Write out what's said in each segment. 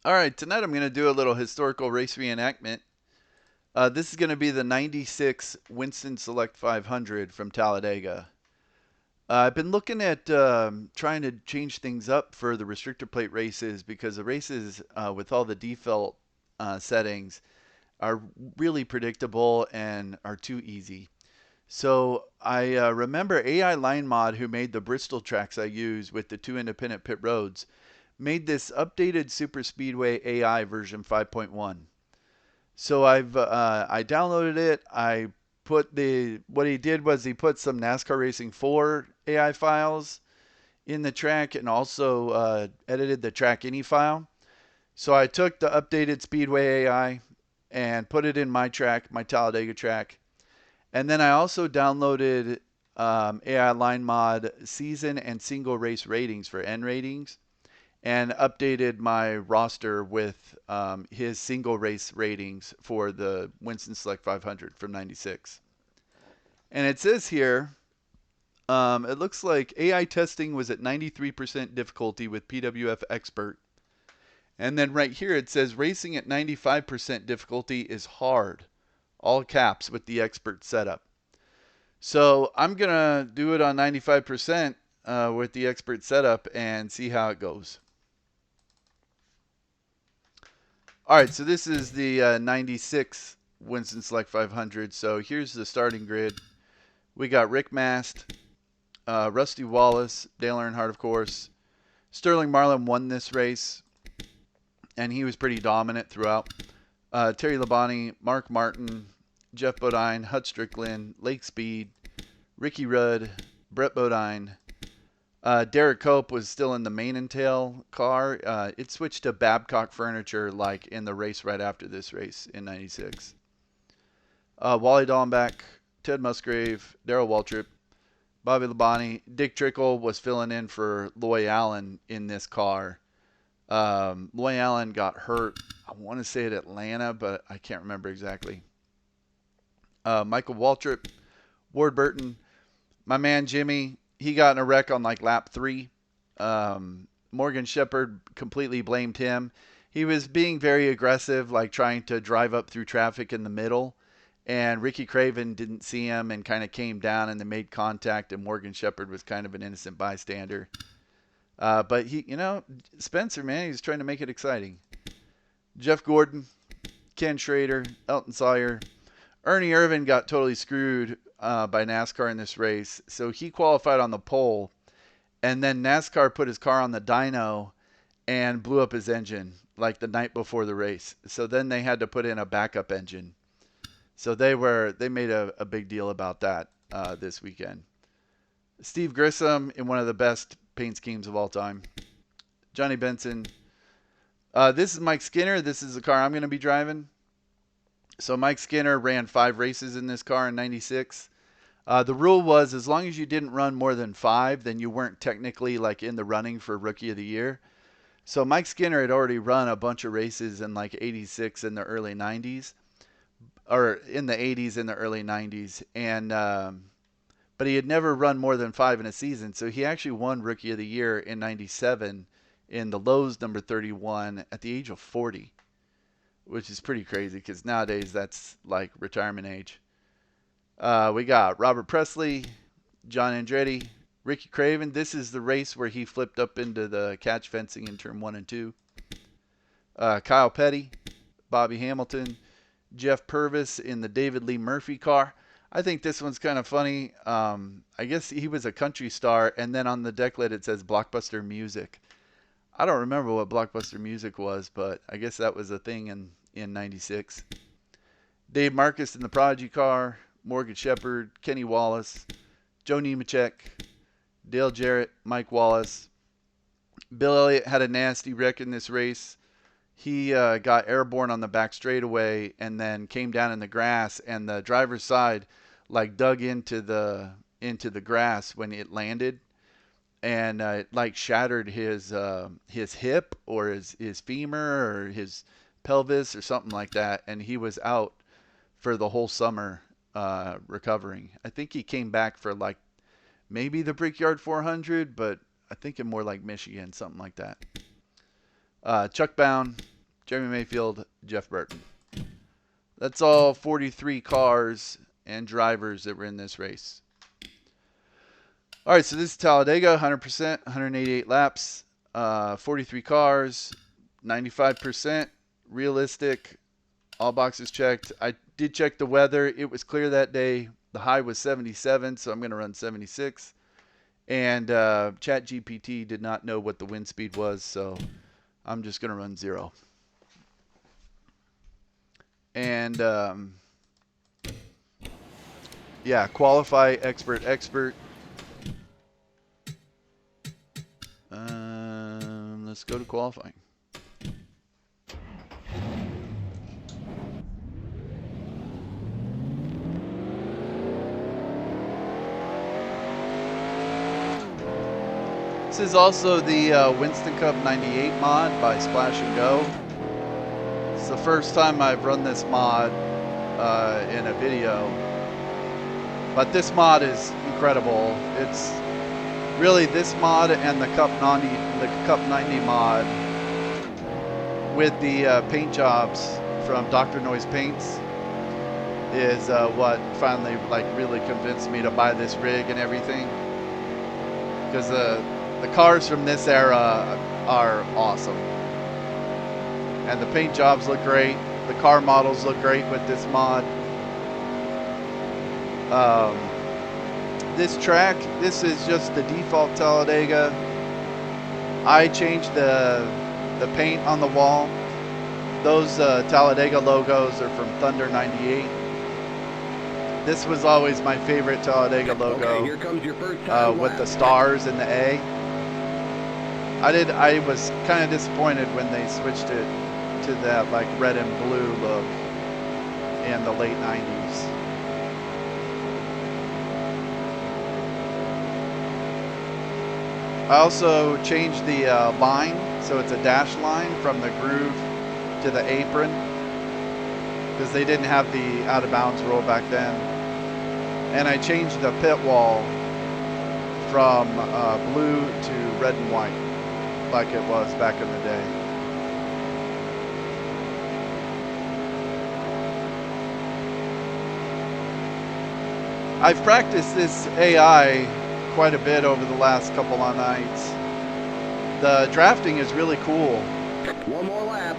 All right, tonight I'm going to do a little historical race reenactment. This is going to be the 96 Winston Select 500 from Talladega. I've been looking at trying to change things up for the restrictor plate races because the races with all the default settings are really predictable and are too easy. So I remember AI Line Mod, who made the Bristol tracks I use with the two independent pit roads, made this updated Superspeedway AI version 5.1. So I downloaded it. I put the what he did was he put some NASCAR Racing 4 AI files in the track and also edited the track ini file. So I took the updated Speedway AI and put it in my track, my Talladega track, and then I also downloaded AI Line Mod season and single race ratings for Nratings and updated my roster with his single race ratings for the Winston Select 500 from 96. And it says here, it looks like AI testing was at 93% difficulty with PWF Expert. And then right here it says racing at 95% difficulty is hard, all caps with the expert setup. So I'm going to do it on 95% with the expert setup and see how it goes. All right, so this is the 96 Winston Select 500. So here's the starting grid. We got Rick Mast, Rusty Wallace, Dale Earnhardt, of course. Sterling Marlin won this race, and he was pretty dominant throughout. Terry Labonte, Mark Martin, Jeff Bodine, Hut Strickland, Lake Speed, Ricky Rudd, Brett Bodine. Derek Cope was still in the main and tail car. It switched to Babcock Furniture like in the race right after this race in 96. Wally Dallenbach, Ted Musgrave, Darrell Waltrip, Bobby Labonte. Dick Trickle was filling in for Loy Allen in this car. Loy Allen got hurt, I want to say at Atlanta, but I can't remember exactly. Michael Waltrip, Ward Burton, my man Jimmy, he got in a wreck on like lap 3. Morgan Shepherd completely blamed him. He was being very aggressive, like trying to drive up through traffic in the middle. And Ricky Craven didn't see him and kind of came down and they made contact. And Morgan Shepherd was kind of an innocent bystander. But he, Spencer, man, he's trying to make it exciting. Jeff Gordon, Ken Schrader, Elton Sawyer. Ernie Irvan got totally screwed by NASCAR in this race. So he qualified on the pole. And then NASCAR put his car on the dyno and blew up his engine like the night before the race. So then they had to put in a backup engine. So they made a big deal about that this weekend. Steve Grissom in one of the best paint schemes of all time. Johnny Benson. This is Mike Skinner. This is the car I'm going to be driving. So Mike Skinner ran 5 races in this car in 96. The rule was as long as you didn't run more than 5, then you weren't technically like in the running for Rookie of the Year. So Mike Skinner had already run a bunch of races in like 86 in the early 90s, or in the 80s in the early 90s, and but he had never run more than 5 in a season. So he actually won Rookie of the Year in 97 in the Lowe's number 31 at the age of 40, which is pretty crazy because nowadays that's like retirement age. We got Robert Presley, John Andretti, Ricky Craven. This is the race where he flipped up into the catch fencing in turn 1 and 2. Kyle Petty, Bobby Hamilton, Jeff Purvis in the David Lee Murphy car. I think this one's kind of funny. I guess he was a country star, and then on the decklet it says Blockbuster Music. I don't remember what Blockbuster Music was, but I guess that was a thing in 96. Dave Marcus in the Prodigy car, Morgan Shepherd, Kenny Wallace, Joe Nemechek, Dale Jarrett, Mike Wallace. Bill Elliott had a nasty wreck in this race. He got airborne on the back straightaway and then came down in the grass, and the driver's side like dug into the grass when it landed, and it like shattered his hip or his femur or his pelvis or something like that, and he was out for the whole summer recovering. I think he came back for like maybe the Brickyard 400, but I think in more like Michigan, something like that. Chuck Bound, Jeremy Mayfield, Jeff Burton. That's all 43 cars and drivers that were in this race. All right, so this is Talladega, 100%, 188 laps, 43 cars, 95%, realistic, all boxes checked. I did check the weather. It was clear that day. The high was 77, so I'm going to run 76. And ChatGPT did not know what the wind speed was, so I'm just going to run 0. And yeah, qualify, expert. Let's go to qualifying. This is also the Winston Cup 98 mod by Splash and Go. It's the first time I've run this mod in a video, but this mod is incredible. It's really this mod and the Cup 90 mod with the paint jobs from Dr. Noise Paints is what finally really convinced me to buy this rig and everything, because the cars from this era are awesome and the paint jobs look great. The car models look great with this mod. This track, this is just the default Talladega. I changed the paint on the wall. Those Talladega logos are from Thunder 98. This was always my favorite Talladega logo. Okay, here comes your first time with the stars and the A. I was kind of disappointed when they switched it to that red and blue look in the late 90s. I also changed the line, so it's a dash line from the groove to the apron, because they didn't have the out of bounds rule back then. And I changed the pit wall from blue to red and white, like it was back in the day. I've practiced this AI quite a bit over the last couple of nights. The drafting is really cool. One more lap.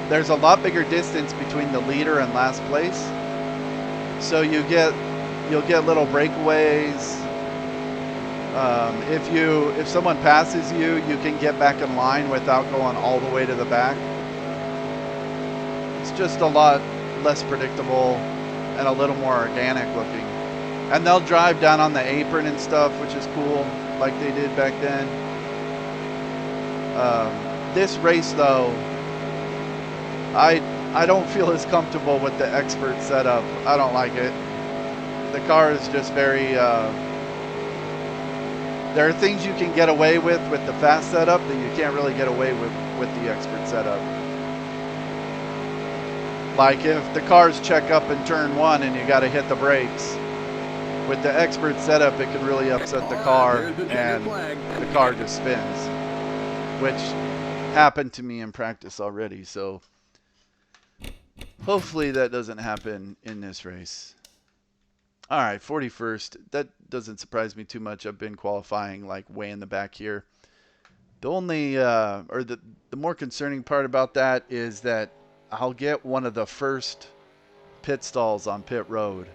There's a lot bigger distance between the leader and last place, so you'll get little breakaways. If someone passes you, you can get back in line without going all the way to the back. It's just a lot less predictable and a little more organic looking. And they'll drive down on the apron and stuff, which is cool, like they did back then. This race, though, I don't feel as comfortable with the expert setup. I don't like it. The car is just very... there are things you can get away with the fast setup that you can't really get away with the expert setup. Like if the cars check up in turn 1 and you got to hit the brakes. With the expert setup, it can really upset the car, and the car just spins, which happened to me in practice already. So hopefully that doesn't happen in this race. All right, 41st. That doesn't surprise me too much. I've been qualifying way in the back here. The only, or the more concerning part about that is that I'll get one of the first pit stalls on pit road.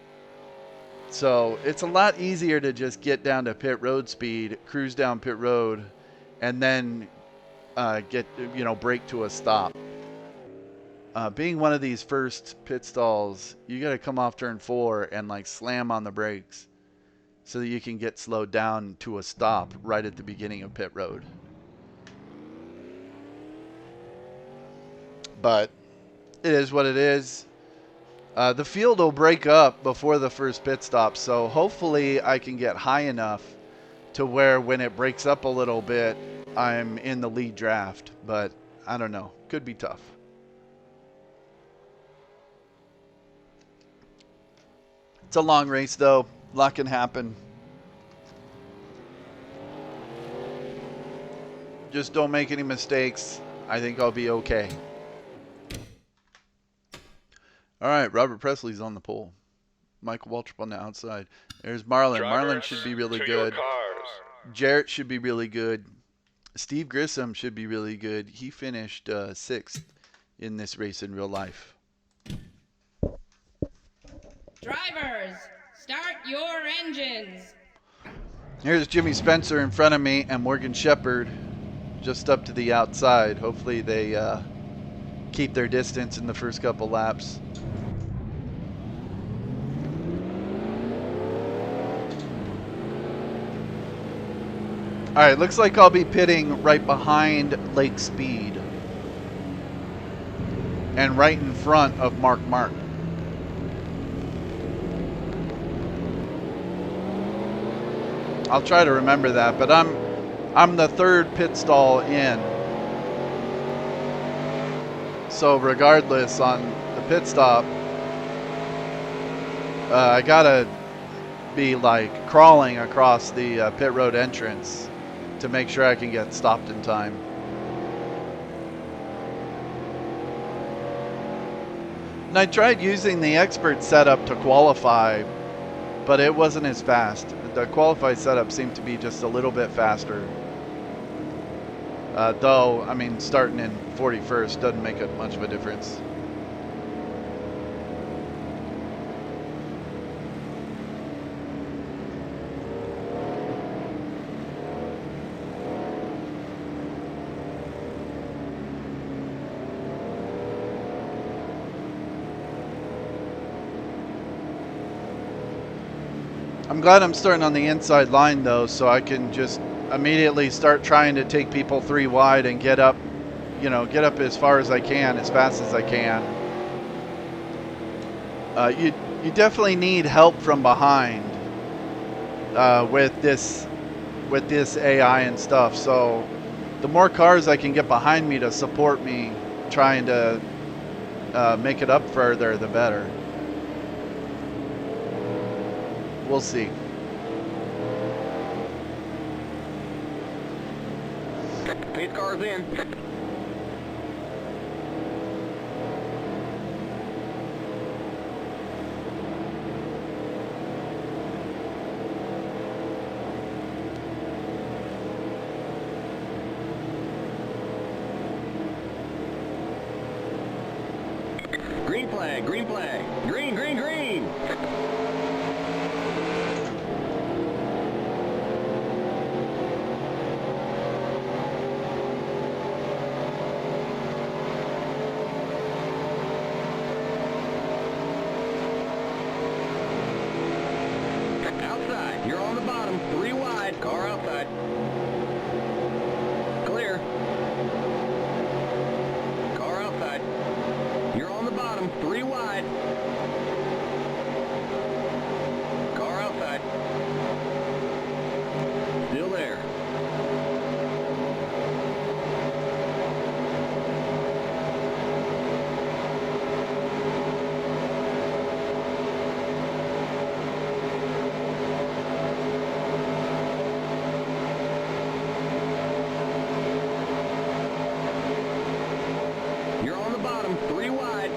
So it's a lot easier to just get down to pit road speed, cruise down pit road, and then brake to a stop. Being one of these first pit stalls, you got to come off turn 4 and slam on the brakes so that you can get slowed down to a stop right at the beginning of pit road. But it is what it is. The field will break up before the first pit stop, so hopefully I can get high enough to where when it breaks up a little bit, I'm in the lead draft. But I don't know. Could be tough. It's a long race, though. A lot can happen. Just don't make any mistakes. I think I'll be okay. All right, Robert Presley's on the pole. Michael Waltrip on the outside. There's Marlin. Marlin should be really good. Jarrett should be really good. Steve Grissom should be really good. He finished 6th in this race in real life. Drivers, start your engines. Here's Jimmy Spencer in front of me and Morgan Shepherd just up to the outside. Hopefully they keep their distance in the first couple laps. All right, looks like I'll be pitting right behind Lake Speed and right in front of Mark Martin. I'll try to remember that, but I'm the 3rd pit stall in. So regardless, on the pit stop, I gotta be like crawling across the pit road entrance to make sure I can get stopped in time. And I tried using the expert setup to qualify, but it wasn't as fast. The qualified setup seemed to be just a little bit faster. Though, I mean, starting in 41st doesn't make much of a difference. I'm glad I'm starting on the inside line though, so I can just immediately start trying to take people 3 wide and get up, you know, get up as far as I can, as fast as I can. You definitely need help from behind with this AI and stuff. So the more cars I can get behind me to support me trying to make it up further, the better. We'll see. Pit car's in. Green flag, green flag. Green, green, green. Outside, you're on the bottom, 3 wide, car outside. Clear. Car outside. You're on the bottom, 3 wide. Car outside. Still there. You're on the bottom, 3 wide.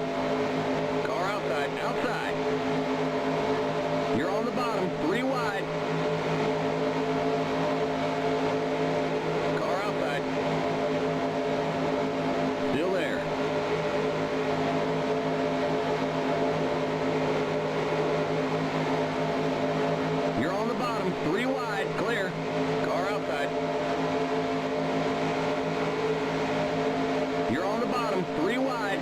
Car outside, outside. You're on the bottom, 3 wide. Car outside. Still there. You're on the bottom, 3 wide, clear. Car outside. You're on the bottom, 3 wide.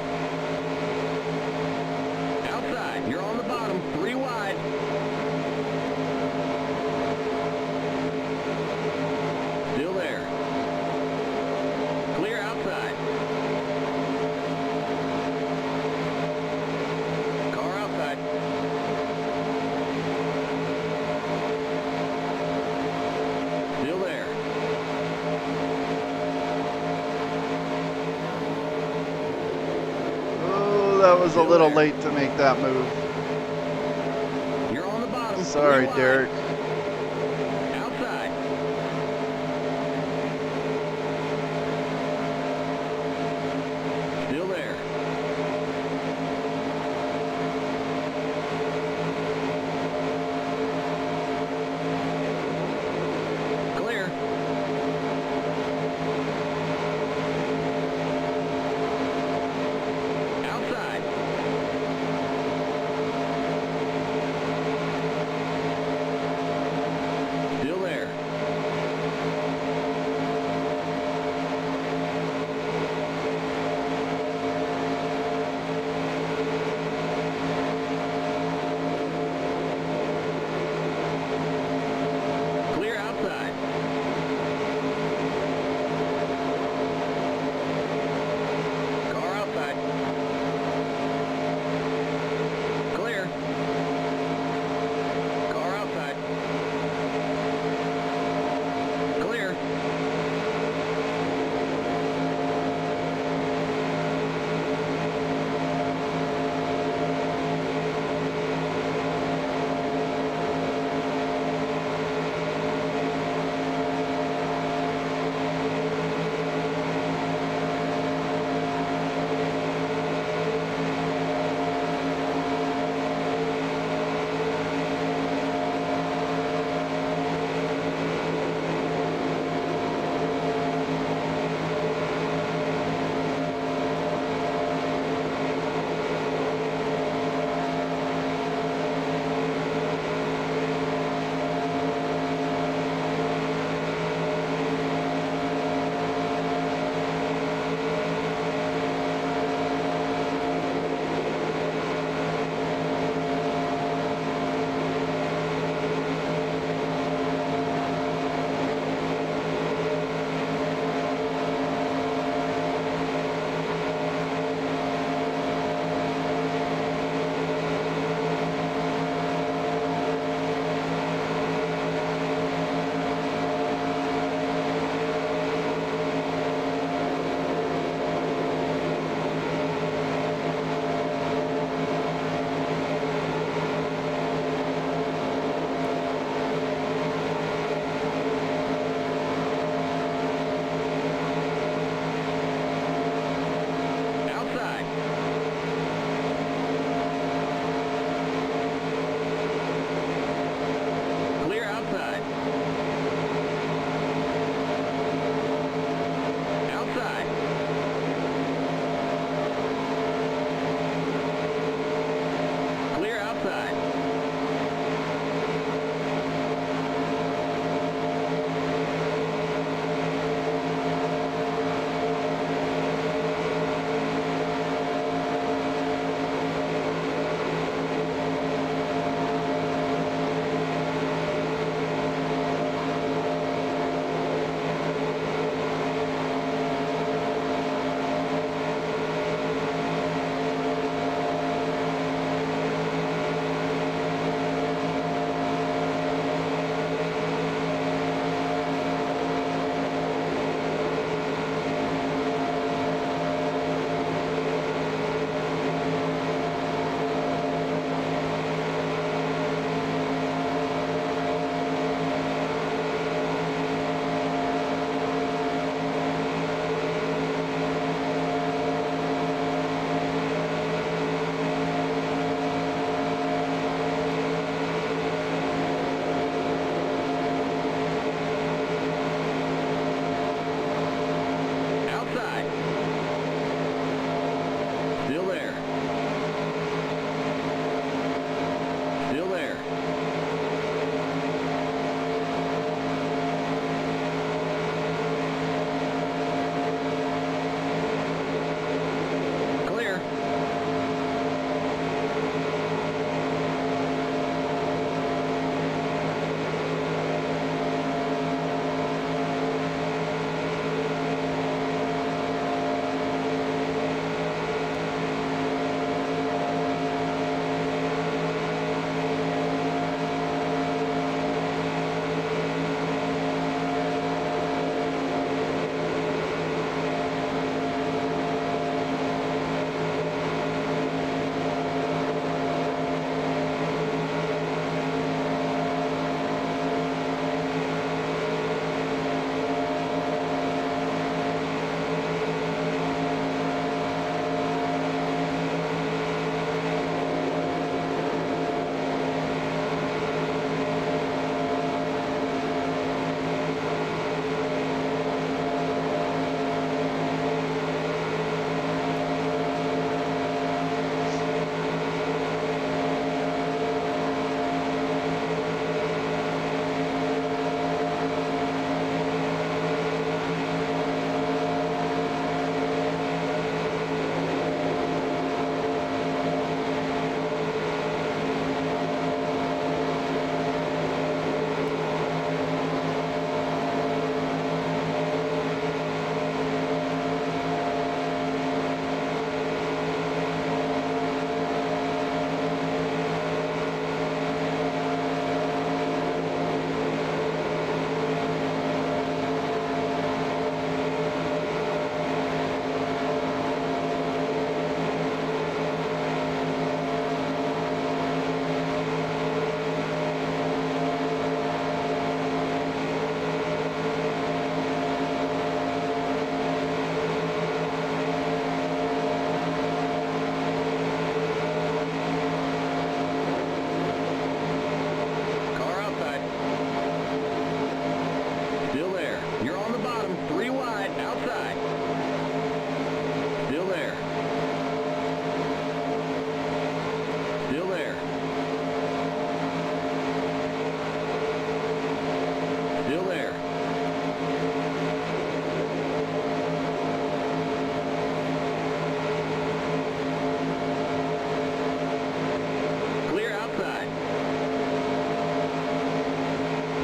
Outside, you're on the bottom, 3 wide. Still there. Clear outside. Car outside. Still there. Oh, that was a little late to make that move. You're on the bottom. Sorry, 3 wide. Derek. Outside. Still there.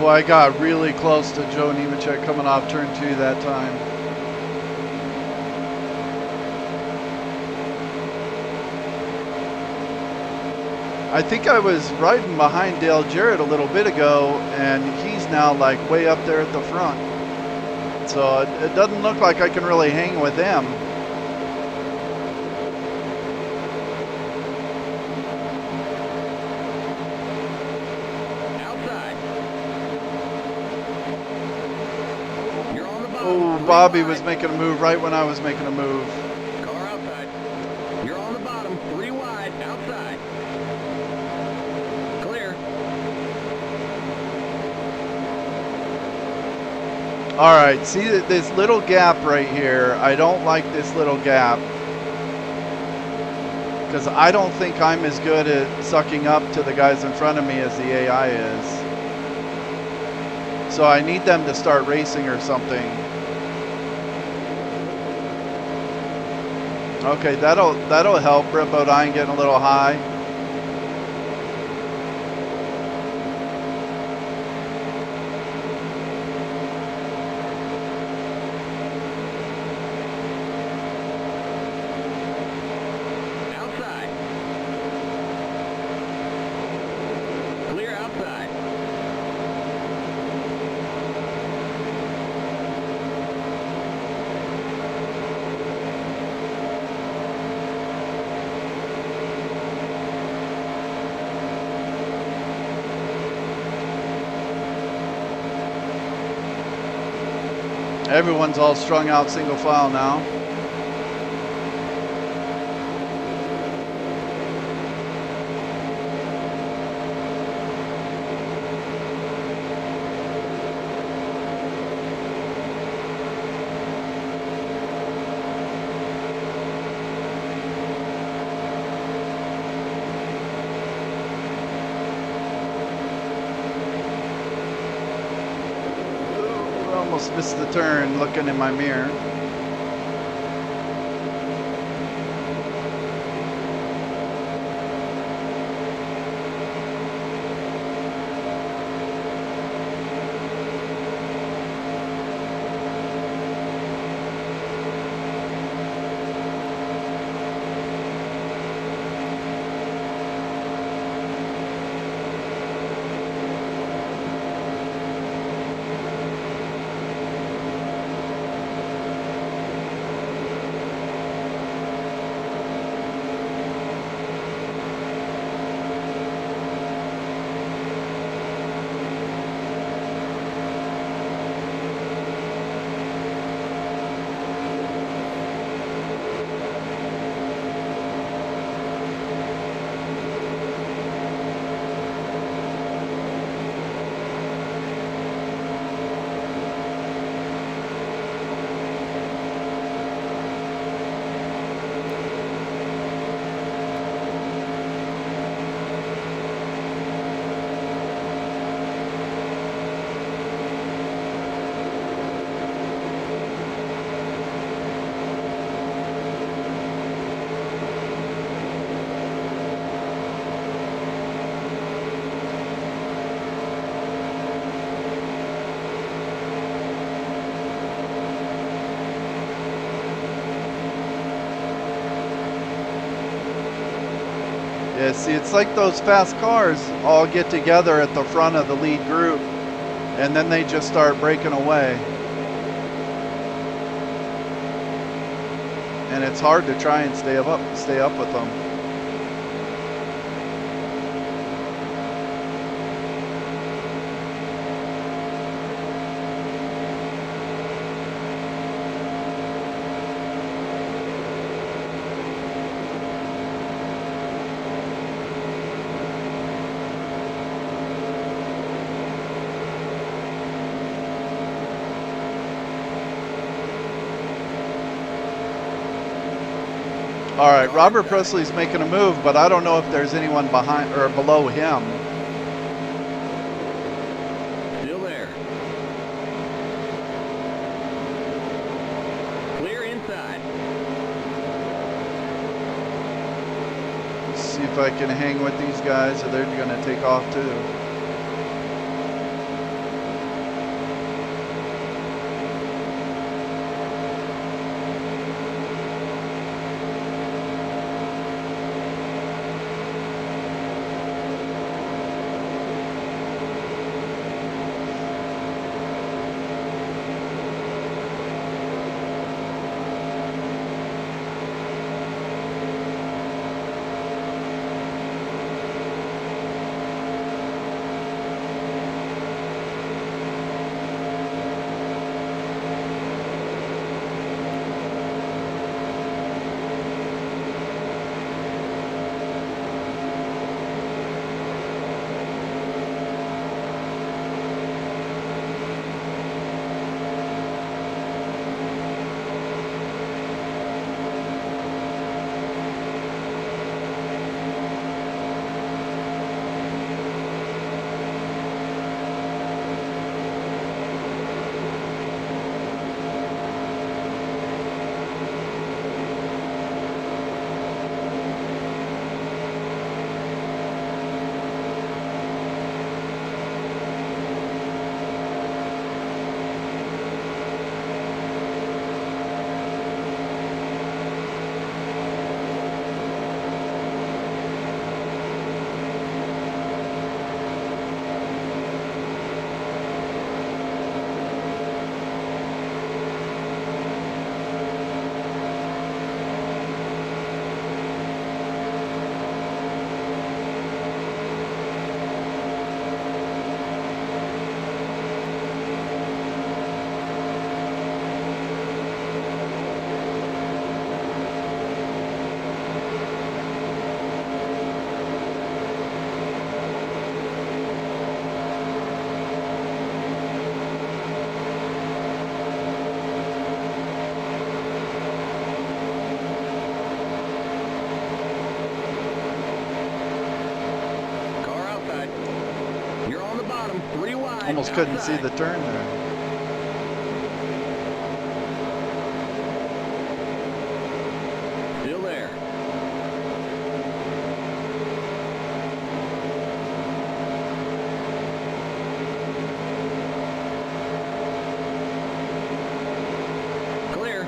Boy, I got really close to Joe Nemechek coming off turn 2 that time. I think I was riding behind Dale Jarrett a little bit ago, and he's now like way up there at the front. So it doesn't look like I can really hang with him. Outside. You're on the bottom. Oh, 3 Bobby wide. was making a move right when I was making a move. Car outside. You're on the bottom. 3 wide. Outside. Clear. All right, see this little gap right here. I don't like this little gap because I don't think I'm as good at sucking up to the guys in front of me as the AI is. So I need them to start racing or something. Okay, that'll help. Brett Bodine getting a little high. Outside. Clear outside. Everyone's all strung out single file now. Almost missed the turn looking in my mirror. Yeah, see, it's like those fast cars all get together at the front of the lead group, and then they just start breaking away. And it's hard to try and stay up with them. All right, Robert Presley's making a move, but I don't know if there's anyone behind or below him. Still there. Clear inside. Let's see if I can hang with these guys, or they're going to take off too. Almost couldn't see the turn there. Still there. Clear.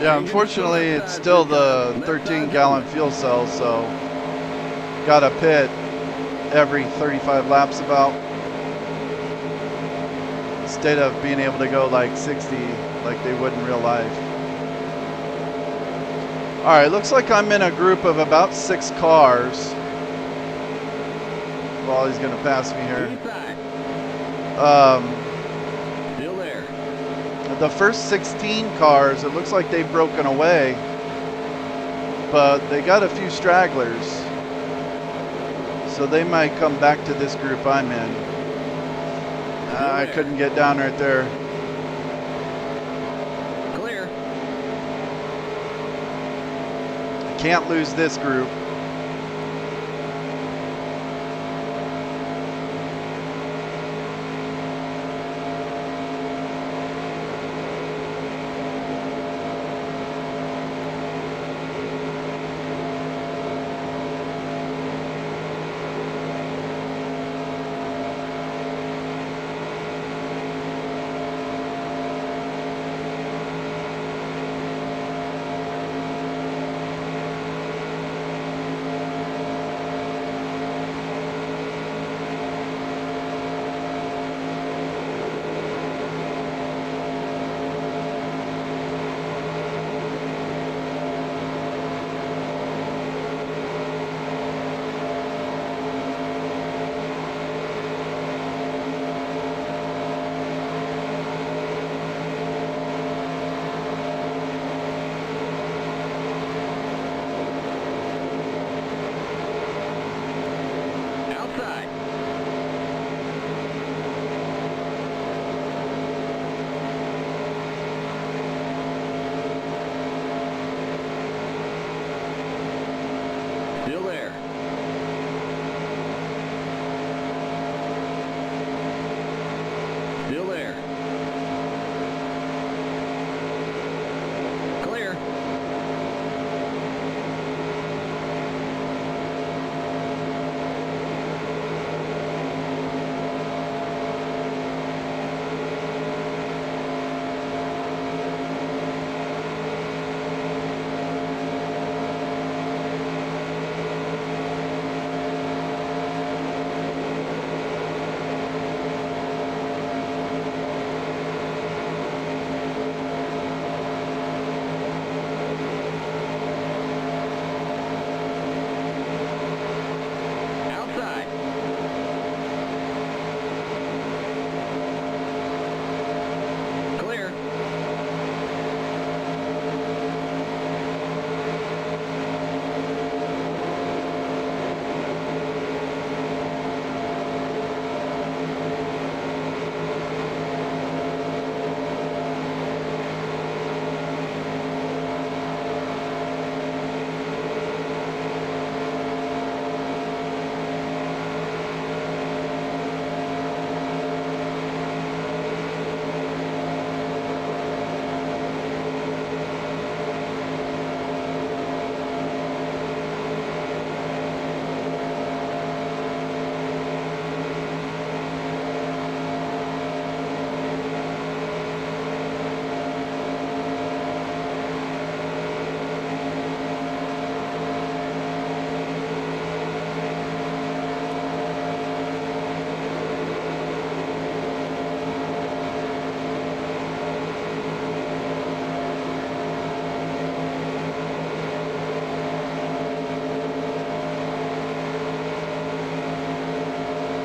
Yeah, unfortunately, it's still the 13-gallon fuel cell, so got to pit every 35 laps about, instead of being able to go like 60 like they would in real life. All right, looks like I'm in a group of about 6 cars. Well, he's going to pass me here. Still there. The first 16 cars, it looks like they've broken away, but they got a few stragglers, so they might come back to this group I'm in. I couldn't get down right there. Clear. I can't lose this group.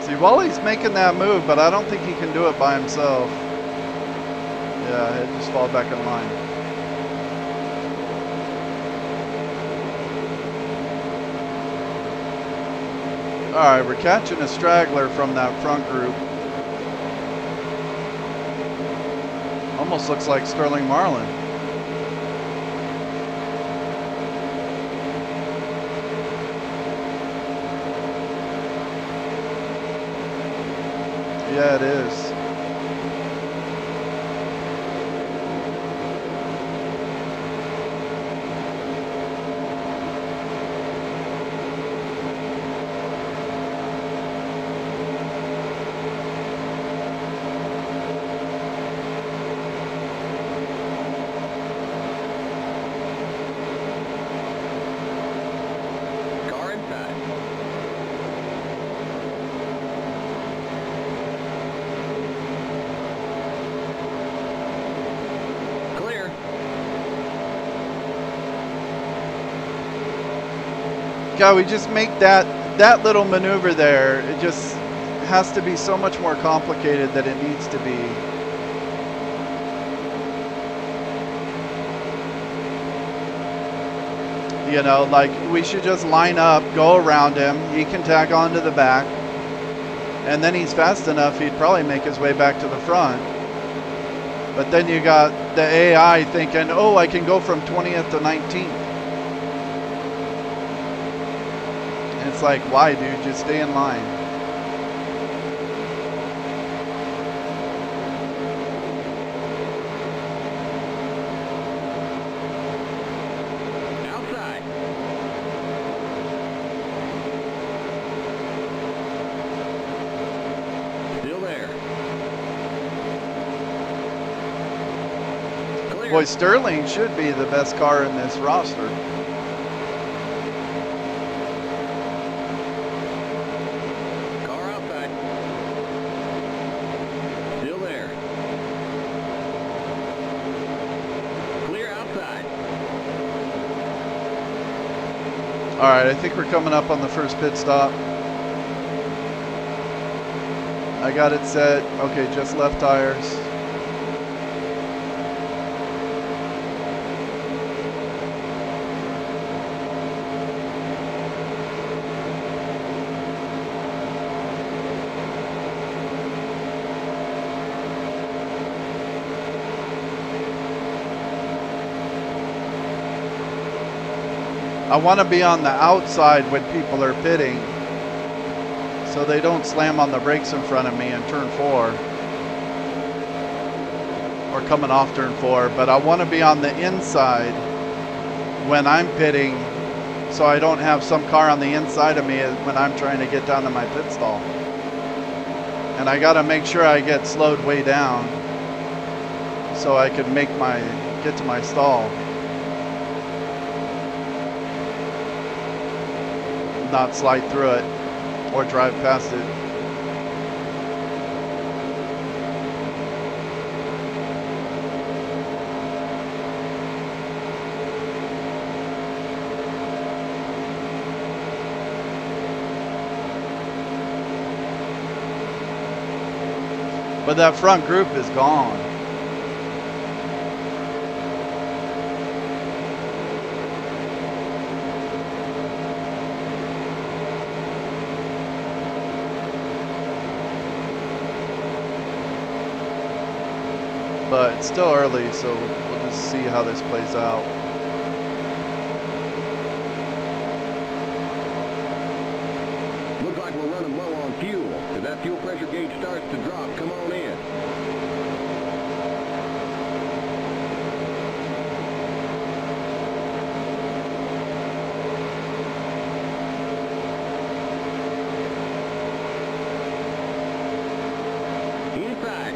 See, Wally's making that move, but I don't think he can do it by himself. Yeah, it just fall back in line. Alright, we're catching a straggler from that front group. Almost looks like Sterling Marlin. Yeah, it is. God, we just make that little maneuver there. It just has to be so much more complicated than it needs to be. You know, like we should just line up, go around him. He can tag on to the back. And then he's fast enough, he'd probably make his way back to the front. But then you got the AI thinking, oh, I can go from 20th to 19th. It's like, why, dude? Just stay in line. Outside. Still there. Clear. Boy, Sterling should be the best car in this roster. All right, I think we're coming up on the first pit stop. I got it set. Okay, just left tires. I want to be on the outside when people are pitting so they don't slam on the brakes in front of me in turn 4 or coming off turn 4, but I want to be on the inside when I'm pitting so I don't have some car on the inside of me when I'm trying to get down to my pit stall. And I got to make sure I get slowed way down so I can get to my stall. Not slide through it or drive past it. But that front group is gone. But it's still early, so we'll just see how this plays out. Looks like we're running low on fuel. If that fuel pressure gauge starts to drop, come on in. Inside.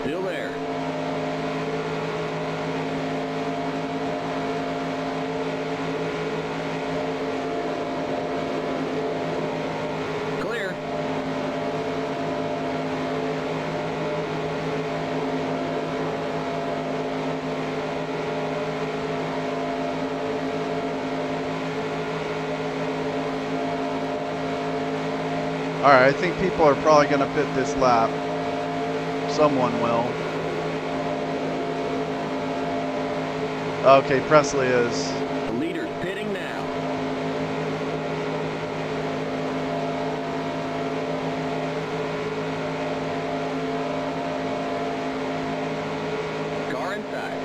Still there. Clear. Alright, I think people are probably going to pit this lap. Someone will. Okay, Presley is. The leader's pitting now. Car inside.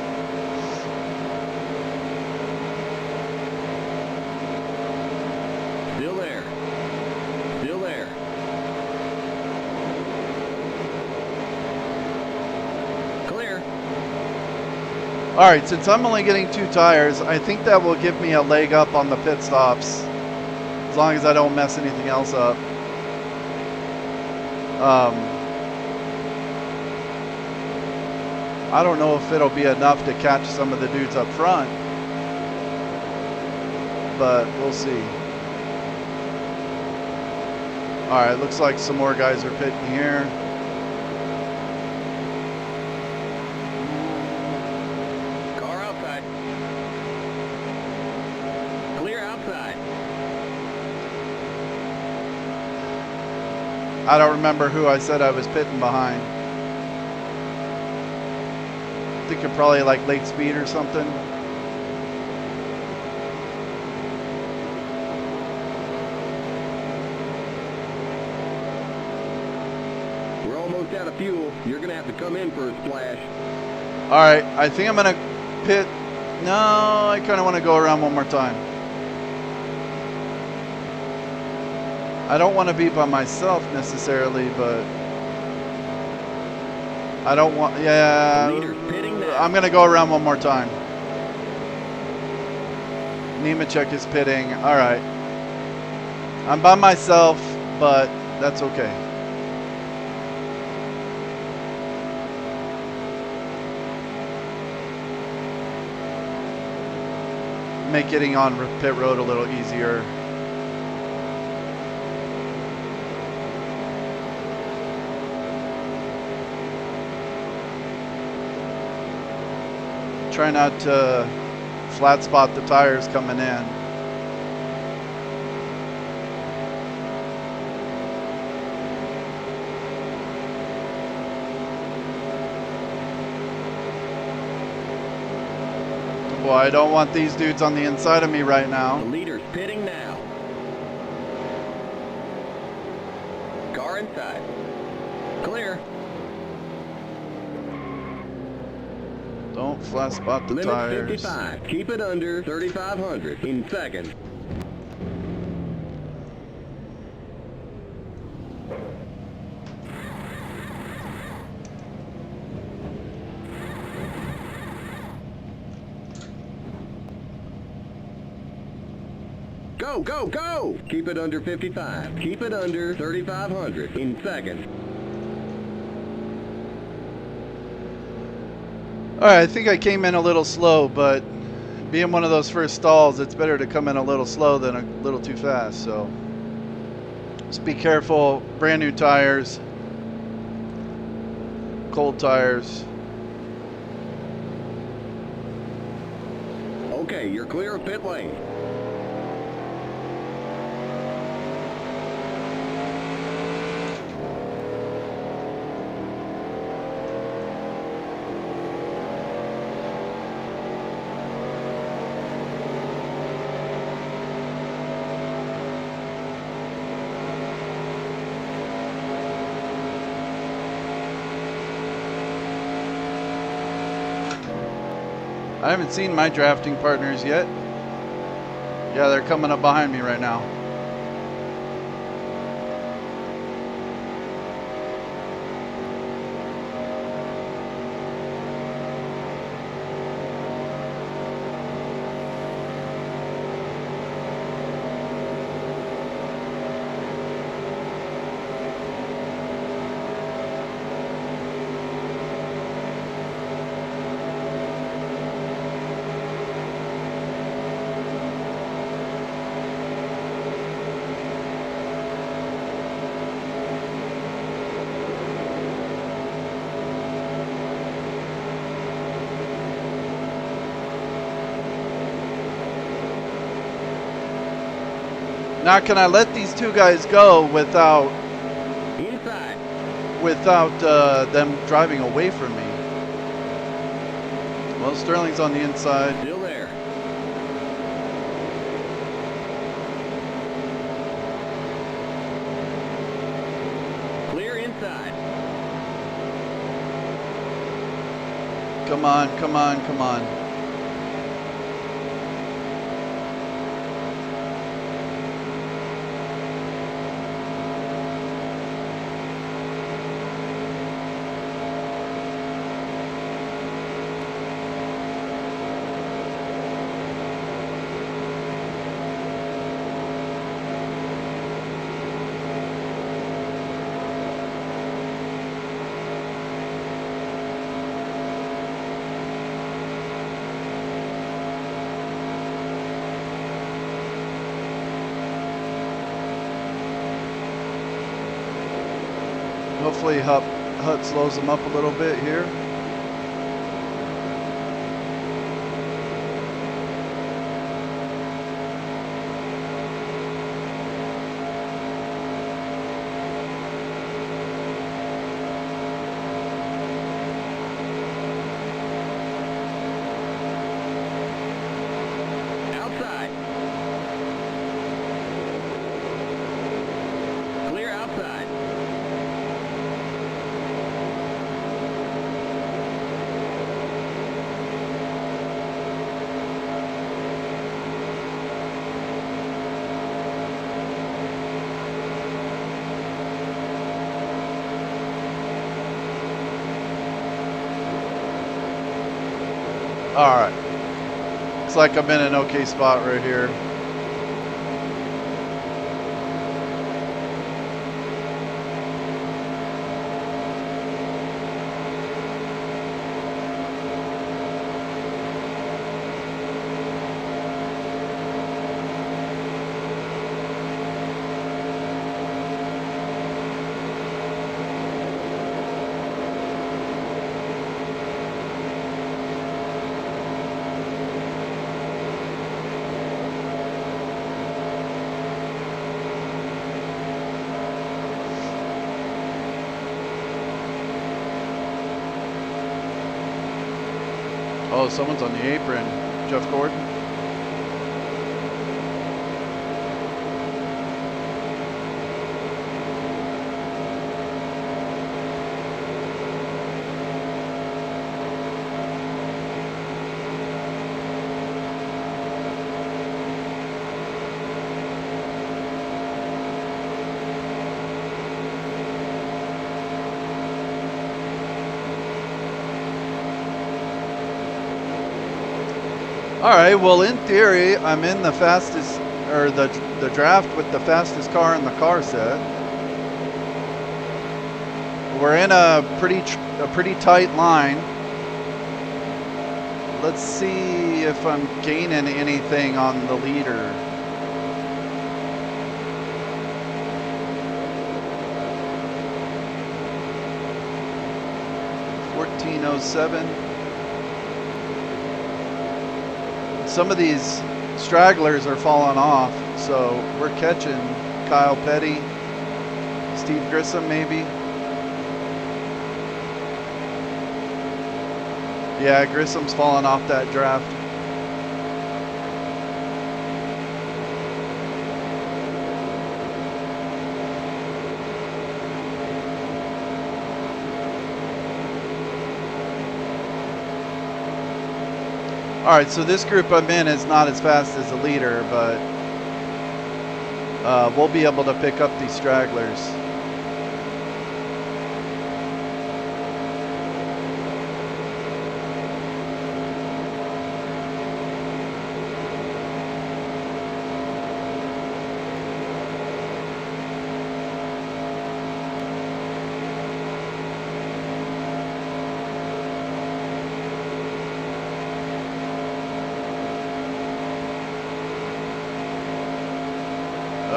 Still there. Still there. Clear. Alright, since I'm only getting 2 tires, I think that will give me a leg up on the pit stops. As long as I don't mess anything else up. I don't know if it'll be enough to catch some of the dudes up front. But we'll see. Alright, looks like some more guys are pitting here. Car outside. Clear outside. I don't remember who I said I was pitting behind. I think you're probably like late speed or something. We're almost out of fuel. You're going to have to come in for a splash. Alright, I think I'm going to pit. No, I kind of want to go around one more time. I don't want to be by myself necessarily, but I don't want, yeah, I'm going to go around one more time. Nemechek is pitting. All right. I'm by myself, but that's okay. Make getting on pit road a little easier. Try not to flat spot the tires coming in. Boy, I don't want these dudes on the inside of me right now. The leader's pitting now. Car inside. Clear. Don't flat spot the Limit tires. 55. Keep it under 3,500 in second. Go, go, go! Keep it under 55. Keep it under 3,500 in second. Alright, I think I came in a little slow, but being one of those first stalls, it's better to come in a little slow than a little too fast, so just be careful. Brand new tires, cold tires. Okay, you're clear of pit lane. I haven't seen my drafting partners yet. Yeah, they're coming up behind me right now. Now, can I let these two guys go without without them driving away from me. Well, Sterling's on the inside. Still there. Clear inside. Come on, come on, come on. Hopefully Hut slows them up a little bit here. Outside. Clear outside. All right. Looks like I'm in an okay spot right here. Oh, someone's on the apron. Jeff Gordon. All right, well, in theory, I'm in the fastest, or the draft with the fastest car in the car set. We're in a pretty tight line. Let's see if I'm gaining anything on the leader. .1407. Some of these stragglers are falling off, so we're catching Kyle Petty, Steve Grissom maybe. Yeah, Grissom's falling off that draft. All right, so this group I'm in is not as fast as the leader, but we'll be able to pick up these stragglers.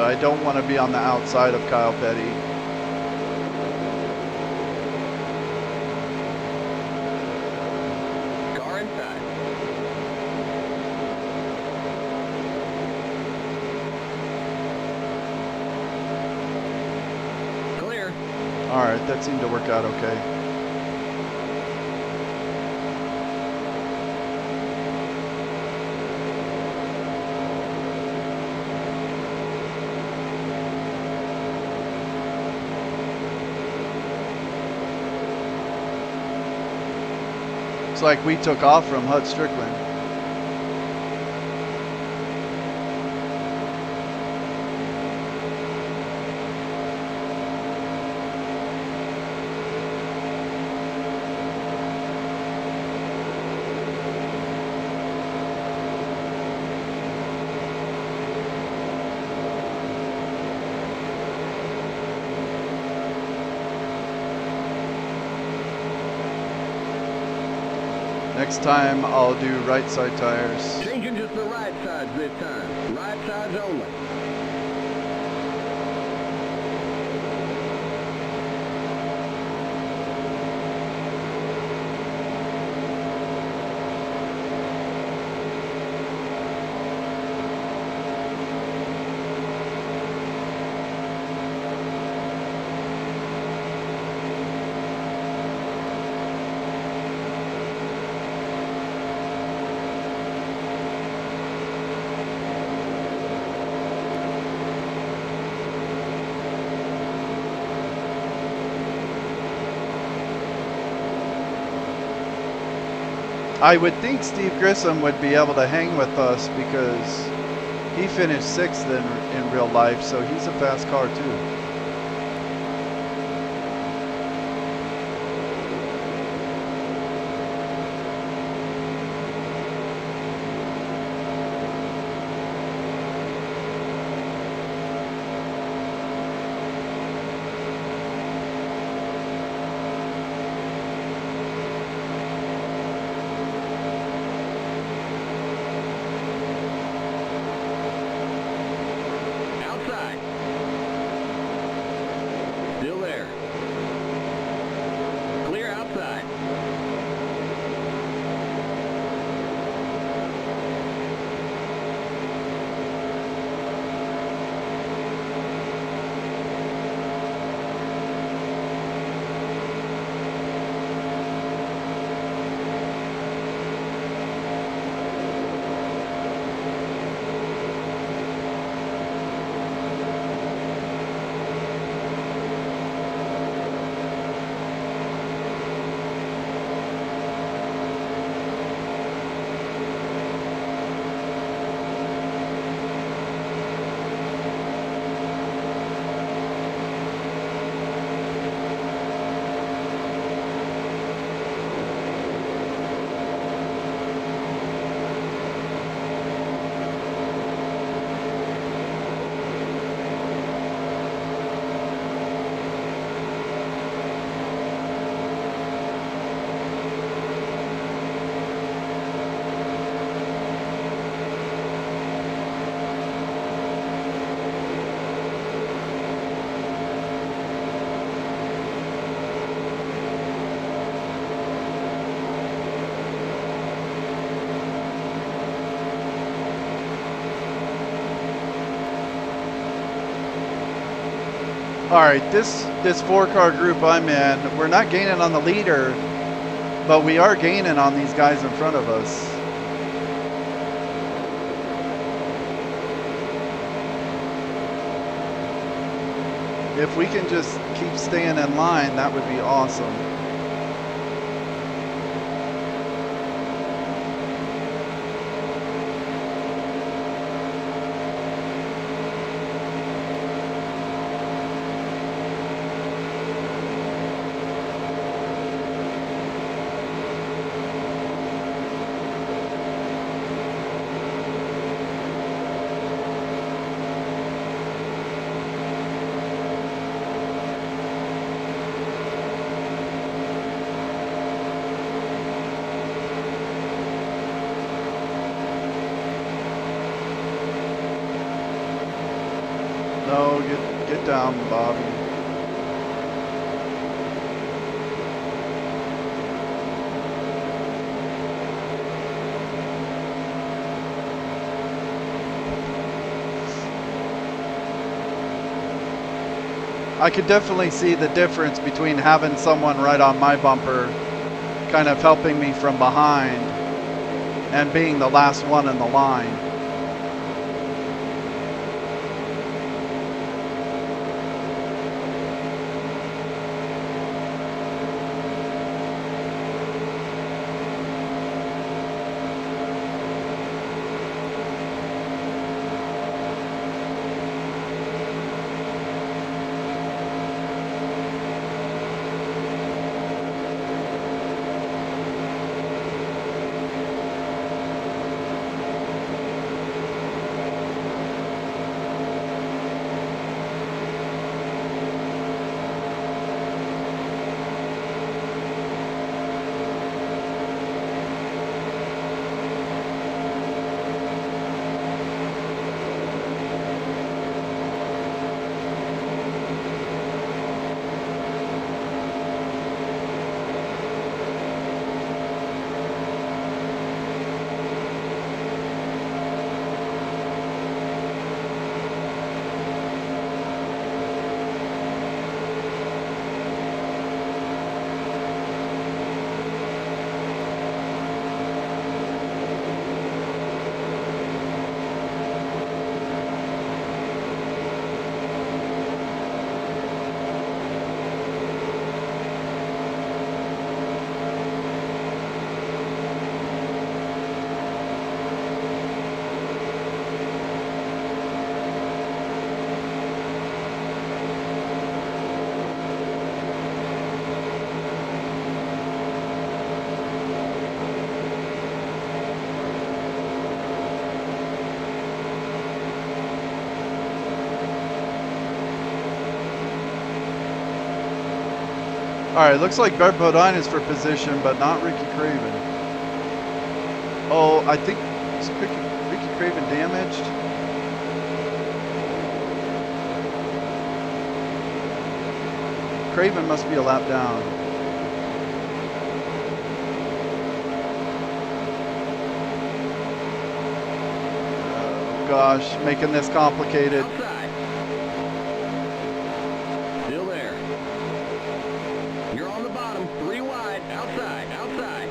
I don't want to be on the outside of Kyle Petty. Car inside. Clear. All right, that seemed to work out okay. Looks like we took off from Hut Strickland. Next time I'll do right side tires. Changing just the right sides this time. Right sides only. I would think Steve Grissom would be able to hang with us because he finished 6th in real life, so he's a fast car too. Outside. Still there. Clear outside. All right, this 4-car group I'm in, we're not gaining on the leader, but we are gaining on these guys in front of us. If we can just keep staying in line, that would be awesome. No, get down, Bobby. I could definitely see the difference between having someone right on my bumper kind of helping me from behind and being the last one in the line. Alright, looks like Bert Bodine is for position, but not Ricky Craven. Oh, I think is Ricky Craven damaged? Craven must be a lap down. Oh gosh, making this complicated. Outside. Still there. You're on the bottom, 3 wide, outside, outside.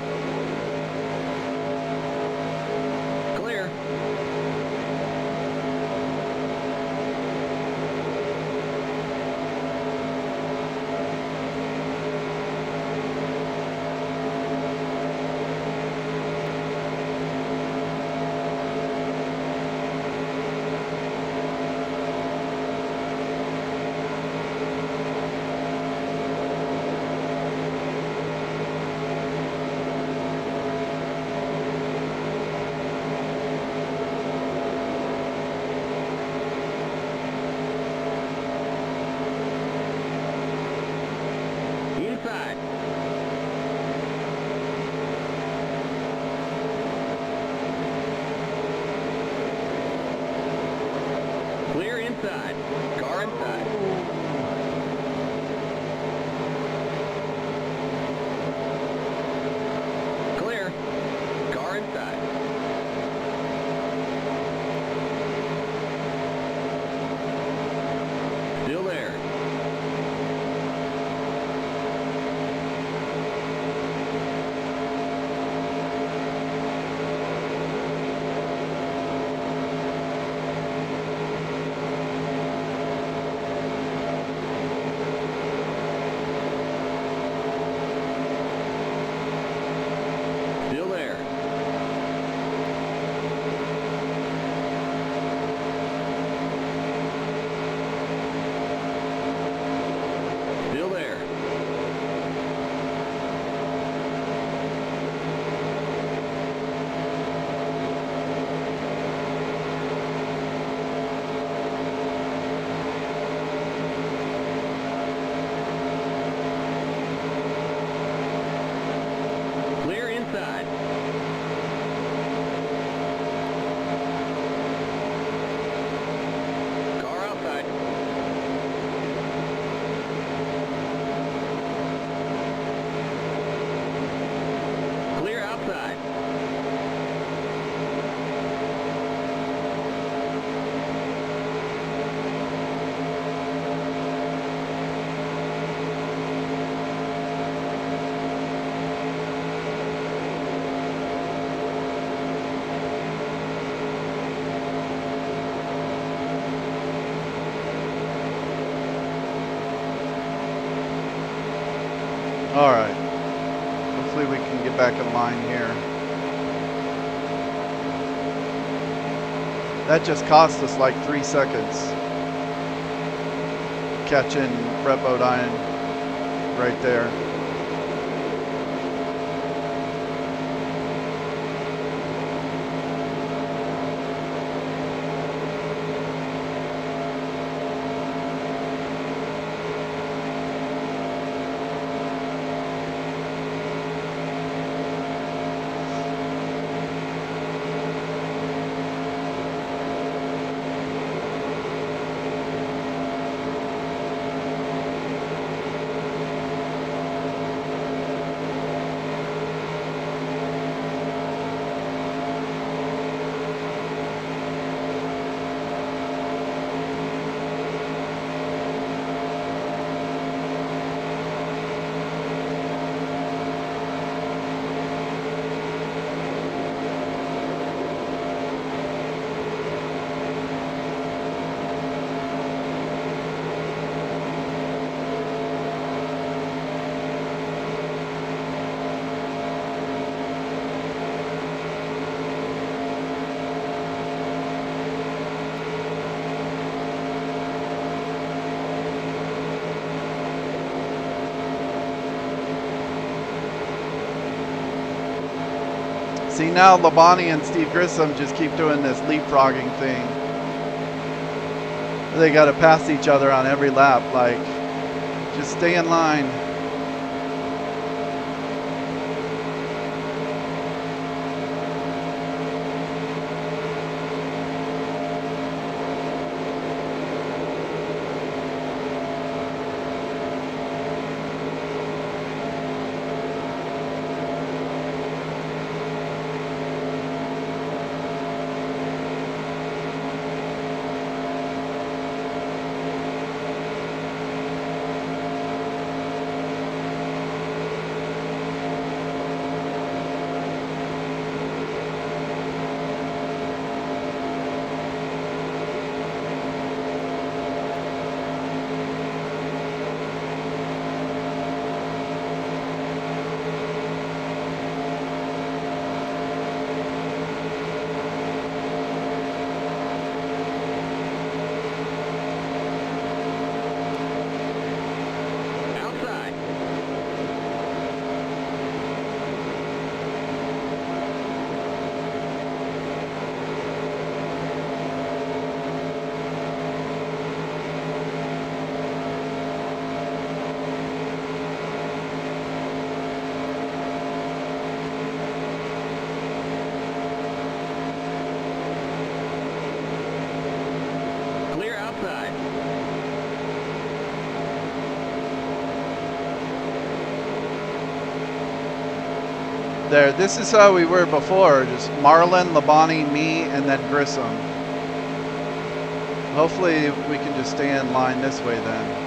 Clear. All right. Hopefully we can get back in line here. That just cost us like 3 seconds. Catching Brett Bodine right there. See, now Labonte and Steve Grissom just keep doing this leapfrogging thing. They got to pass each other on every lap. Like, just stay in line. There, this is how we were before, just Marlin, Labonte, me, and then Grissom. Hopefully we can just stay in line this way then.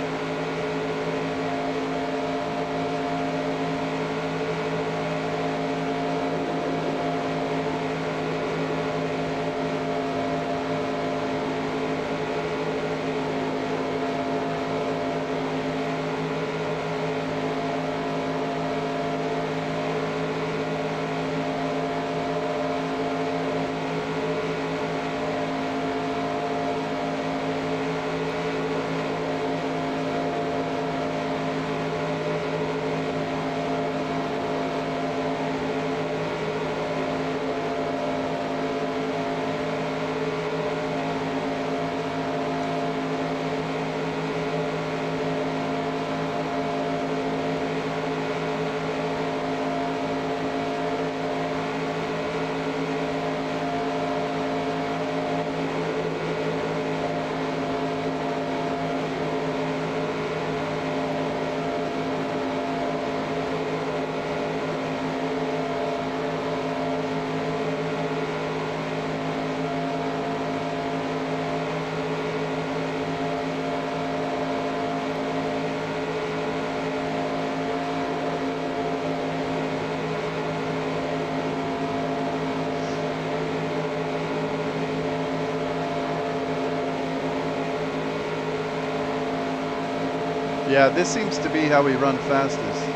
Yeah, this seems to be how we run fastest.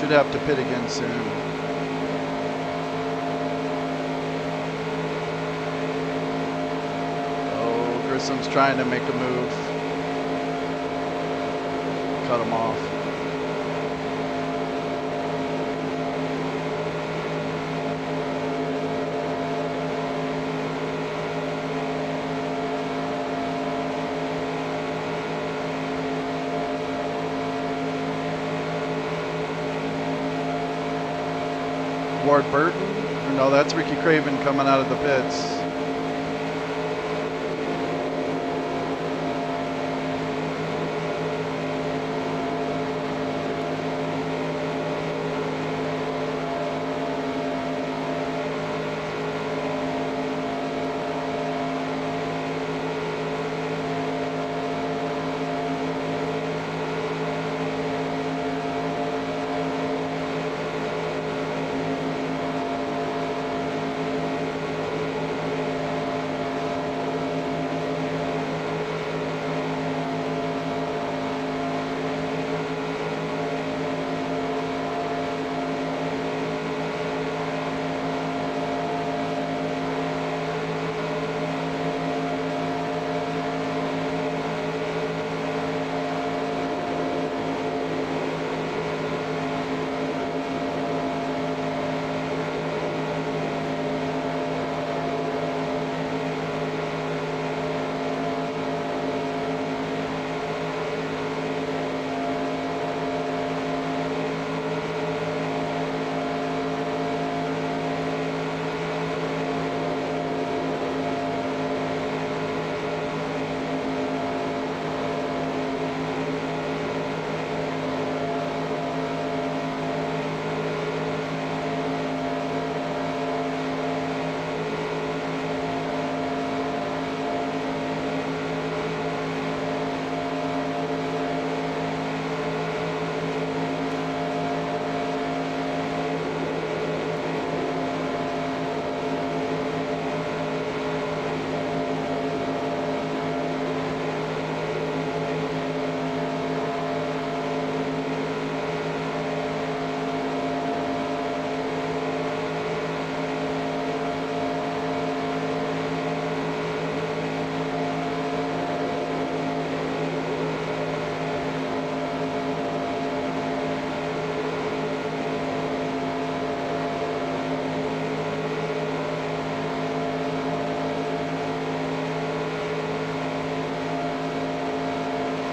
Should have to pit again soon. Oh, Grissom's trying to make a move. Cut him off. Ward Burton? No, that's Ricky Craven coming out of the pits.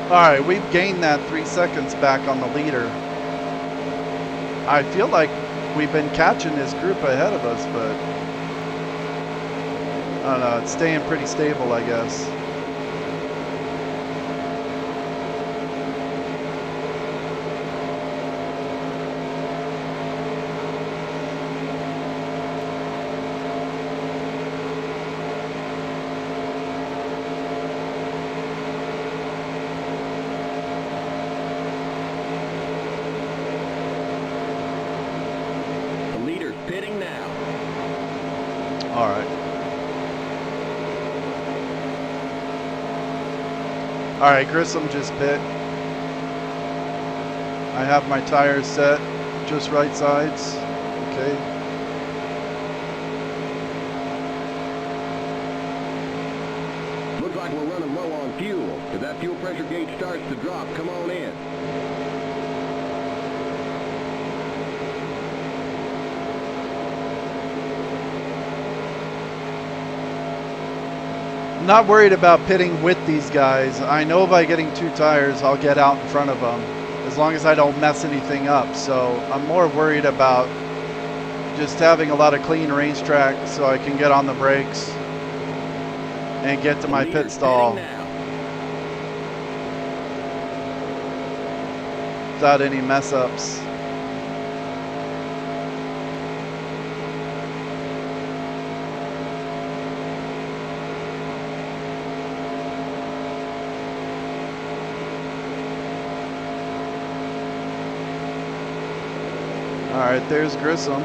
All right, we've gained that 3 seconds back on the leader. I feel like we've been catching this group ahead of us, but I don't know, it's staying pretty stable, I guess. Pitting now. All right. All right, Grissom just pit. I have my tires set, just right sides. Okay. Looks like we're running low on fuel. If that fuel pressure gauge starts to drop, come on in. Not worried about pitting with these guys. I know by getting 2 tires, I'll get out in front of them, as long as I don't mess anything up. So I'm more worried about just having a lot of clean racetrack so I can get on the brakes and get to my pit stall without any mess ups. All right, there's Grissom.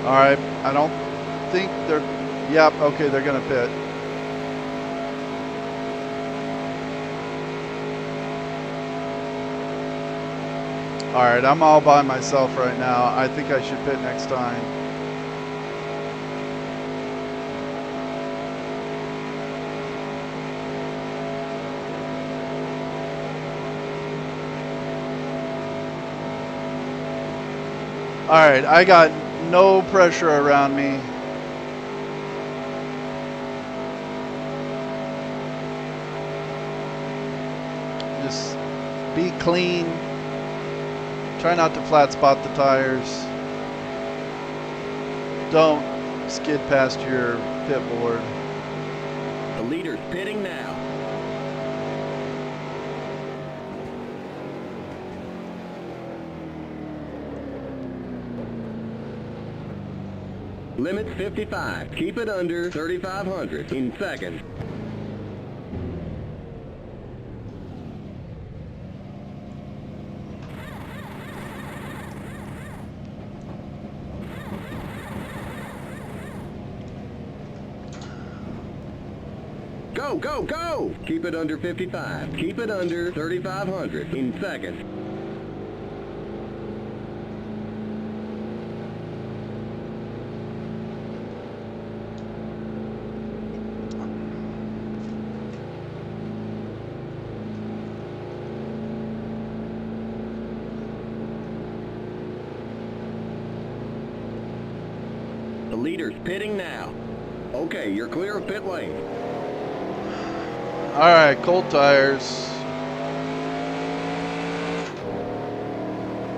All right, I don't think they're, yep, okay, they're gonna pit. All right, I'm all by myself right now. I think I should pit next time. All right, I got no pressure around me. Just be clean. Try not to flat spot the tires. Don't skid past your pit board. The leader's pitting now. Limit 55. Keep it under 3,500 in seconds. Go, go, go! Keep it under 55. Keep it under 3,500 in seconds. The leader's pitting now. Okay, you're clear of pit lane. All right, cold tires.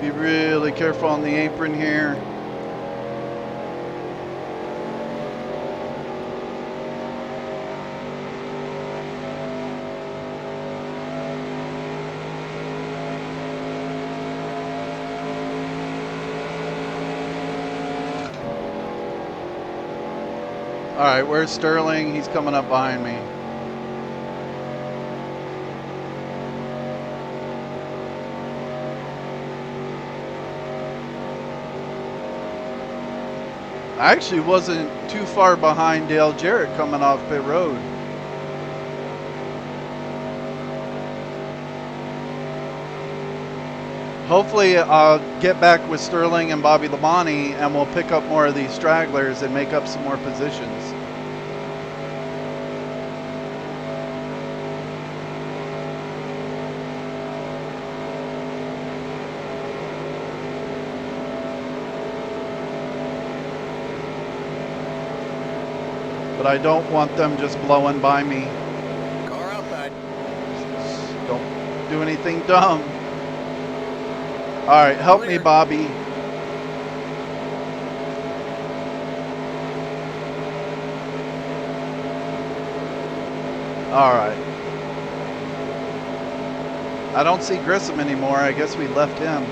Be really careful on the apron here. All right, where's Sterling? He's coming up behind me. I actually wasn't too far behind Dale Jarrett coming off pit road. Hopefully I'll get back with Sterling and Bobby Labonte and we'll pick up more of these stragglers and make up some more positions. But I don't want them just blowing by me. Car outside. Don't do anything dumb. All right, help me, Bobby. All right. I don't see Grissom anymore. I guess we left him.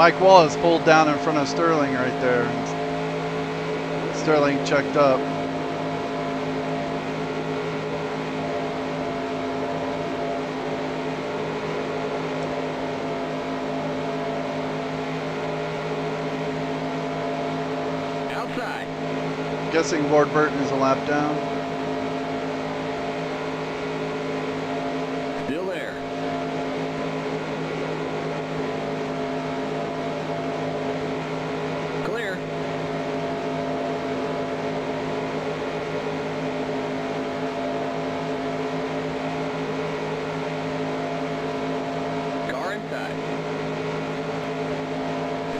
Mike Wallace pulled down in front of Sterling right there. Sterling checked up. Outside. Guessing Ward Burton is a lap down. Still there. Clear. Car inside.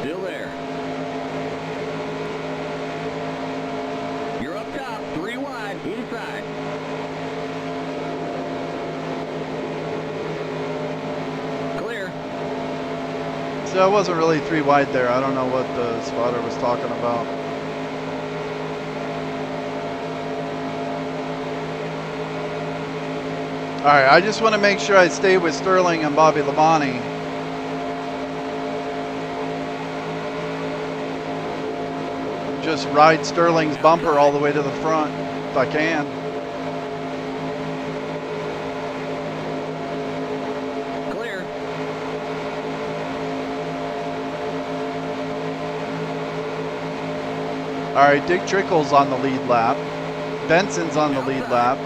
Still there. You're up top, 3 wide, inside. Clear. So it wasn't really 3 wide there. I don't know what the spotter was talking about. All right, I just want to make sure I stay with Sterling and Bobby Labonte. Just ride Sterling's bumper all the way to the front if I can. Clear. All right, Dick Trickle's on the lead lap. Benson's on the lead lap.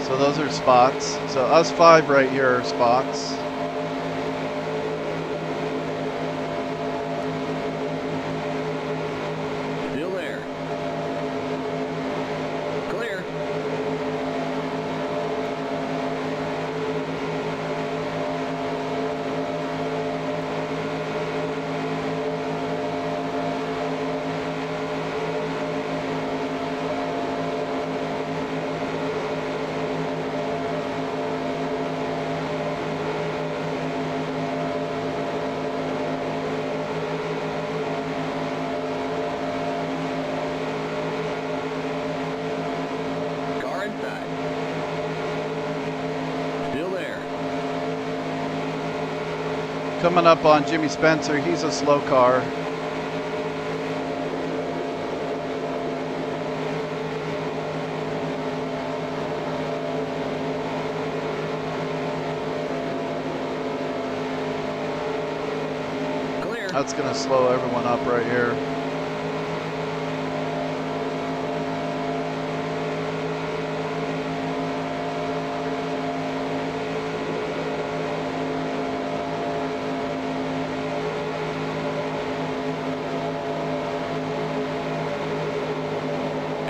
So those are spots. So us 5 right here are spots. Still there. Clear. Car inside. Still there. Coming up on Jimmy Spencer, he's a slow car. Clear. That's gonna slow everyone up right here.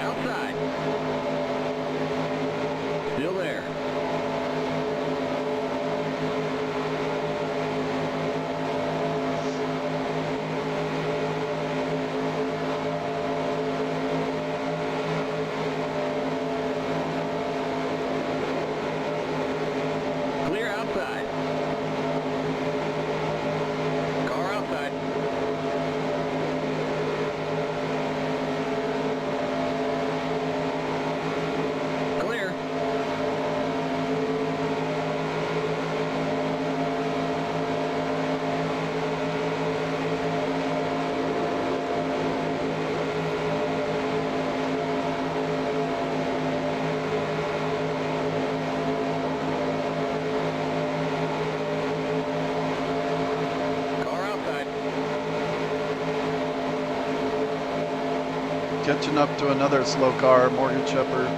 Outside. Still there. Clear outside. Car outside. Clear. Car outside. Catching up to another slow car, Morgan Shepherd.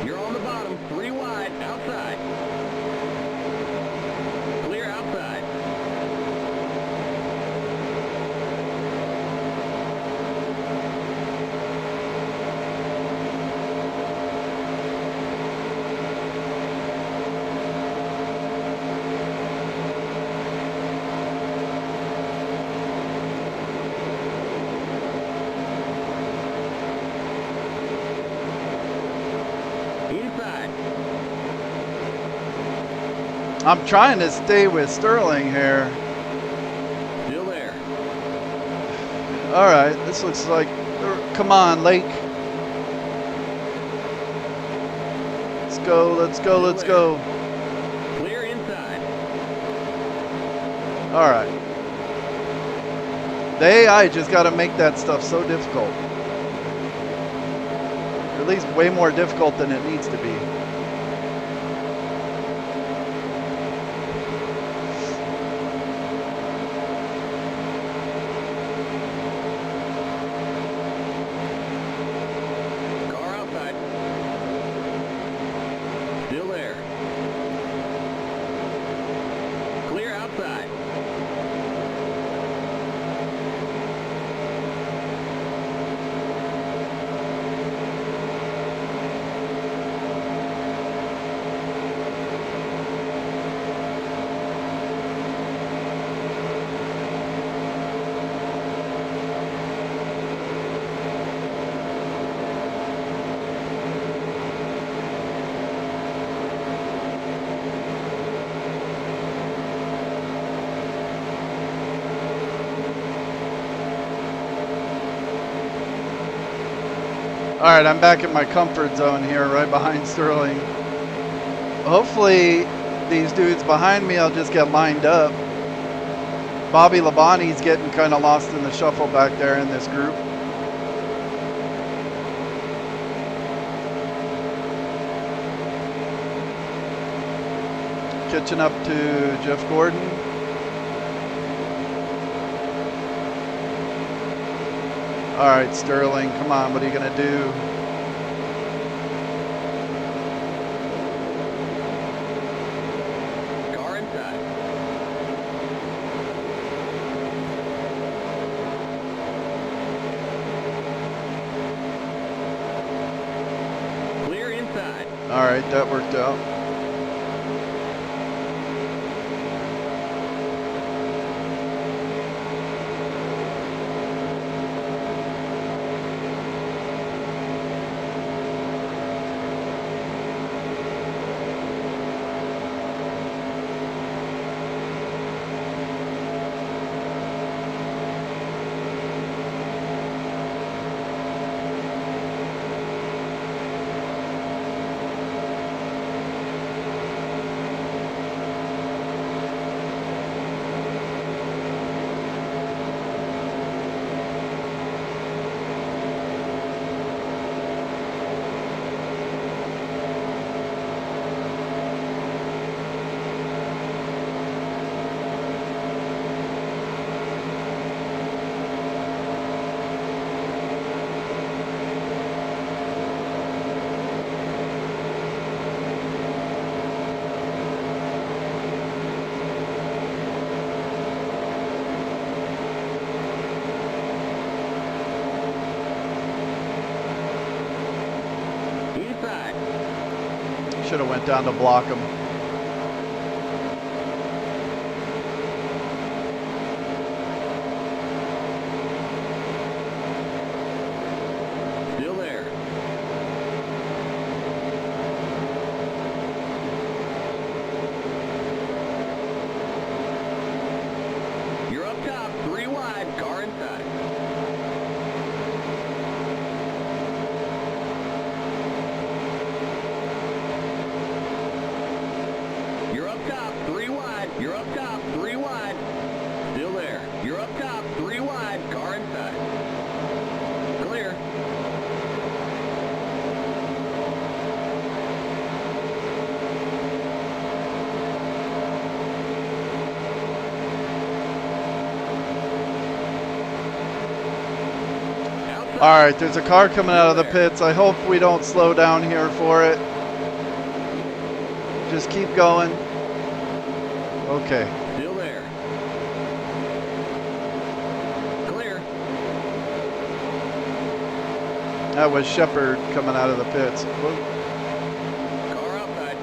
You're on the bottom, 3 wide, outside. Clear outside. Inside. I'm trying to stay with Sterling here. Still there. All right, this looks like, come on, Lake. Let's go, let's go, let's go. Clear inside. All right. The AI just got to make that stuff so difficult. Or at least way more difficult than it needs to be. Car outside. Still there. Clear outside. All right, I'm back in my comfort zone here, right behind Sterling. Hopefully, these dudes behind me, I'll just get lined up. Bobby Labonte's getting kind of lost in the shuffle back there in this group. Catching up to Jeff Gordon. All right, Sterling, come on, what are you going to do? Car inside. Clear inside. All right, that worked out. Should have went down to block him. Still there. You're up top, 3 wide, car inside. You're up top, 3 wide. You're up top, 3 wide. Still there. You're up top, 3 wide, car inside. Clear. Outside. All right, there's a car coming out of the pits. I hope we don't slow down here for it. Just keep going. Okay. Still there. Clear. That was Shepard coming out of the pits. Whoa. Car outside.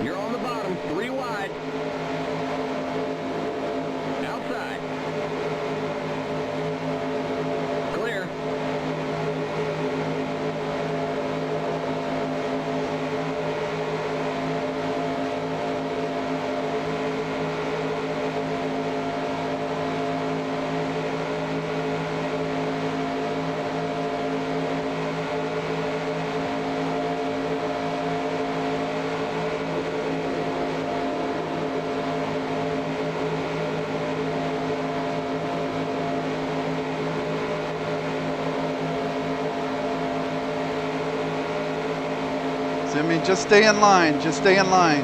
You're on the bottom, 3 wide. Outside. Clear. So, I mean, just stay in line. Just stay in line.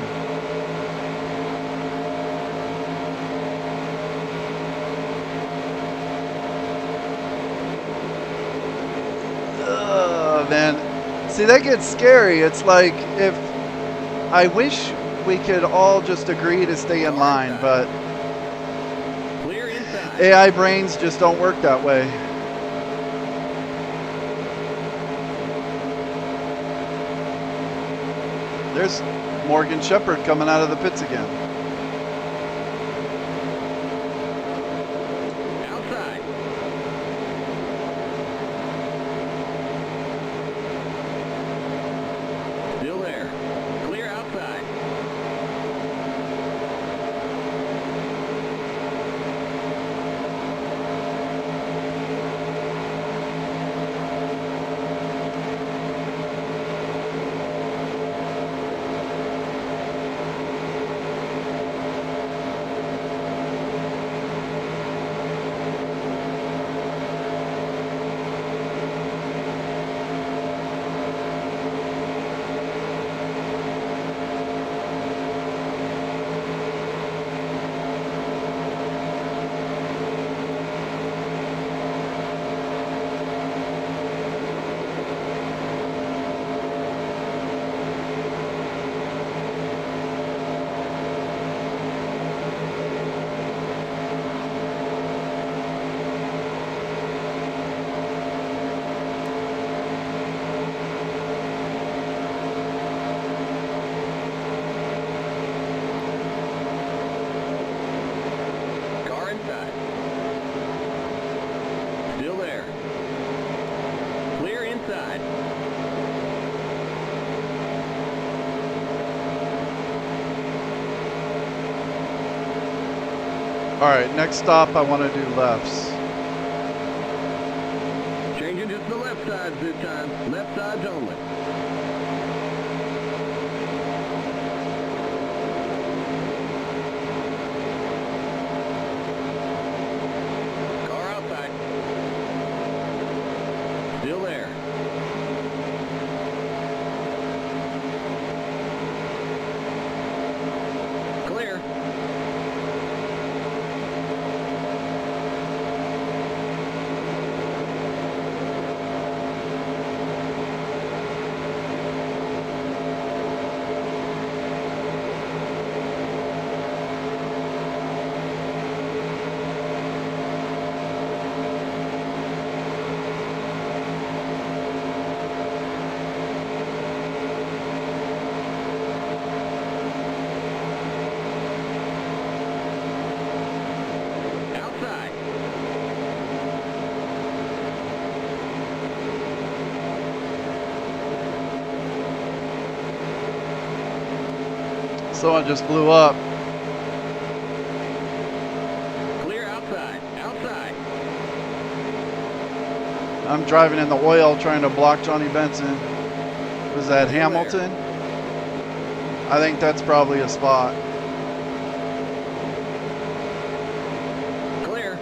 Man. See, that gets scary. It's like if I wish we could all just agree to stay in line, but AI brains just don't work that way. There's Morgan Shepherd coming out of the pits again. Outside. Still there. Clear outside. All right, next stop, I want to do lefts. Changing to the left sides this time. Left sides only. Car outside. Still there. Clear. Someone just blew up. Clear outside. Outside. I'm driving in the oil trying to block Johnny Benson. Was that Hamilton? I think that's probably a spot. Clear.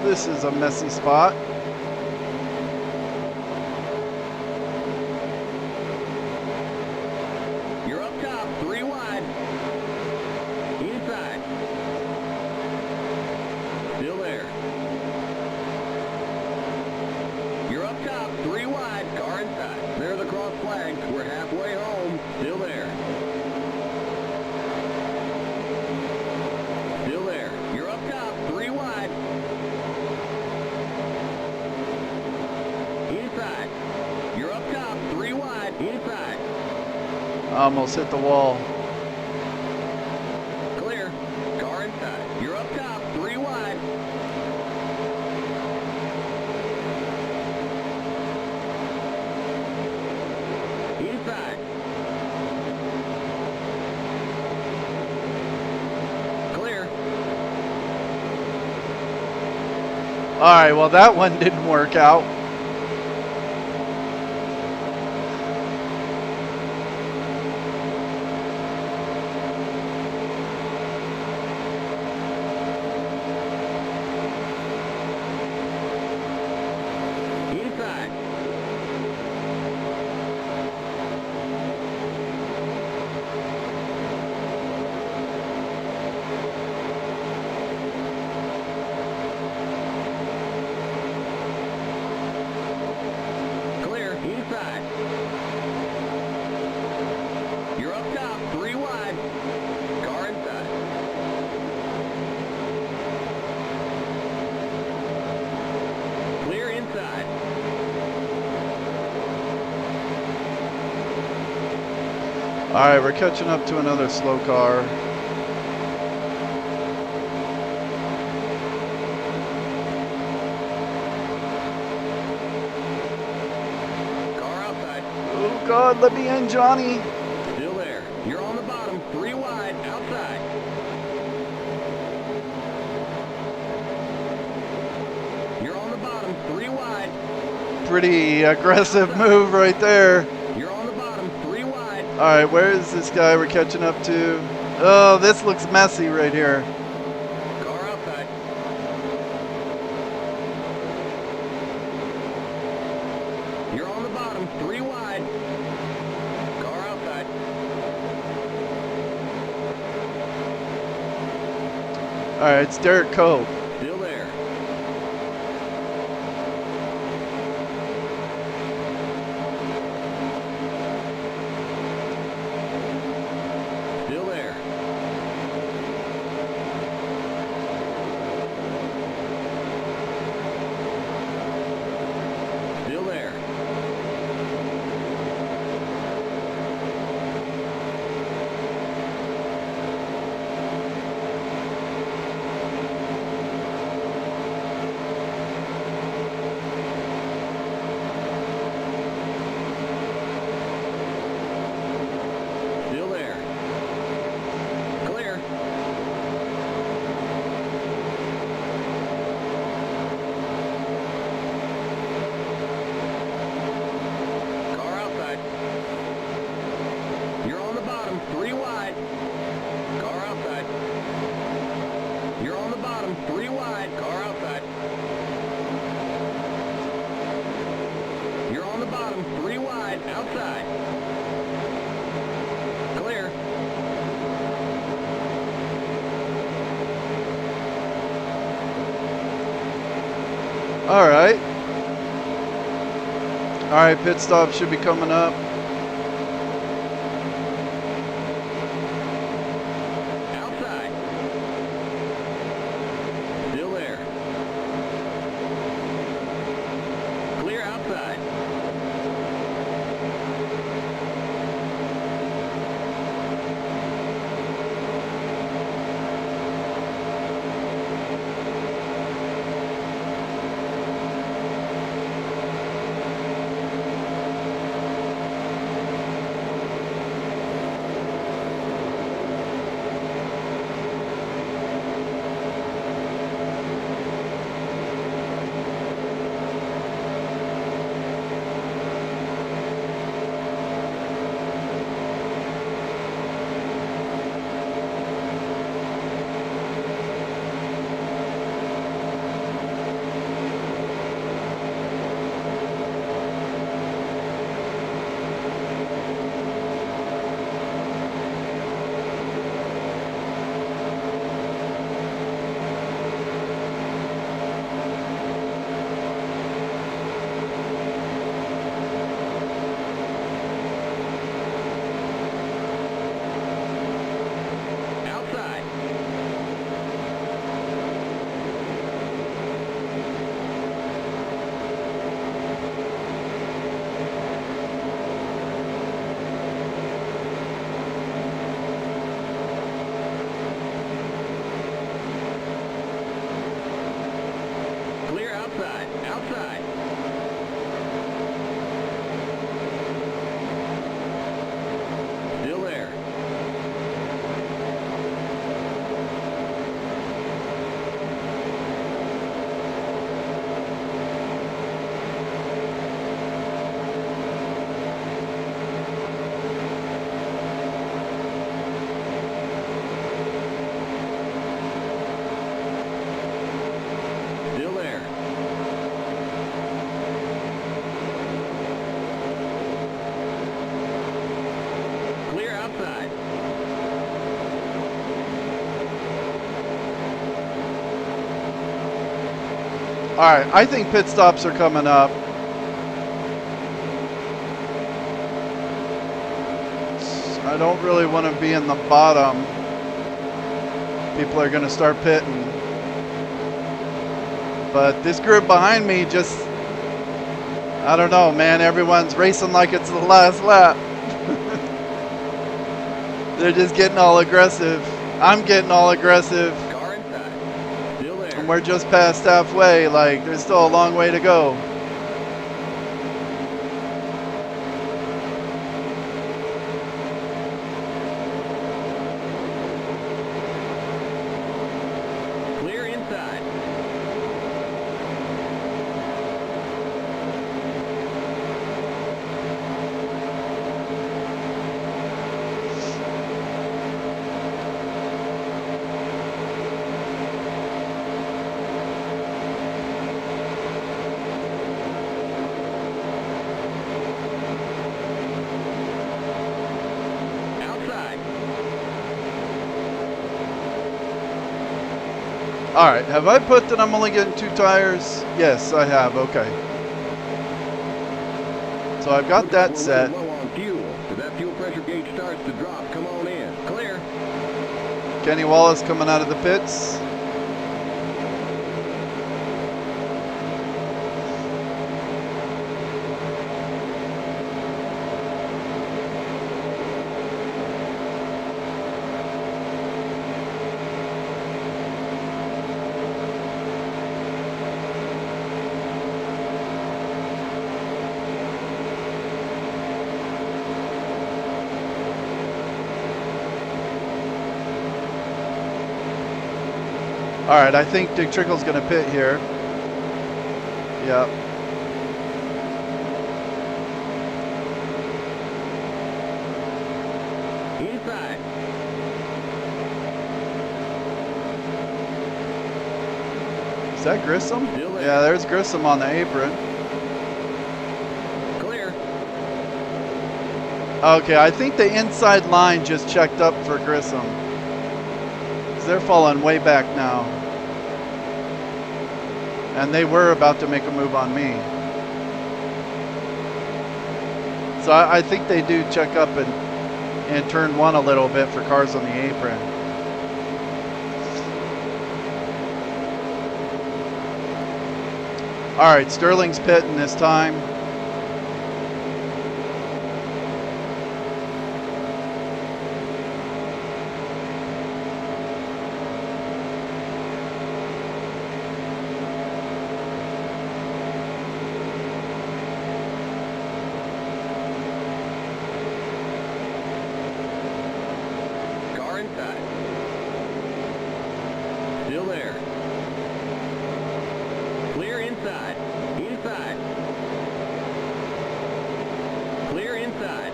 this is a messy spot. You're up top, 3 wide. Inside. Still there. You're up top, 3 wide, car inside. There are the cross flags. We're halfway home. Still there. Still there. You're up top, 3 wide. Inside. You're up top, 3 wide, inside. Almost hit the wall. Clear. Car inside. You're up top, 3 wide. Inside. Clear. All right, well, that one didn't work out. Inside. Clear. Inside. You're up top, 3 wide. Car inside. Clear inside. All right, we're catching up to another slow car. Car outside. Oh, God, let me in, Johnny. Still there. You're on the bottom, 3 wide, outside. You're on the bottom, 3 wide. Pretty aggressive move right there. You're on the bottom, 3 wide. All right, where is this guy we're catching up to? Oh, this looks messy right here. Car outside. You're on the bottom, 3 wide. Car outside. All right, it's Derek Coe. Still there. Still there. Still there. Still there. Clear. Car outside. You're on the bottom, 3 wide. Car outside. You're on the bottom, 3 wide. Car outside. You're on the bottom, 3 wide, outside. Clear. All right. All right, pit stop should be coming up. Outside. Still there. Clear outside. Alright, I think pit stops are coming up. I don't really want to be in the bottom. People are going to start pitting. But this group behind me just, I don't know, man. Everyone's racing like it's the last lap. They're just getting all aggressive. I'm getting all aggressive. Car inside. Still there. And we're just past halfway. Like, there's still a long way to go. Clear inside. Outside. Alright, have I put that I'm only getting 2 tires? Yes, I have. Okay. So I've got that set. Low on fuel. If that fuel pressure gauge starts to drop, come on in. Clear. Kenny Wallace coming out of the pits. All right, I think Dick Trickle's going to pit here. Yep. Inside. Is that Grissom? Still there. Yeah, there's Grissom on the apron. Clear. Okay, I think the inside line just checked up for Grissom. 'Cause they're falling way back now. And they were about to make a move on me. So I think they do check up and turn one a little bit for cars on the apron. All right, Sterling's pitting this time. Car inside. Still there. Clear inside. Inside. Clear inside.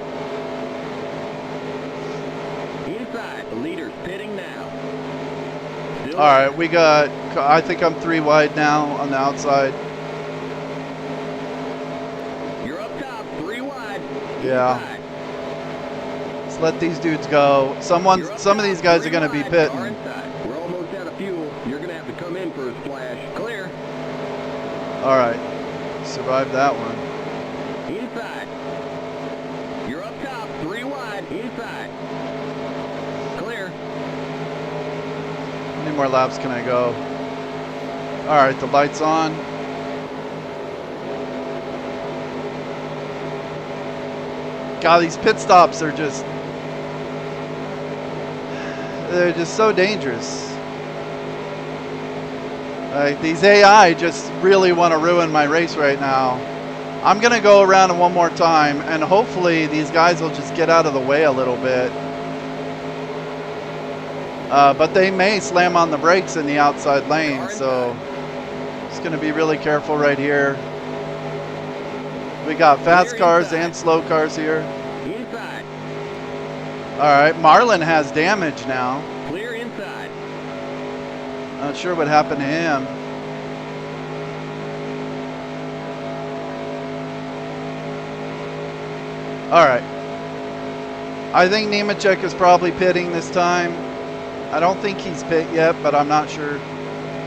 Inside. The leader's pitting now. Still All there. right, we got, I think I'm 3 wide now on the outside. You're up top, 3 wide. Yeah. Inside. Let's let these dudes go. Some You're up of top, these guys are 3 going to be wide. pitting. Car inside. We're almost out of fuel. You're going to have to come in for a splash. Clear. All right, survived that one. Inside. You're up top, 3 wide. Inside. Clear. How many more laps can I go? All right, the light's on. God, these pit stops are just, they're just so dangerous. Like, these AI just really want to ruin my race right now. I'm going to go around it one more time, and hopefully these guys will just get out of the way a little bit. But they may slam on the brakes in the outside lane, so just going to be really careful right here. We got fast cars and slow cars here. Inside. All right, Marlin has damage now. Clear inside. Not sure what happened to him. All right. I think Nemechek is probably pitting this time. I don't think he's pit yet, but I'm not sure.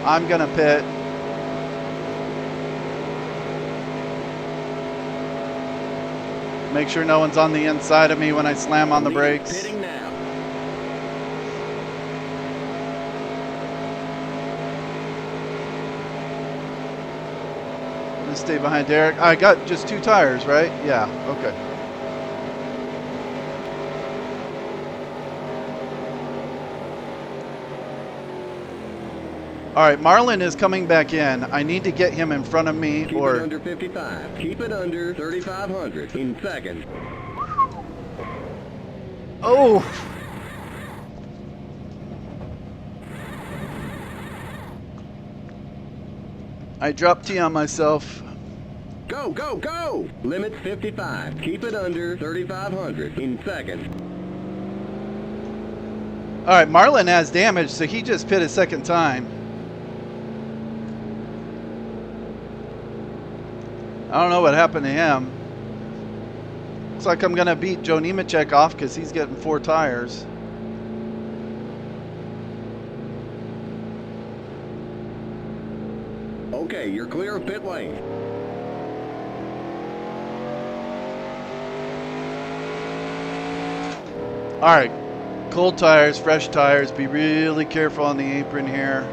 I'm going to pit. Make sure no one's on the inside of me when I slam on the Leader brakes. pitting now. I'm gonna stay behind Derek. I got just 2 tires, right? Yeah, okay. All right, Marlin is coming back in. I need to get him in front of me Keep it under 55. Keep it under 3,500 in second. Oh! I dropped T on myself. Go, go, go! Limit 55. Keep it under 3,500 in second. All right, Marlin has damage, so he just pit a second time. I don't know what happened to him. Looks like I'm gonna beat Joe Nemechek off because he's getting 4 tires. Okay, you're clear of pit lane. All right, cold tires, fresh tires. Be really careful on the apron here.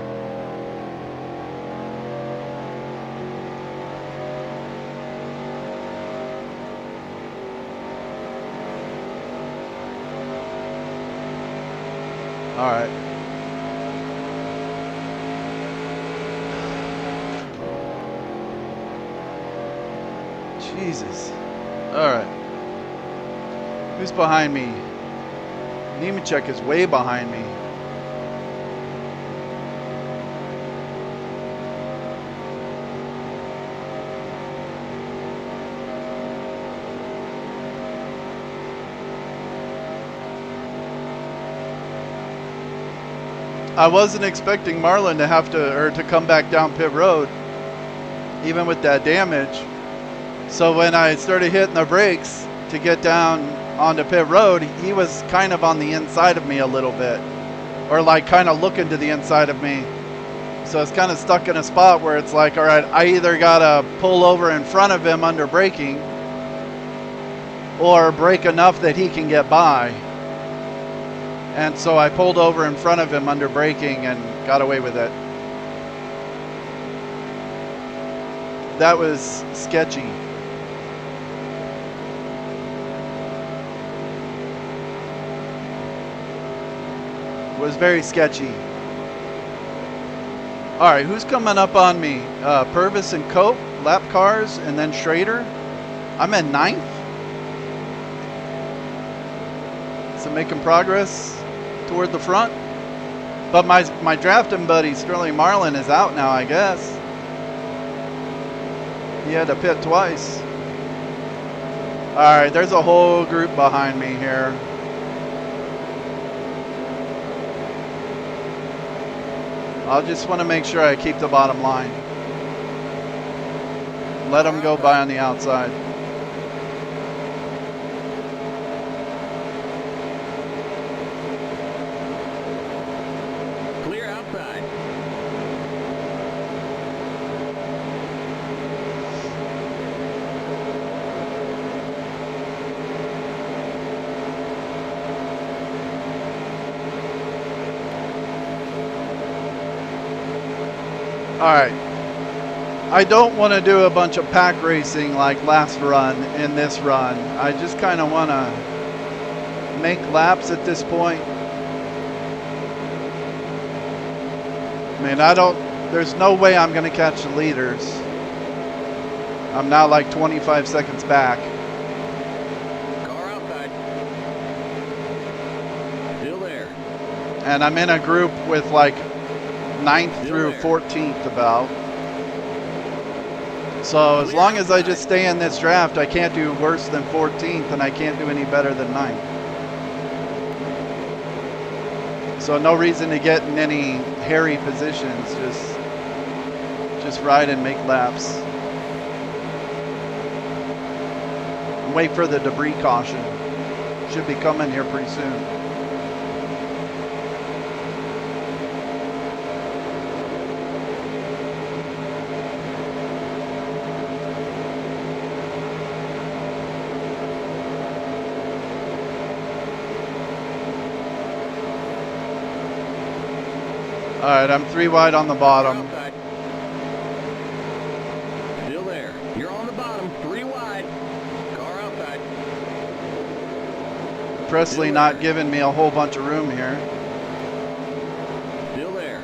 All right. Jesus. All right. Who's behind me? Nemechek is way behind me. I wasn't expecting Marlin to have to come back down pit road, even with that damage. So when I started hitting the brakes to get down onto pit road, he was kind of on the inside of me a little bit, or like kind of looking to the inside of me. So it's kind of stuck in a spot where it's like, all right, I either gotta pull over in front of him under braking, or brake enough that he can get by. And so I pulled over in front of him under braking and got away with it. That was sketchy. It was very sketchy. All right, who's coming up on me? Purvis and Cope, lap cars, and then Schrader. I'm in 9th. So making progress toward the front. But my drafting buddy Sterling Marlin is out now, I guess. He had to pit twice. All right, there's a whole group behind me here. I just want to make sure I keep the bottom line. Let them go by on the outside. Clear outside. All right. I don't want to do a bunch of pack racing like last run in this run. I just kind of want to make laps at this point. I mean, there's no way I'm going to catch the leaders. I'm now like 25 seconds back. Car outside. Still there. And I'm in a group with like 9th through 14th about. So as long as I just stay in this draft, I can't do worse than 14th, and I can't do any better than 9th. So no reason to get in any hairy positions. Just ride and make laps. And wait for the debris caution. Should be coming here pretty soon. All right, I'm 3 wide on the bottom. Outside. Still there. You're on the bottom. 3 wide. Car outside. Presley not giving me a whole bunch of room here. Still there.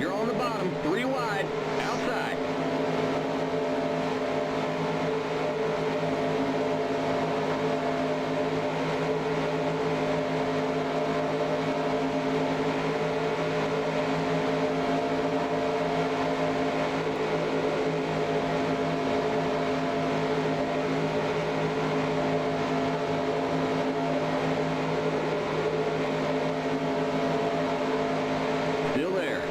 You're on the bottom. 3 wide. Outside. Still there.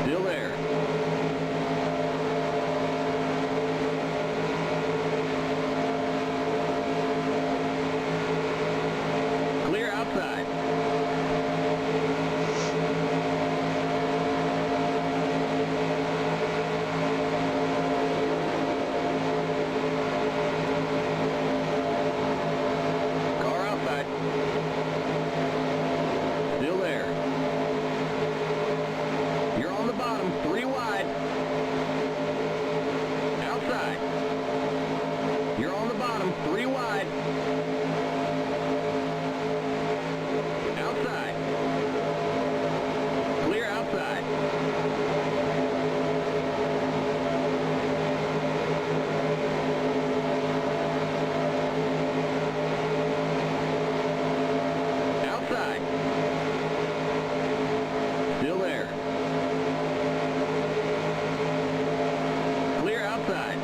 Still there. Clear outside. Car outside. Still there. You're on the bottom. 3 wide. Outside. You're on the bottom. 3 wide. Outside. Clear outside. Outside. Still there. Clear outside.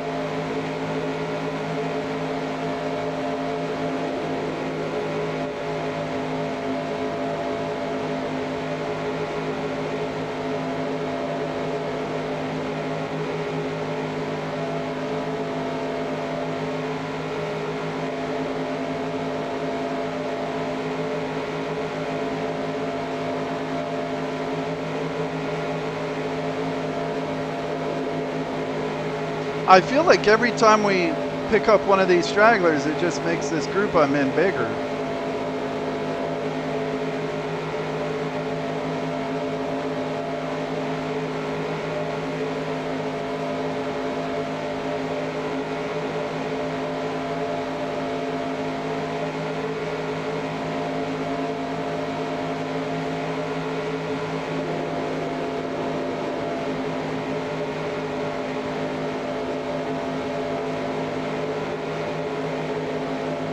I feel like every time we pick up one of these stragglers, it just makes this group I'm in bigger.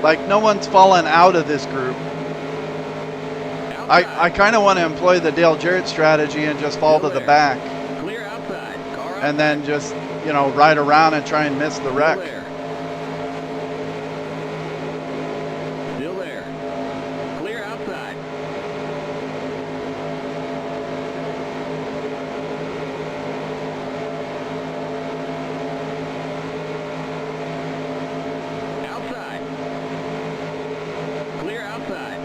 Like, no one's fallen out of this group. I kind of want to employ the Dale Jarrett strategy and just fall to the back. Clear outside. Car And then just, you know, ride around and try and miss the wreck. Still there. Clear outside. Outside. Clear outside.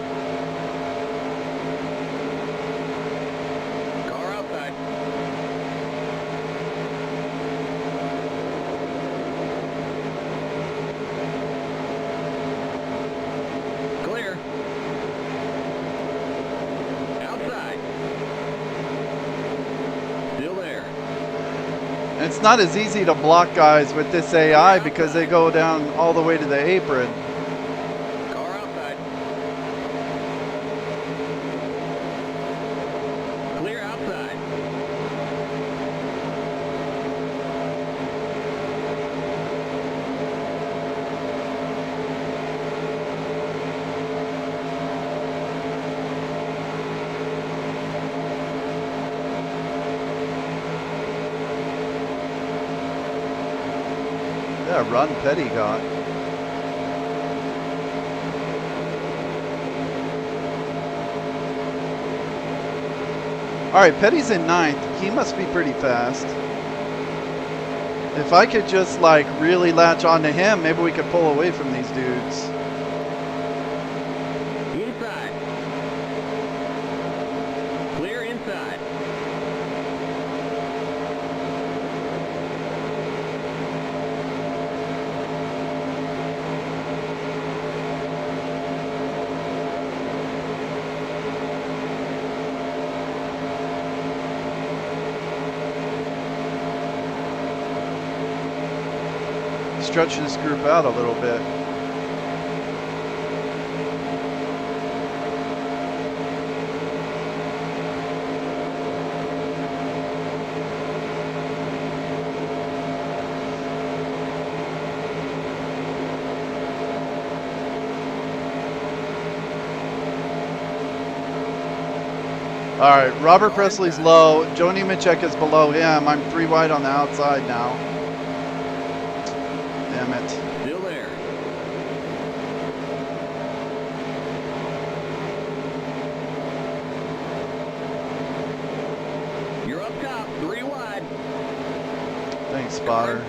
Car outside. Clear. Outside. Still there. It's not as easy to block guys with this AI because they go down all the way to the apron. Car outside. Clear outside. Yeah, run Petty got. All right, Petty's in 9th. He must be pretty fast. If I could just like really latch onto him, maybe we could pull away from these dudes. stretch this group out a little bit. All right, Robert Presley's low. Joe Nemechek is below him. I'm 3 wide on the outside now. Damn it. Still there. You're up top, 3 wide. Thanks, spotter.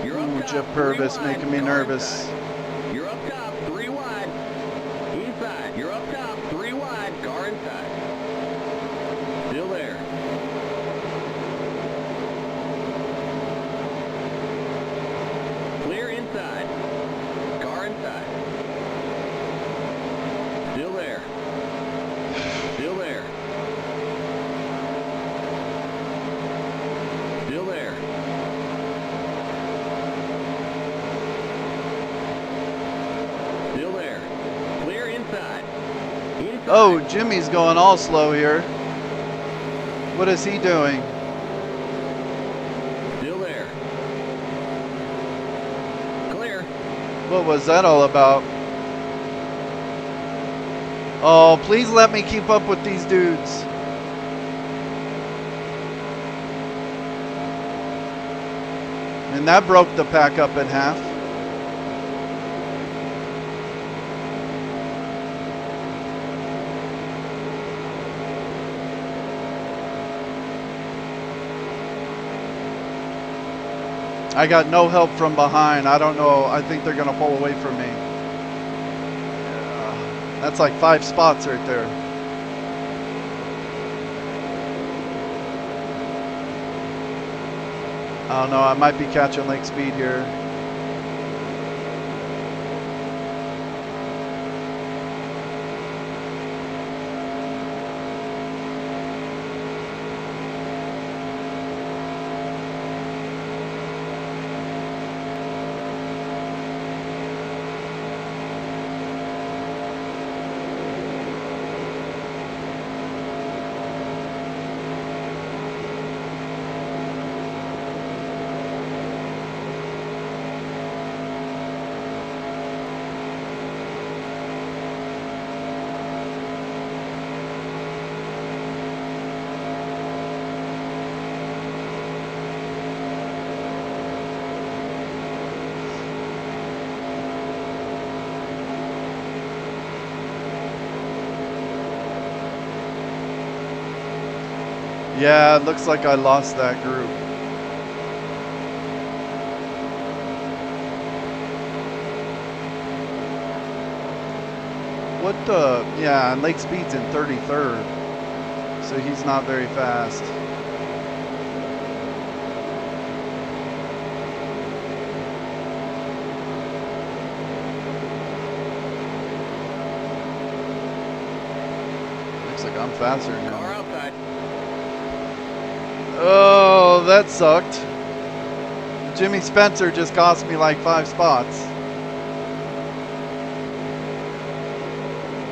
You're up Ooh, top, Jeff 3 Purvis wide. making me Car nervous. inside. You're up top, 3 wide. Inside. You're up top, 3 wide. Car inside. Still there. Clear inside. Car inside. Still there. Still there. Still there. Still there. Clear inside. Inside. Oh, Jimmy's going all slow here. What is he doing? Still there. Clear. What was that all about? Oh, please let me keep up with these dudes. And that broke the pack up in half. I got no help from behind. I don't know. I think they're going to pull away from me. That's like 5 spots right there. I don't know. I might be catching lake speed here. Yeah, it looks like I lost that group. What the? Yeah, and Lake Speed's in 33rd, so he's not very fast. Looks like I'm faster now. Car outside. Oh, that sucked. Jimmy Spencer just cost me like 5 spots.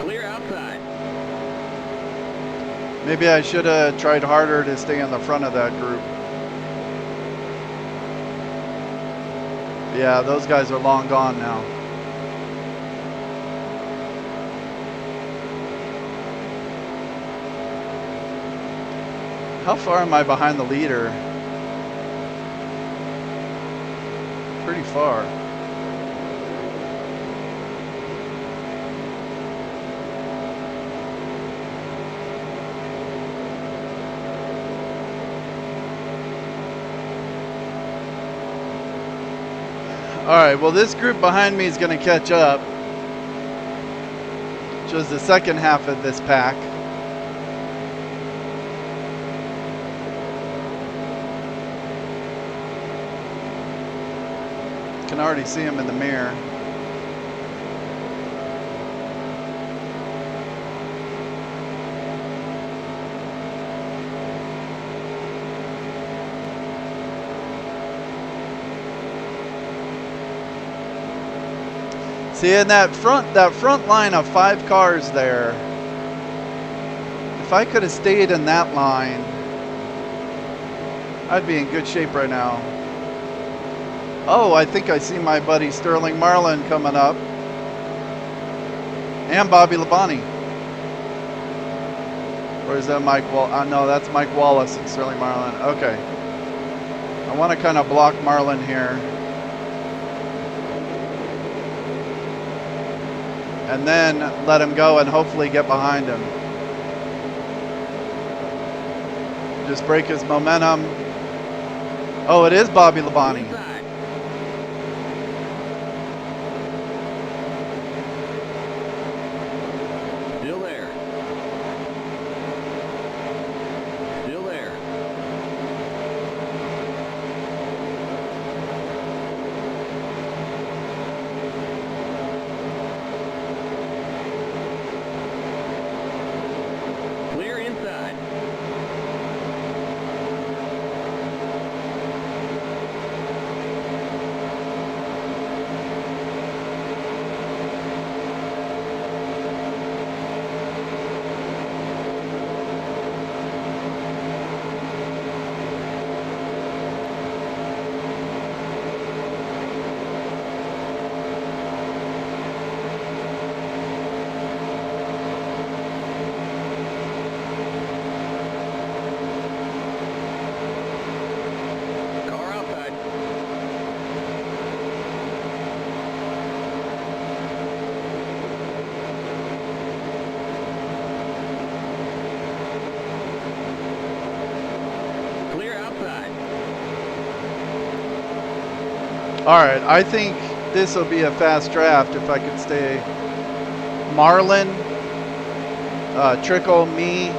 Clear outside. Maybe I should have tried harder to stay in the front of that group. Yeah, those guys are long gone now. How far am I behind the leader? Pretty far. All right, well, this group behind me is going to catch up, which was the second half of this pack. Can already see him in the mirror. See, in that front line of 5 cars there, if I could have stayed in that line, I'd be in good shape right now. Oh, I think I see my buddy Sterling Marlin coming up. And Bobby Labonte. Or is that Mike no, that's Mike Wallace and Sterling Marlin. Okay. I want to kind of block Marlin here. And then let him go and hopefully get behind him. Just break his momentum. Oh, it is Bobby Labonte. Still there. Still there. Clear inside. Car outside. Clear outside. All right, I think this will be a fast draft if I could stay Marlin, Trickle, me,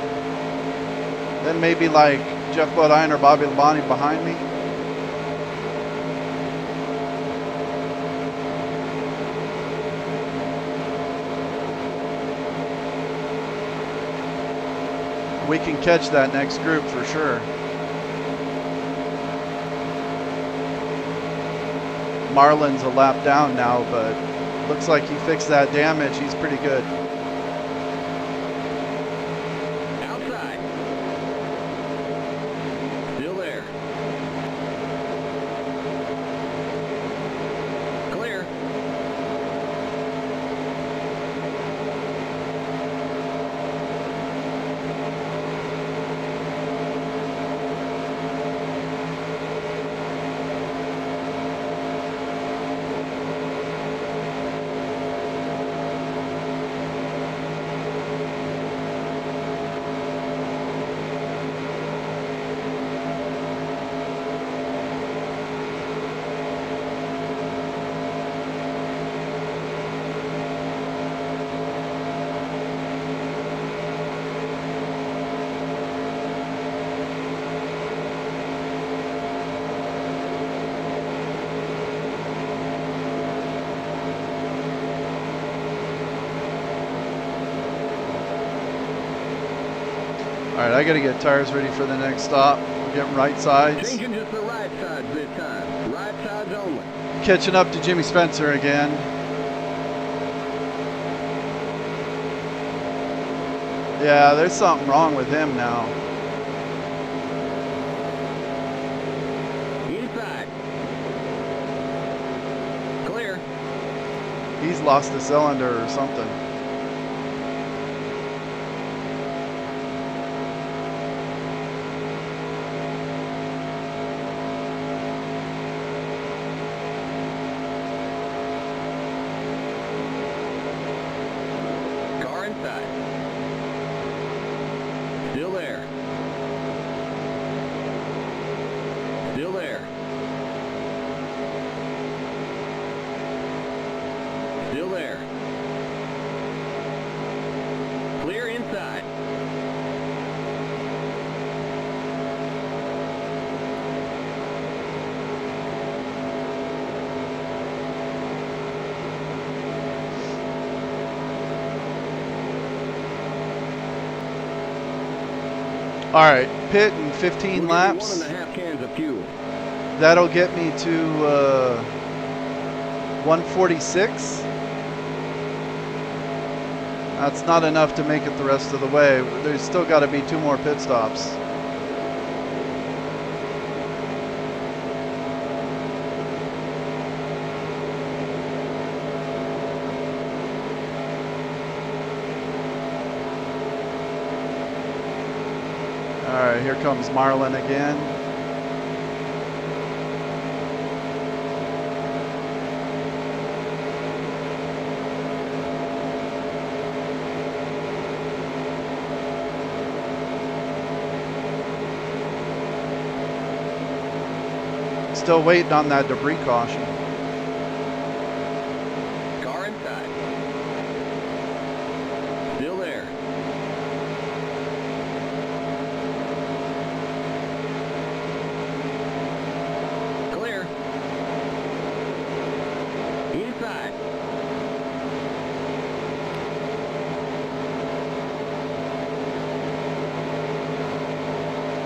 then maybe like Jeff Bodine or Bobby Labonte behind me. We can catch that next group for sure. Marlin's a lap down now, but looks like he fixed that damage. He's pretty good. Outside. Still there. Clear. All right, I got to get tires ready for the next stop. We're getting right sides. Changing just the right sides this time. Right sides only. Catching up to Jimmy Spencer again. Yeah, there's something wrong with him now. Inside. Clear. He's lost a cylinder or something. Car inside. Still there. Still there. Still there. Clear inside. All right, pit in 15 laps. 1.5 cans of fuel. That'll get me to 146. That's not enough to make it the rest of the way. There's still got to be 2 more pit stops. All right, here comes Marlin again. Still waiting on that debris caution. Car inside. Still there. Clear. Inside.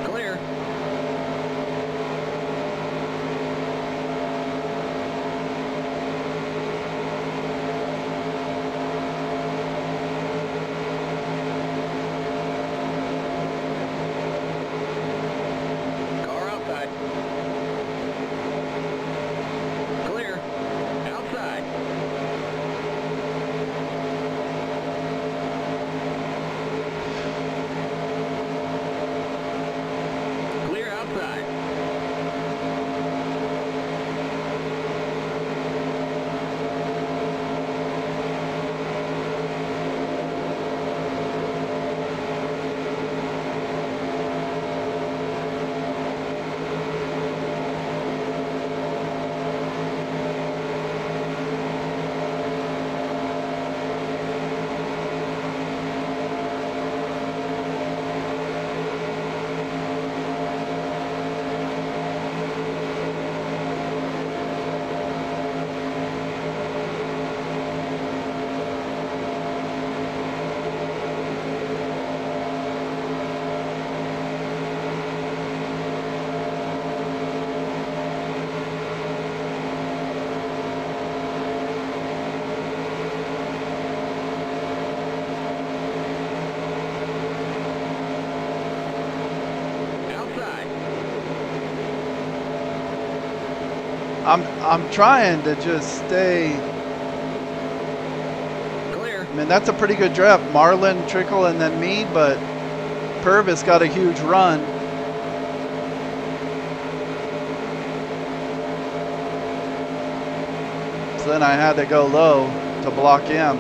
Clear. Car outside. Clear. Outside. Clear outside. Outside. I'm trying to just stay. Clear. I mean, that's a pretty good draft. Marlin, Trickle, and then me, but Purvis got a huge run. So then I had to go low to block him.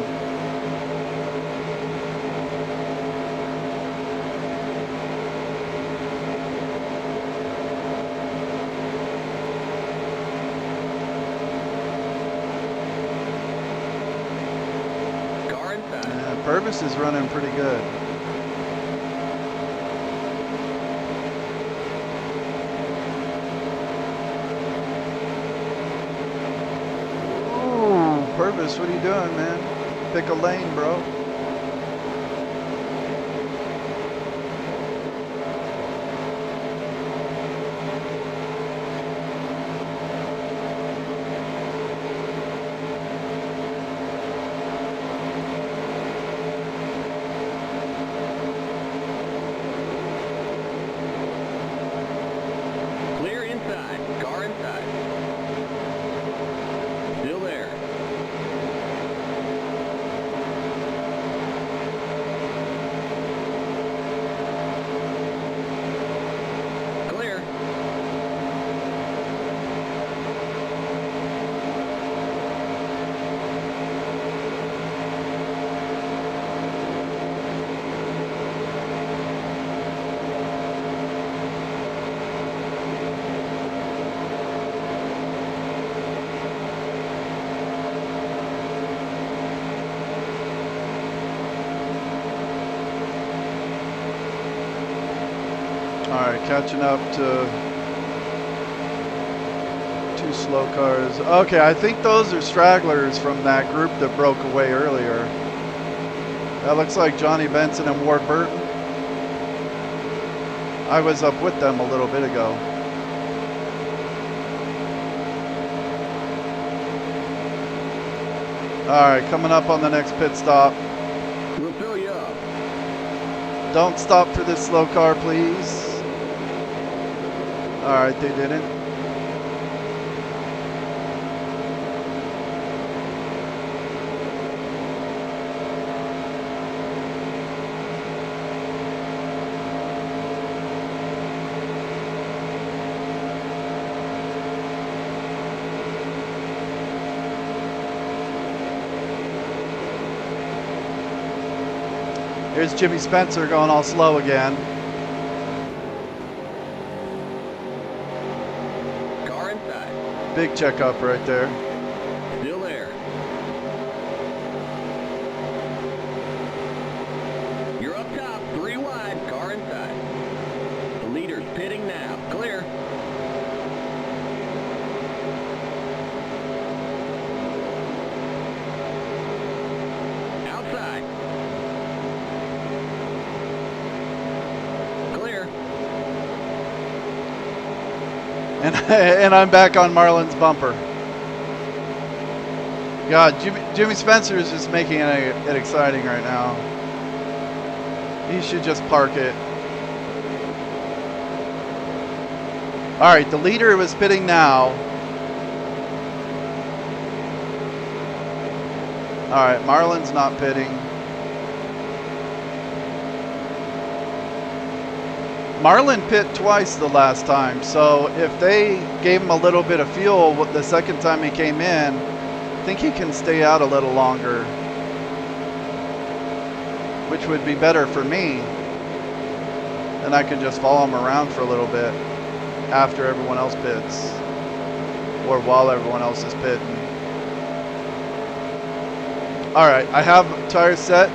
Car inside. Purvis is running pretty good. Ooh, Purvis, what are you doing, man? Pick a lane, bro. Clear inside. Car inside. Still there. Clear. All right, catching up to 2 slow cars. Okay, I think those are stragglers from that group that broke away earlier. That looks like Johnny Benson and Ward Burton. I was up with them a little bit ago. All right, coming up on the next pit stop. We'll fill you up. Don't stop for this slow car, please. All right, they didn't. Here's Jimmy Spencer going all slow again. Car inside. Big checkup right there. Still there. You're up top, 3 wide, car inside. The leader's pitting now. Clear. Outside. Clear. And I'm back on Marlin's bumper. God, Jimmy Spencer is just making it exciting right now. He should just park it. All right, the leader was pitting now. All right, Marlin's not pitting. Marlin pit twice the last time, so if they gave him a little bit of fuel the second time he came in, I think he can stay out a little longer, which would be better for me. Then I could just follow him around for a little bit after everyone else pits, or while everyone else is pitting. All right, I have tires set.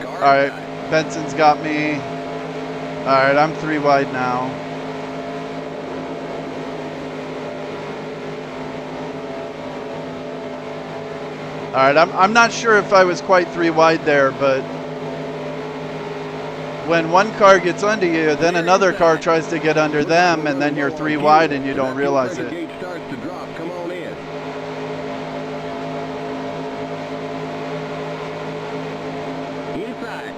All right, Benson's got me. All right, I'm 3 wide now. All right, I'm not sure if I was quite 3 wide there, but when one car gets under you, then another car tries to get under them, and then you're 3 wide and you don't realize it. Gauge starts to drop. Come on in. Inside.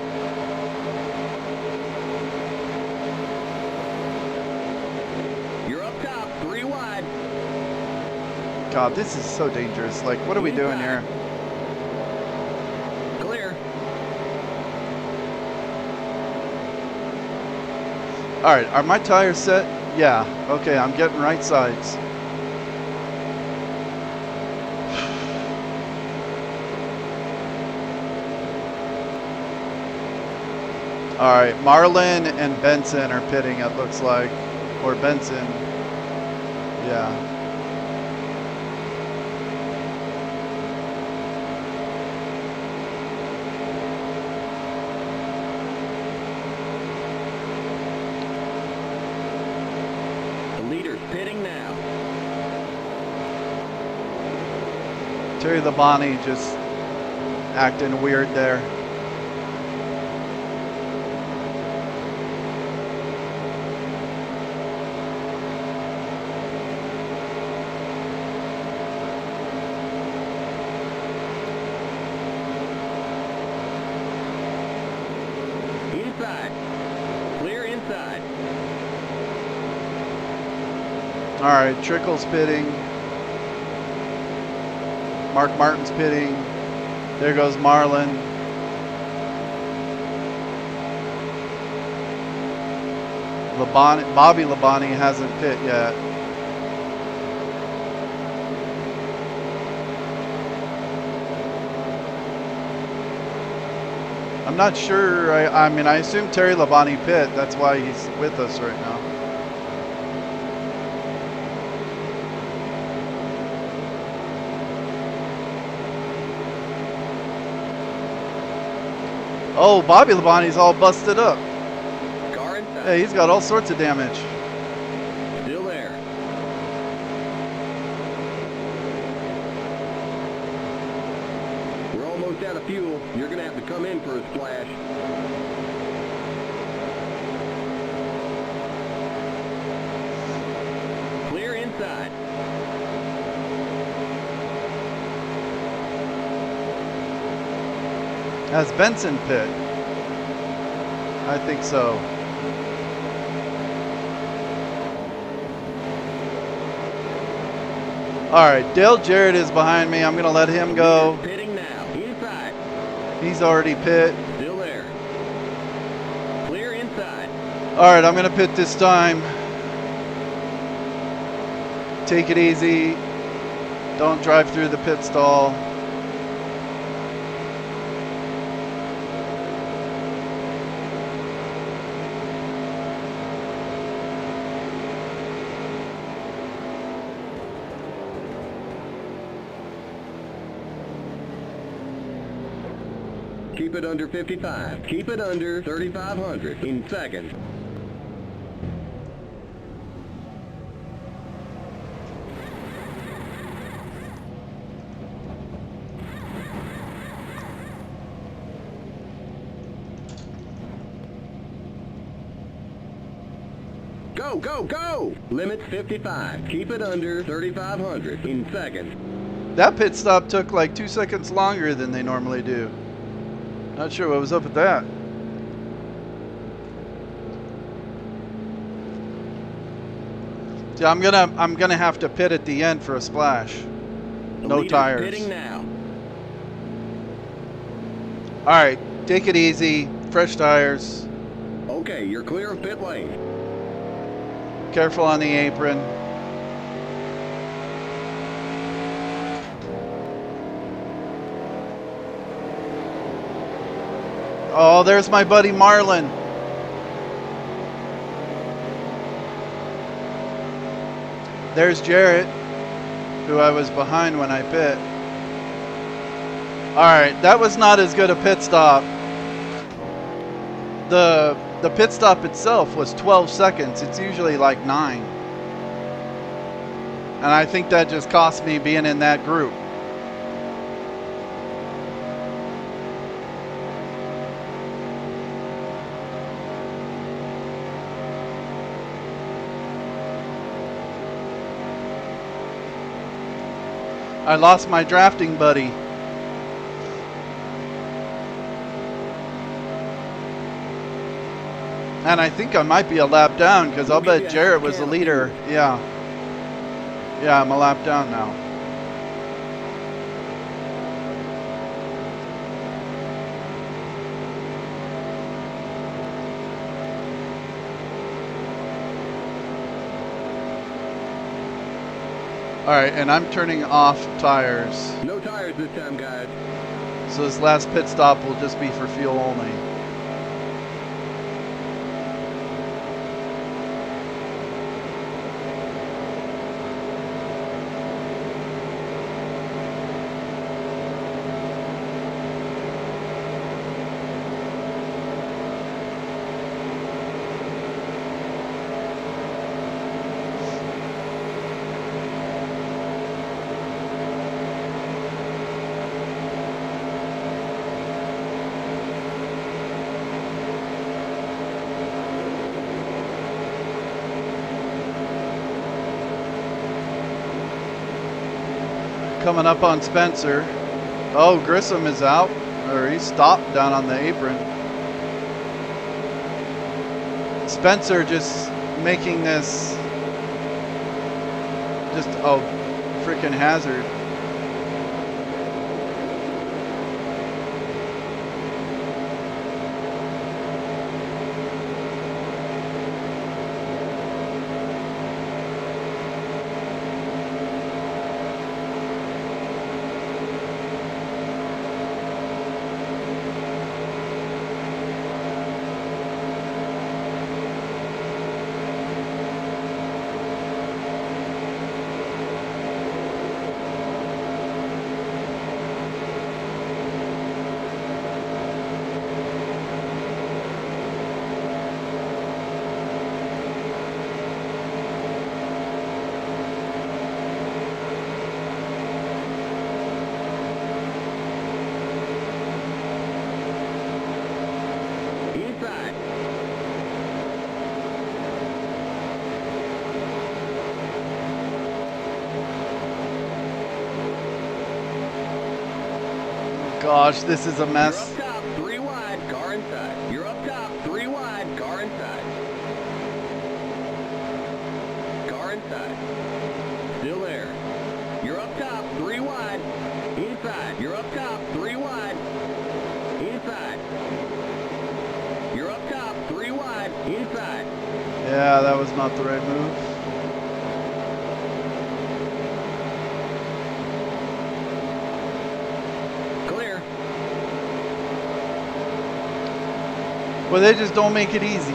You're up top, 3 wide. God, this is so dangerous. Like, what are we doing here? Clear. All right, are my tires set? Yeah, okay, I'm getting right sides. All right, Marlin and Benson are pitting, it looks like. Or Benson. Yeah. The leader's pitting now. Terry Labonte just acting weird there. Inside. Clear inside. All right, Trickle's pitting. Mark Martin's pitting. There goes Marlin. Bobby Labonte hasn't pit yet. I'm not sure. I mean, I assume Terry Labonte pit. That's why he's with us right now. Oh, Bobby Labonte's all busted up. Car inside. Yeah, he's got all sorts of damage. Still there. We're almost out of fuel. You're going to have to come in for a splash. Clear inside. Has Benson pit? I think so. All right, Dale Jarrett is behind me. I'm going to let him go. Pitting now. Inside. He's already pit. Still there. Clear inside. All right, I'm going to pit this time. Take it easy. Don't drive through the pit stall. Keep it under 55. Keep it under 3,500 in seconds. Go, go, go! Limit 55. Keep it under 3,500 in seconds. That pit stop took like 2 seconds longer than they normally do. Not sure what was up with that. Yeah, I'm gonna have to pit at the end for a splash. No Leader's tires. Pitting now. All right, take it easy. Fresh tires. Okay, you're clear of pit lane. Careful on the apron. Oh, there's my buddy Marlin. There's Jarrett, who I was behind when I pit. All right, that was not as good a pit stop. The pit stop itself was 12 seconds. It's usually like 9. And I think that just cost me being in that group. I lost my drafting buddy. And I think I might be a lap down because I'll bet Jarrett was the leader. Yeah. Yeah, I'm a lap down now. All right, and I'm turning off tires. No tires this time, guys. So this last pit stop will just be for fuel only. Coming up on Spencer. Oh, Grissom is out, or he stopped down on the apron. Spencer just making this just a freaking hazard. Inside. Gosh, this is a You're mess. up top. was not the right move. Clear. Well, they just don't make it easy.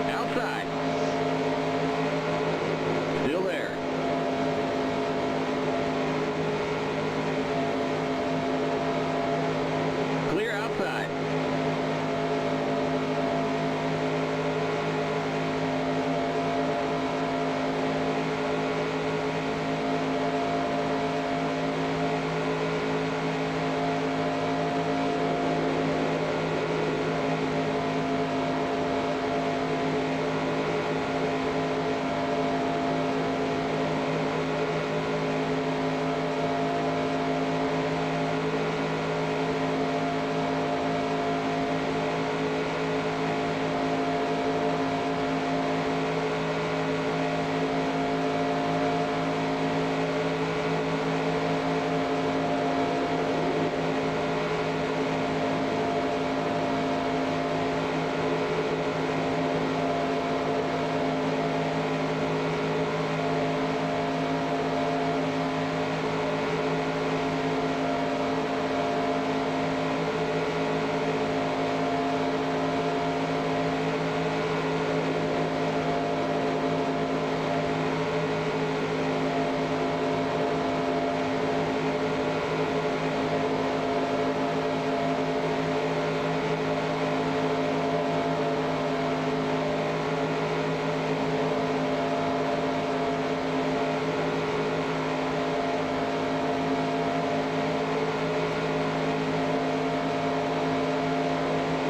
Outside. Still there. Clear outside.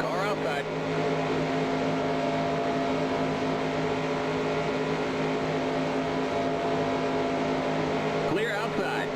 Car outside. Clear outside.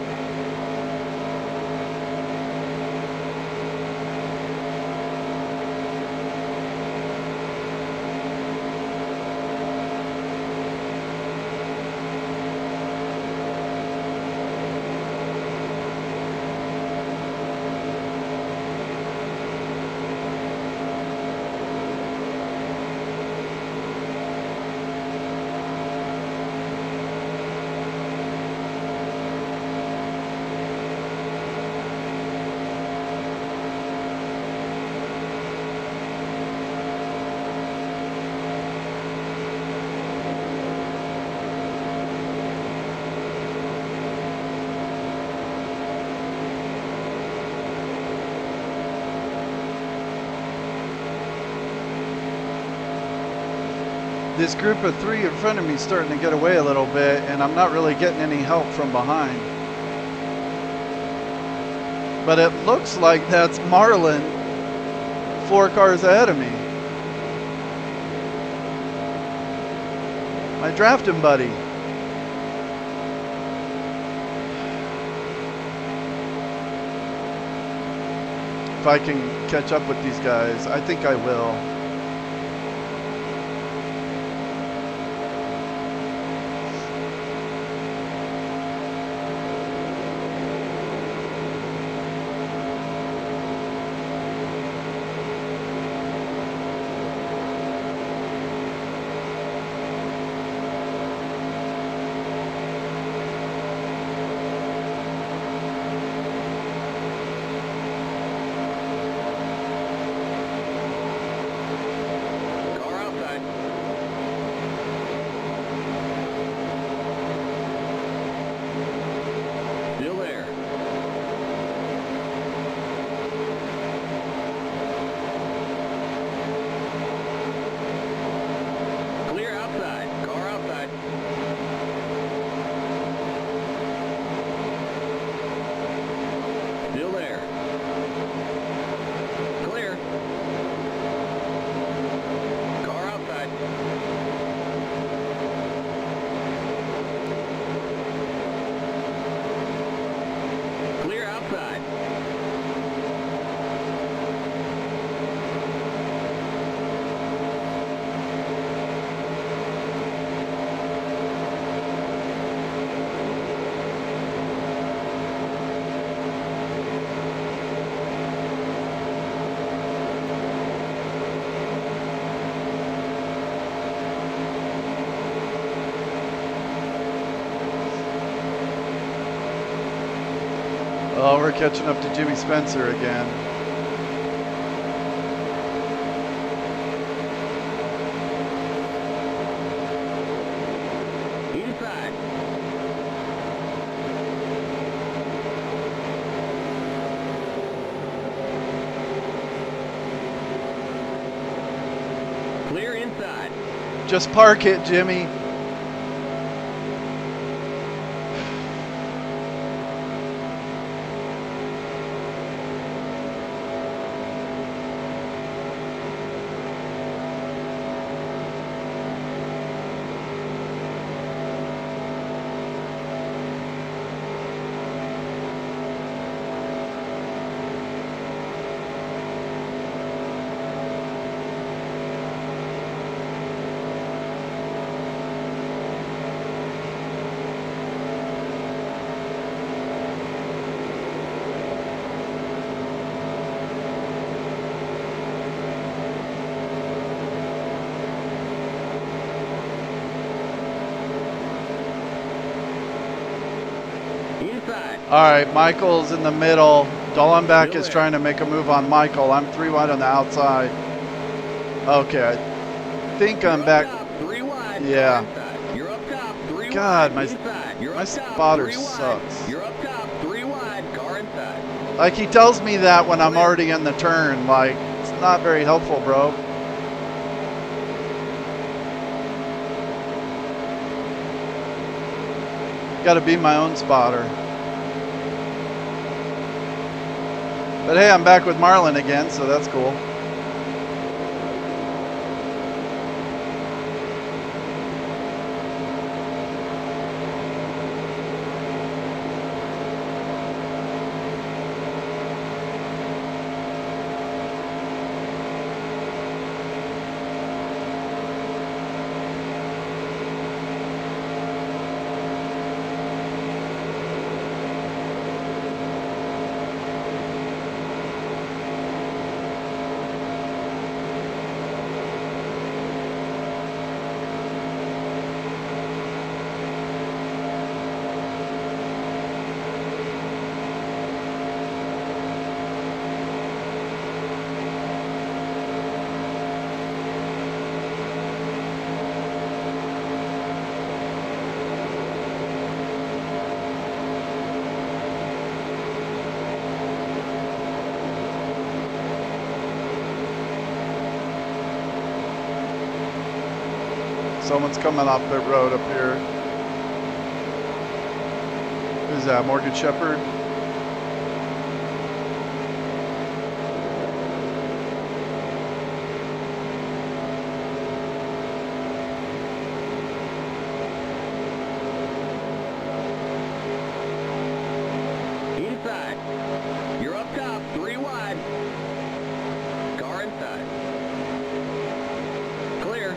This group of three in front of me is starting to get away a little bit, and I'm not really getting any help from behind. But it looks like that's Marlin 4 cars ahead of me. My drafting buddy. If I can catch up with these guys, I think I will. Oh, we're catching up to Jimmy Spencer again. Inside. Clear inside. Just park it, Jimmy. Inside. All right, Michael's in the middle. Dollenbach is trying to make a move on Michael. I'm 3 wide on the outside. Okay, I think I'm back. Top, 3 wide. Yeah. You're up top, 3 God, wide. my Inside. You're my up top, spotter 3 wide. sucks. You're up top, 3 wide. Car inside. Like, he tells me that when I'm already in the turn. Like, it's not very helpful, bro. Got to be my own spotter. But hey, I'm back with Marlin again, so that's cool. Someone's coming off pit road up here. Who's that, Morgan Shepherd? Inside. You're up top, 3 wide. Car inside. Clear.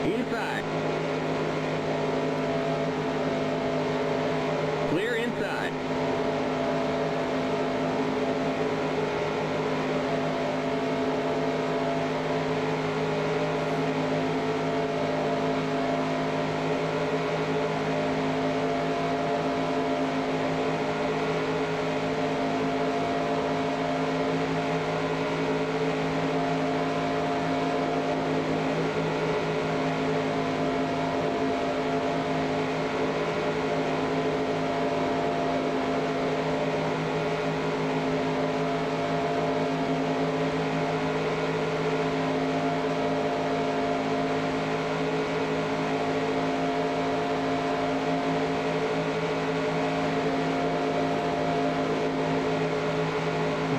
Inside. Clear inside.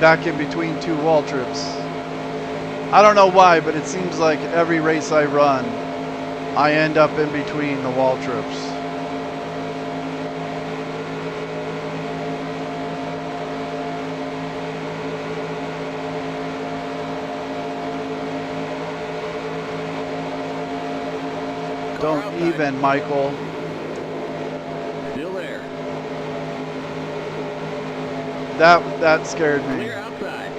Back in between 2 wall trips. I don't know why, but it seems like every race I run, I end up in between the wall trips. Car Don't outside. even, Michael. Still there. That scared me. Clear outside.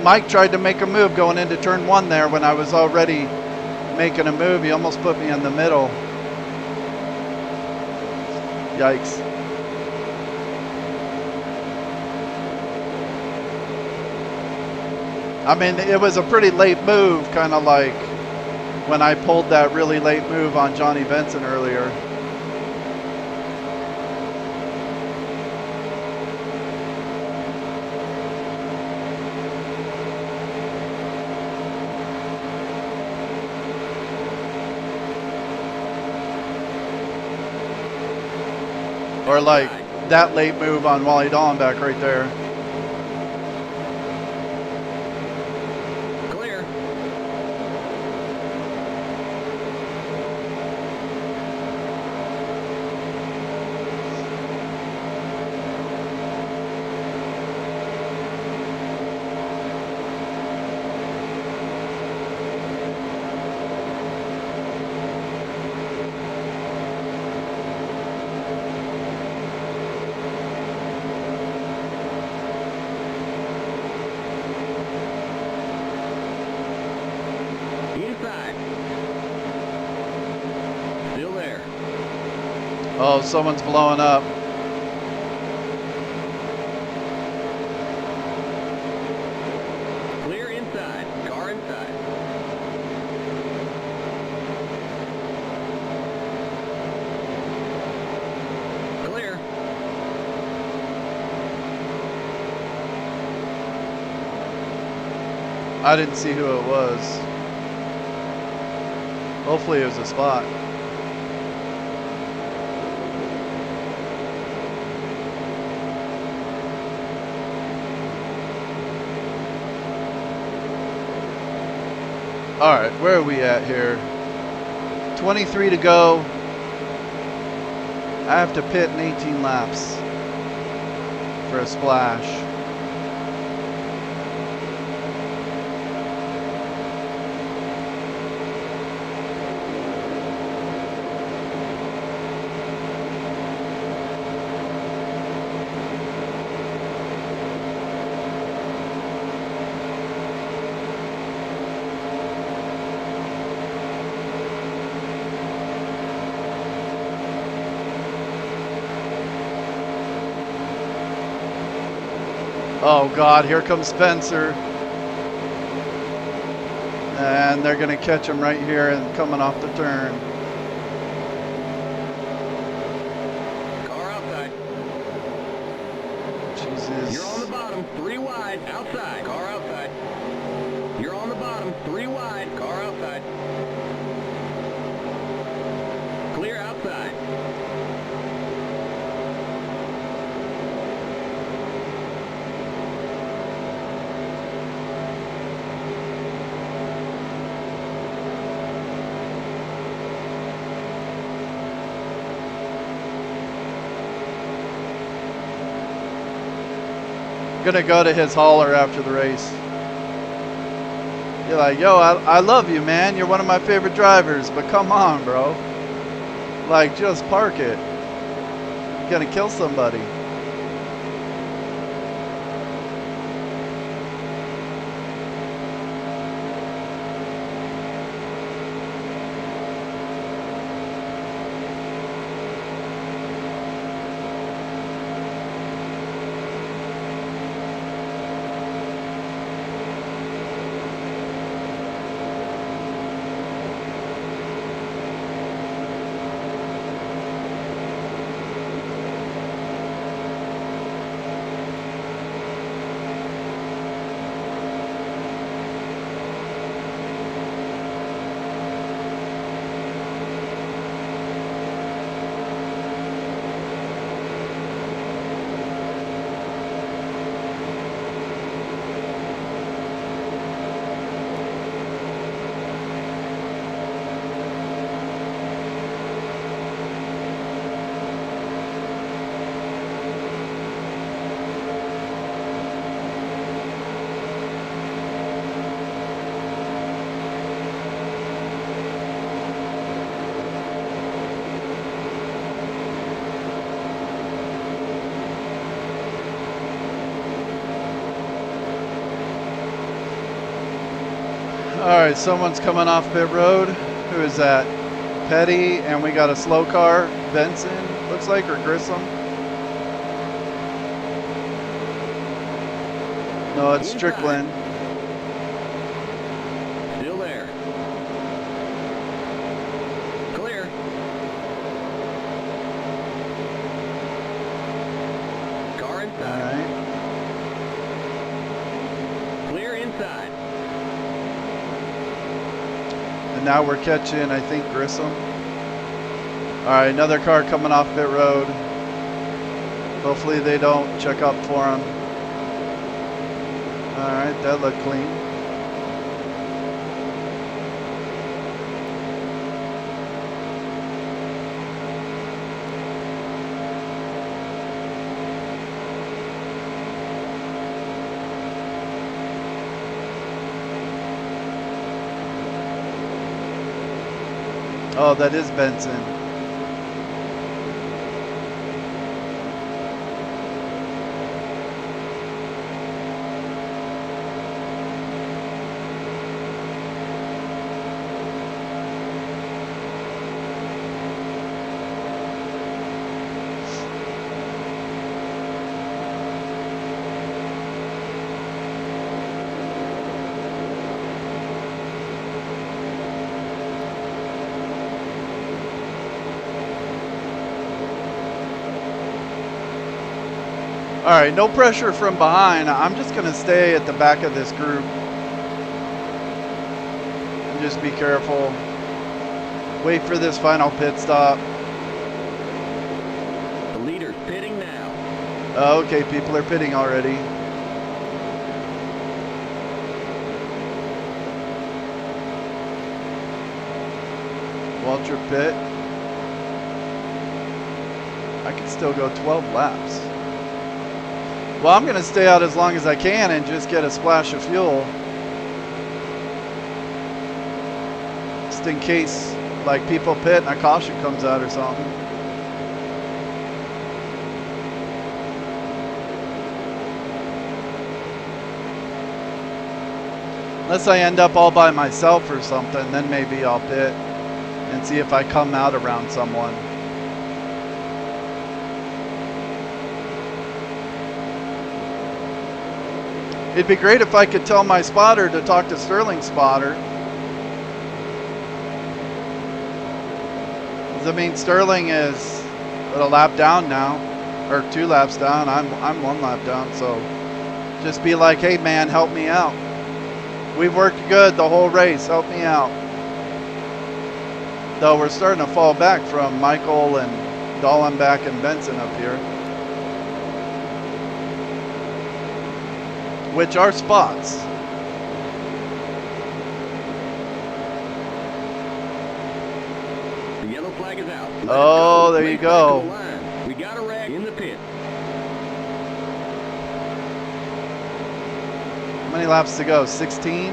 Mike tried to make a move going into turn 1 there when I was already making a move. He almost put me in the middle. Yikes. I mean, it was a pretty late move, kind of like when I pulled that really late move on Johnny Benson earlier. Or like that late move on Wally Dallenbach right there. Clear. Inside. Still there. Oh, someone's blowing up. Clear inside. Car inside. Clear. I didn't see who it was. Hopefully it was a spot. All right, where are we at here? 23 to go. I have to pit in 18 laps for a splash. Oh God, here comes Spencer. And they're gonna catch him right here and coming off the turn. Car outside. Jesus. You're on the bottom. 3 wide. Outside. Car outside. You're on the bottom. 3 wide. Car outside. Clear outside. Gonna go to his hauler after the race. You're like, yo, I love you, man. You're one of my favorite drivers, but come on, bro. Like, just park it. You're gonna kill somebody. Alright, someone's coming off pit road. Who is that? Petty, and we got a slow car. Benson, looks like, or Grissom. No, it's Strickland. Still there. Clear. Car inside. Alright. Clear inside. And now we're catching, I think, Grissom. Alright, another car coming off pit road. Hopefully they don't check up for him. Alright, that looked clean. Oh, that is Benson. Alright, no pressure from behind. I'm just going to stay at the back of this group. And just be careful. Wait for this final pit stop. The leader's pitting now. Oh, okay, people are pitting already. Walter pit. I can still go 12 laps. Well, I'm going to stay out as long as I can and just get a splash of fuel. Just in case, like, people pit and a caution comes out or something. Unless I end up all by myself or something, then maybe I'll pit and see if I come out around someone. It'd be great if I could tell my spotter to talk to Sterling's spotter. I mean, Sterling is a lap down now, or 2 laps down. I'm 1 lap down, so just be like, hey man, help me out. We've worked good the whole race. Help me out. Though we're starting to fall back from Michael and Dallenbach and Benson up here. Which are spots. The yellow flag is out. Oh, there you go. We got a wreck in the pit. How many laps to go? 16?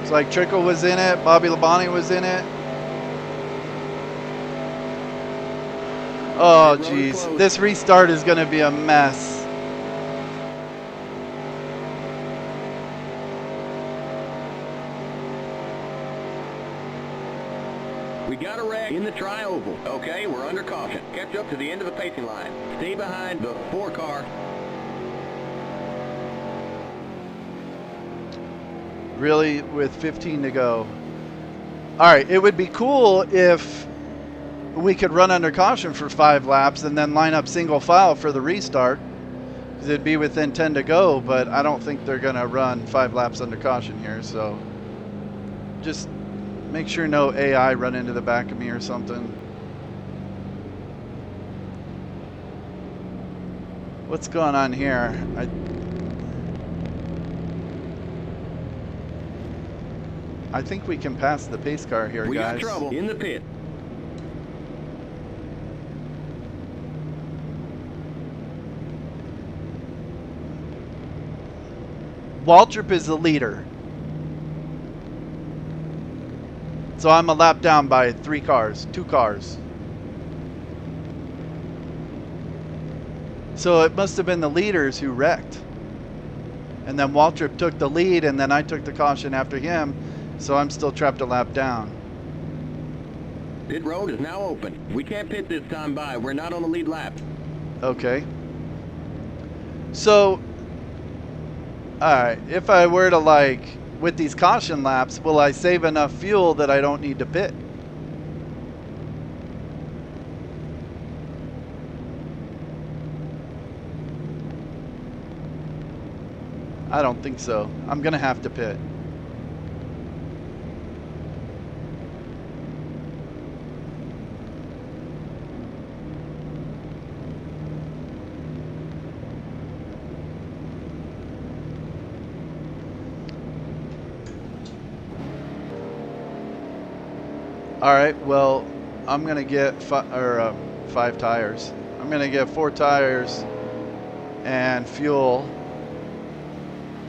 It's like Trickle was in it. Bobby Labonte was in it. Oh, geez. This restart is going to be a mess. We got a wreck in the tri-oval. Okay, we're under caution. Catch up to the end of the pacing line. Stay behind the 4 car. Really, with 15 to go. All right, it would be cool if we could run under caution for 5 laps and then line up single file for the restart, because it'd be within 10 to go, but I don't think they're going to run 5 laps under caution here, so just make sure no AI run into the back of me or something. What's going on here? I think we can pass the pace car here, we guys. We got trouble in the pit. Waltrip is the leader. So I'm a lap down by 3 cars, 2 cars. So it must have been the leaders who wrecked. And then Waltrip took the lead, and then I took the caution after him, so I'm still trapped a lap down. Pit road is now open. We can't pit this time by. We're not on the lead lap. Okay. So, alright, if I were to, like, with these caution laps, will I save enough fuel that I don't need to pit? I don't think so. I'm going to have to pit. All right, well, I'm going to get 5 tires. I'm going to get 4 tires and fuel.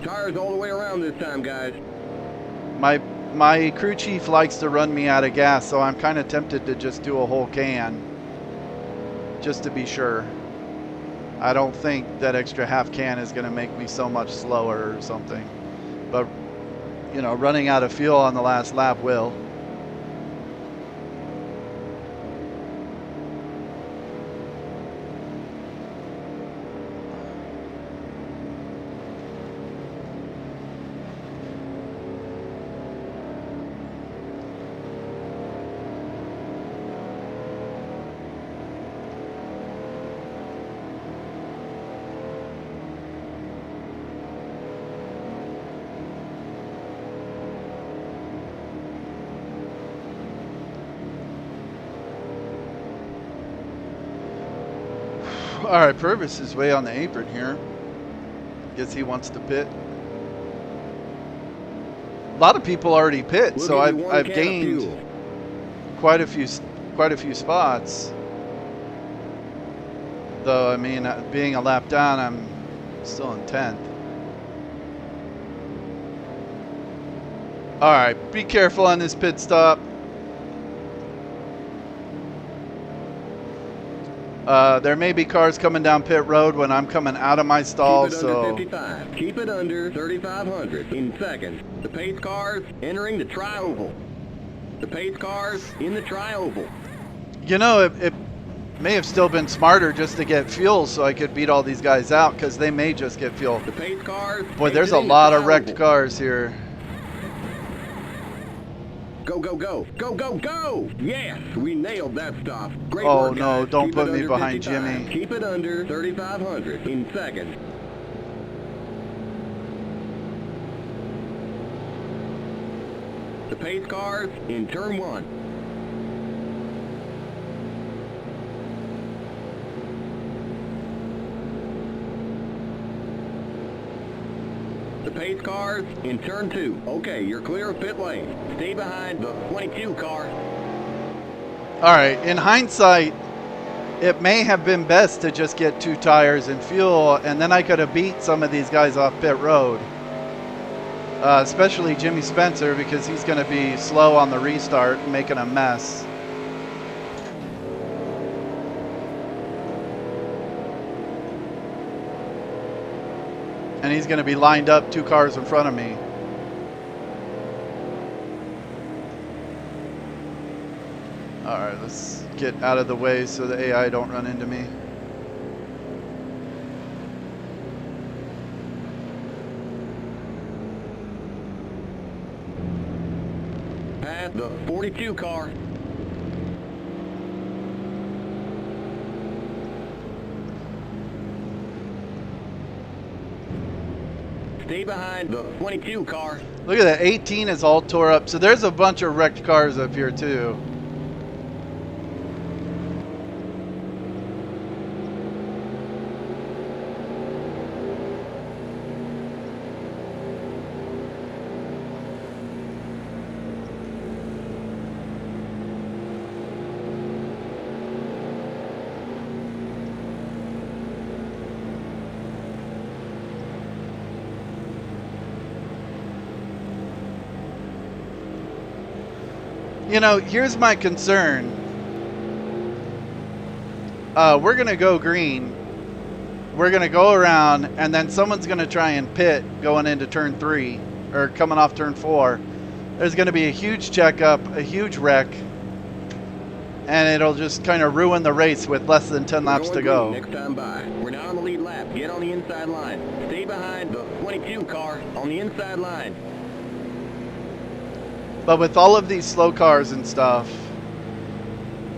Tires all the way around this time, guys. My crew chief likes to run me out of gas, so I'm kind of tempted to just do a whole can, just to be sure. I don't think that extra half can is going to make me so much slower or something. But, you know, running out of fuel on the last lap will. All right, Purvis is way on the apron here. Guess he wants to pit. A lot of people already pit, so I've gained quite a few spots. Though I mean, being a lap down, I'm still in 10th. All right, be careful on this pit stop. There may be cars coming down pit road when I'm coming out of my stall, Keep it under 55. Keep it under 3,500 in seconds. The pace cars entering the tri-oval. The pace cars in the tri-oval. You know, it may have still been smarter just to get fuel so I could beat all these guys out, because they may just get fuel. The pace cars. Boy, there's a lot of wrecked cars here. Go, go, go. Go, go, go! Yes, we nailed that stop. Great Oh, work, no, guys. don't Keep put it me under behind 55. Jimmy. Keep it under 3,500 in seconds. The pace cars in turn 1. The pace cars in turn 2. Okay, you're clear of pit lane. Stay behind the 22 car. All right, in hindsight, it may have been best to just get 2 tires and fuel, and then I could have beat some of these guys off pit road. Especially Jimmy Spencer, because he's going to be slow on the restart, making a mess. And he's going to be lined up 2 cars in front of me. All right, let's get out of the way so the AI don't run into me. At the 42 car. Stay behind the 22 car. Look at that, 18 is all tore up. So there's a bunch of wrecked cars up here too. You know, here's my concern. We're going to go green. we're going to go around, and then someone's going to try and pit going into turn 3 or coming off turn 4. There's going to be a huge checkup, a huge wreck, and it'll just kind of ruin the race with less than 10 laps to go. Next time by. We're not on the lead lap. Get on the inside line. Stay behind the 22 car on the inside line. But with all of these slow cars and stuff,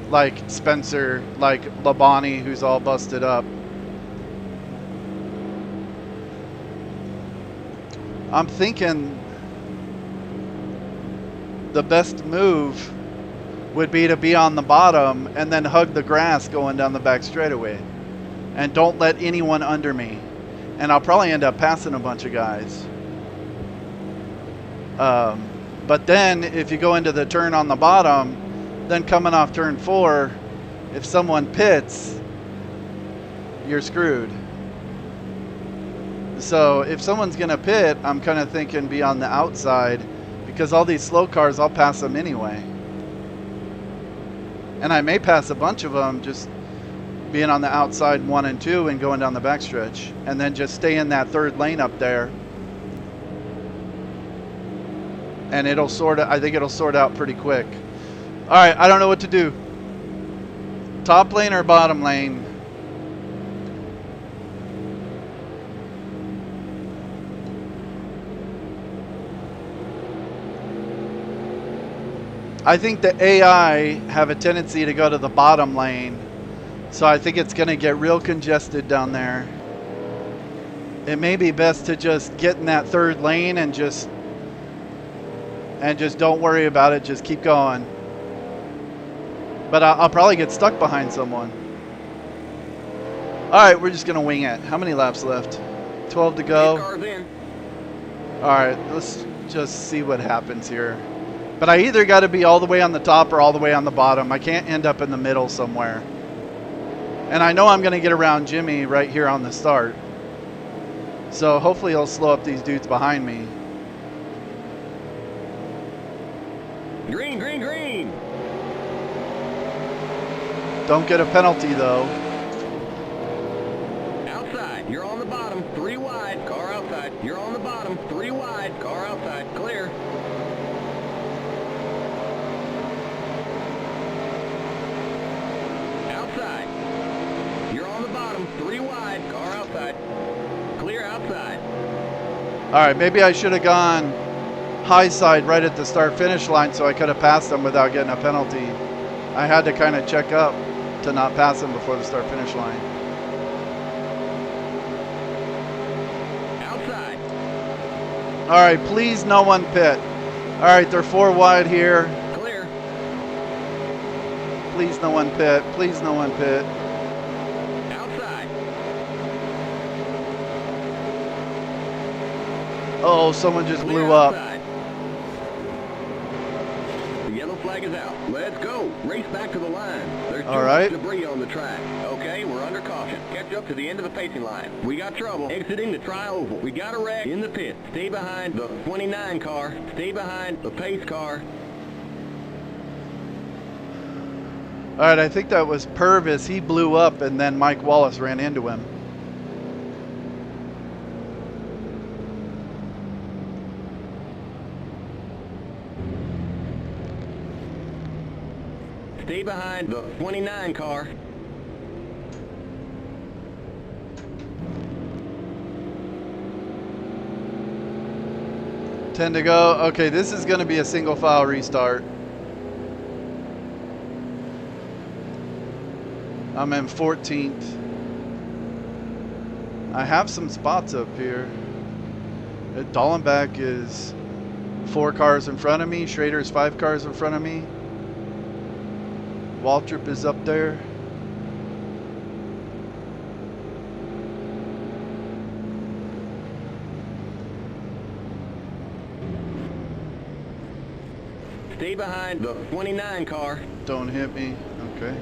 like Spencer, like Labonte, who's all busted up, I'm thinking the best move would be to be on the bottom and then hug the grass going down the back straightaway. And don't let anyone under me. And I'll probably end up passing a bunch of guys. But then if you go into the turn on the bottom, then coming off turn 4, if someone pits, you're screwed. So if someone's going to pit, I'm kind of thinking be on the outside, because all these slow cars, I'll pass them anyway. And I may pass a bunch of them just being on the outside 1 and 2 and going down the backstretch, and then just stay in that third lane up there. And it'll I think it'll sort out pretty quick. All right, I don't know what to do. Top lane or bottom lane? I think the AI have a tendency to go to the bottom lane, so I think it's going to get real congested down there. It may be best to just get in that third lane and just don't worry about it. Just keep going. But I'll probably get stuck behind someone. All right, we're just going to wing it. How many laps left? 12 to go. All right, let's just see what happens here. But I either got to be all the way on the top or all the way on the bottom. I can't end up in the middle somewhere. And I know I'm going to get around Jimmy right here on the start. So hopefully he'll slow up these dudes behind me. Green, green, green. Don't get a penalty though. Outside, you're on the bottom, 3 wide, car outside. You're on the bottom, 3 wide, car outside, clear. Outside. You're on the bottom, 3 wide, car outside. Clear outside. All right, maybe I should have gone high side right at the start finish line so I could have passed them without getting a penalty. I had to kind of check up to not pass them before the start finish line. Outside. All right, please no one pit. All right, they're 4 wide here. Clear. Please no one pit. Please no one pit. Outside. Oh, someone just Clear blew up. outside. The yellow flag is out. Let's go. Race back to the line. There's too much debris on the track. Okay, we're under caution. Catch up to the end of the pacing line. We got trouble exiting the tri-oval. We got a wreck in the pit. Stay behind the 29 car. Stay behind the pace car. All right, I think that was Purvis. He blew up, and then Mike Wallace ran into him. Stay behind the 29 car. Ten to go. Okay, this is going to be a single file restart. I'm in 14th. I have some spots up here. Dallenbach is 4 cars in front of me. Schrader's 5 cars in front of me. Waltrip is up there. Stay behind the 29 car. Don't hit me. Okay.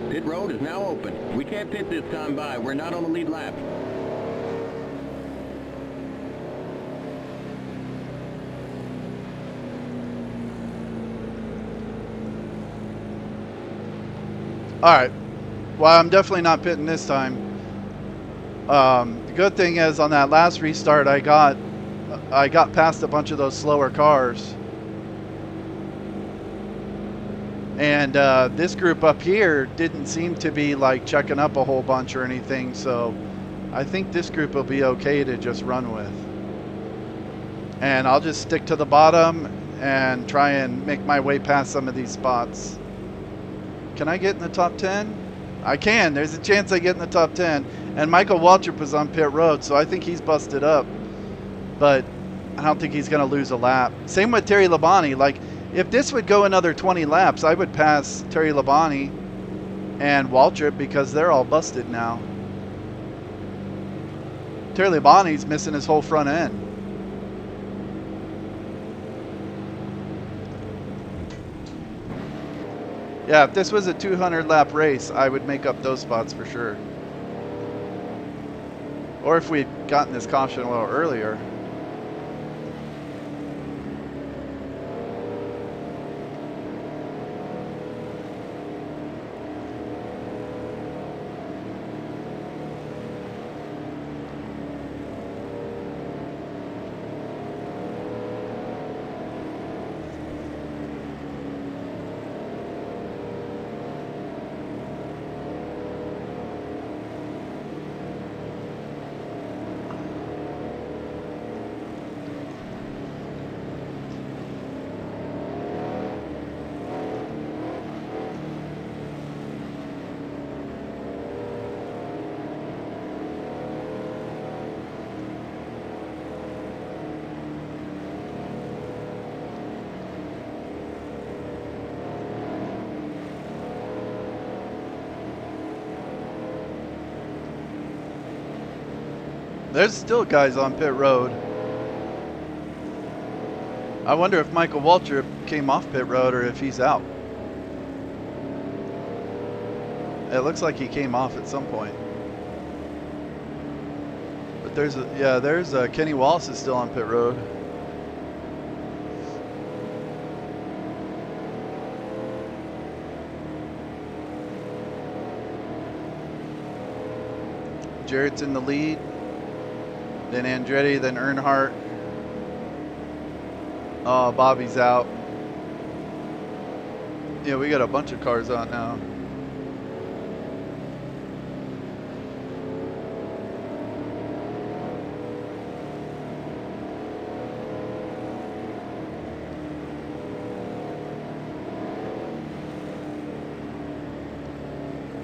Pit road is now open. We can't pit this time by. We're not on the lead lap. All right. Well, I'm definitely not pitting this time. The good thing is on that last restart, I got past a bunch of those slower cars. And this group up here didn't seem to be like checking up a whole bunch or anything, so I think this group will be okay to just run with. And I'll just stick to the bottom and try and make my way past some of these spots. Can I get in the top 10? I can. There's a chance I get in the top 10. And Michael Waltrip was on pit road, so I think he's busted up. But I don't think he's going to lose a lap. Same with Terry Labonte. Like, if this would go another 20 laps, I would pass Terry Labonte and Waltrip because they're all busted now. Terry Labonte's missing his whole front end. Yeah, if this was a 200 lap race, I would make up those spots for sure. Or if we'd gotten this caution a little earlier. There's still guys on pit road. I wonder if Michael Waltrip came off pit road or if he's out. It looks like he came off at some point. But there's Kenny Wallace is still on pit road. Jarrett's in the lead. Then Andretti, then Earnhardt. Oh, Bobby's out. Yeah, we got a bunch of cars out now.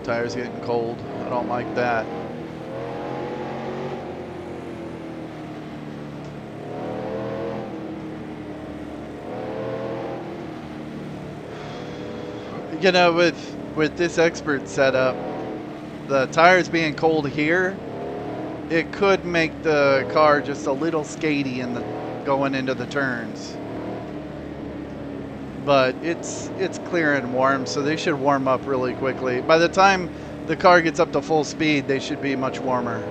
Tires getting cold. I don't like that. You know, with this expert setup, the tires being cold here, it could make the car just a little skatey in the going into the turns. But it's clear and warm, so they should warm up really quickly. By the time the car gets up to full speed, they should be much warmer.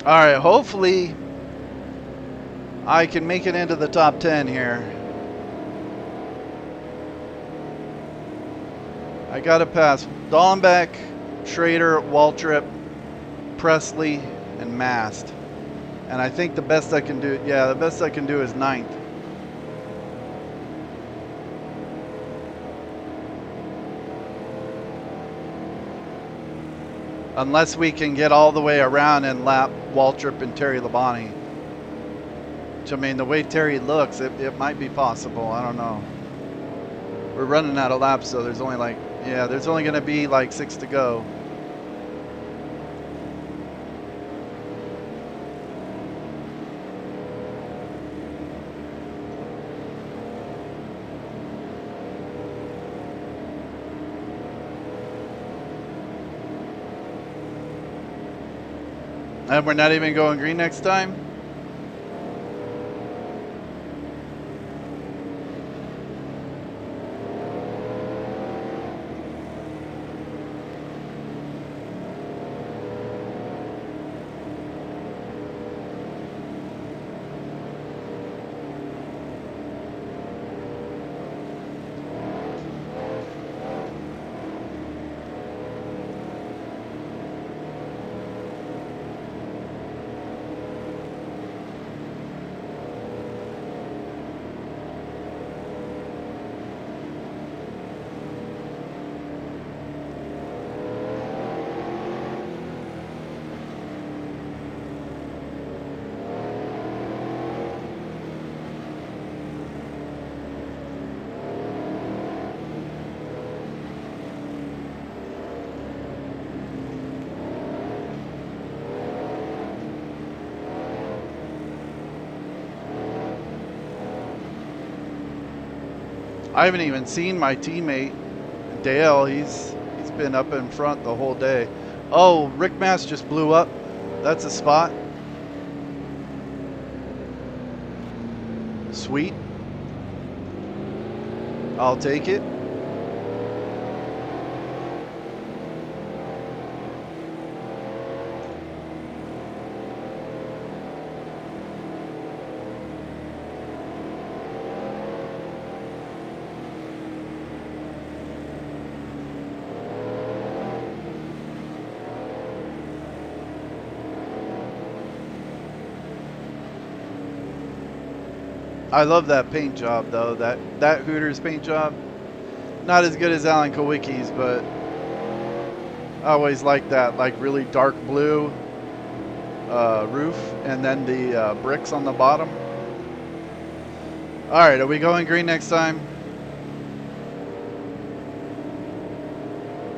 All right, hopefully I can make it into the top 10 here. I got to pass Dallenbach, Schrader, Waltrip, Presley, and Mast. And I think the best I can do, yeah, the best I can do is 9th. Unless we can get all the way around and lap Waltrip and Terry Labonte. Which, I mean, the way Terry looks, it might be possible. I don't know. We're running out of laps, so there's only like, yeah, there's only going to be like 6 to go. And we're not even going green next time? I haven't even seen my teammate Dale. He's been up in front the whole day. Oh, Rick Mass just blew up. That's a spot. Sweet. I'll take it. I love that paint job though. That Hooters paint job. Not as good as Alan Kowicki's, but I always like that, like really dark blue roof, and then the bricks on the bottom. All right, are we going green next time?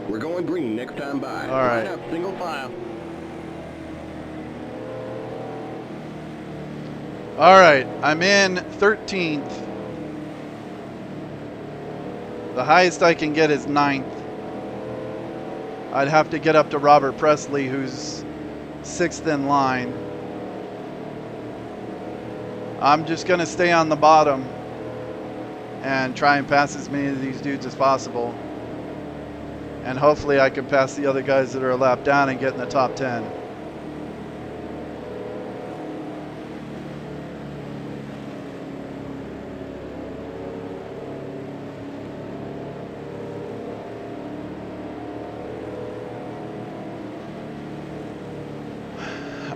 We're going green next time by. All right. Line up, single file. All right, I'm in 13th. The highest I can get is 9th. I'd have to get up to Robert Presley, who's 6th in line. I'm just going to stay on the bottom and try and pass as many of these dudes as possible. And hopefully I can pass the other guys that are a lap down and get in the top 10.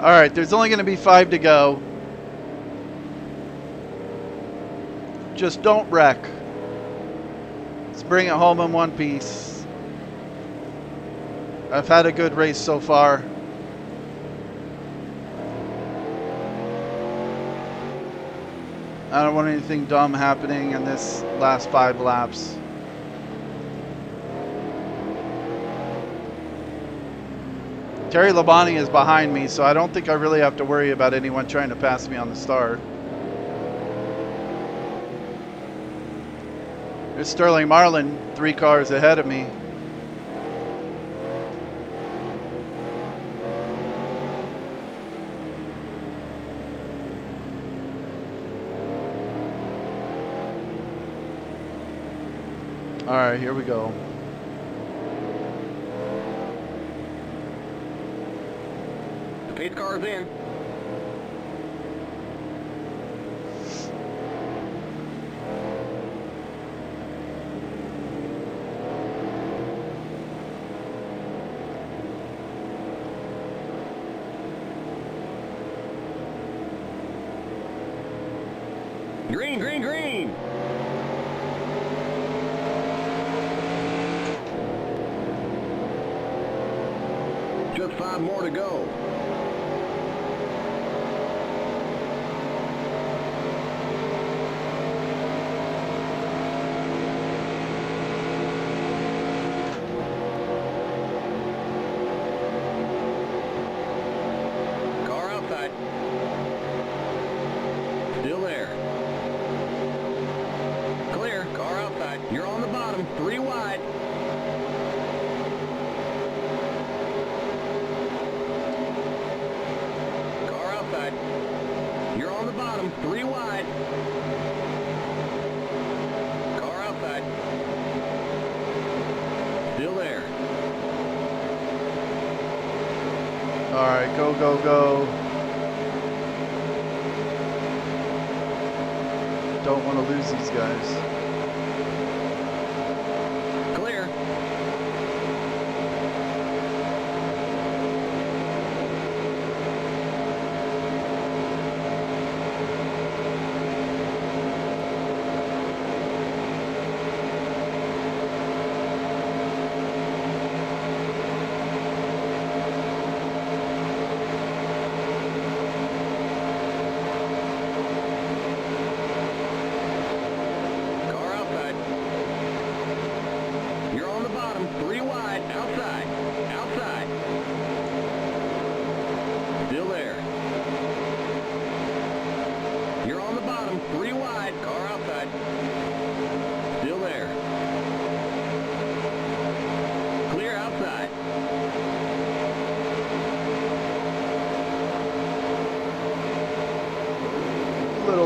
All right, there's only going to be 5 to go. Just don't wreck. Let's bring it home in one piece. I've had a good race so far. I don't want anything dumb happening in this last 5 laps. Terry Labonte is behind me, so I don't think I really have to worry about anyone trying to pass me on the start. There's Sterling Marlin, 3 cars ahead of me. All right, here we go. Pace car's in. Green, green, green. Just 5 more to go. Still there. Clear. Car outside. You're on the bottom. 3 wide. Car outside. You're on the bottom. 3 wide. Car outside. Still there. All right, go, go, go. Don't want to lose these guys. Clear.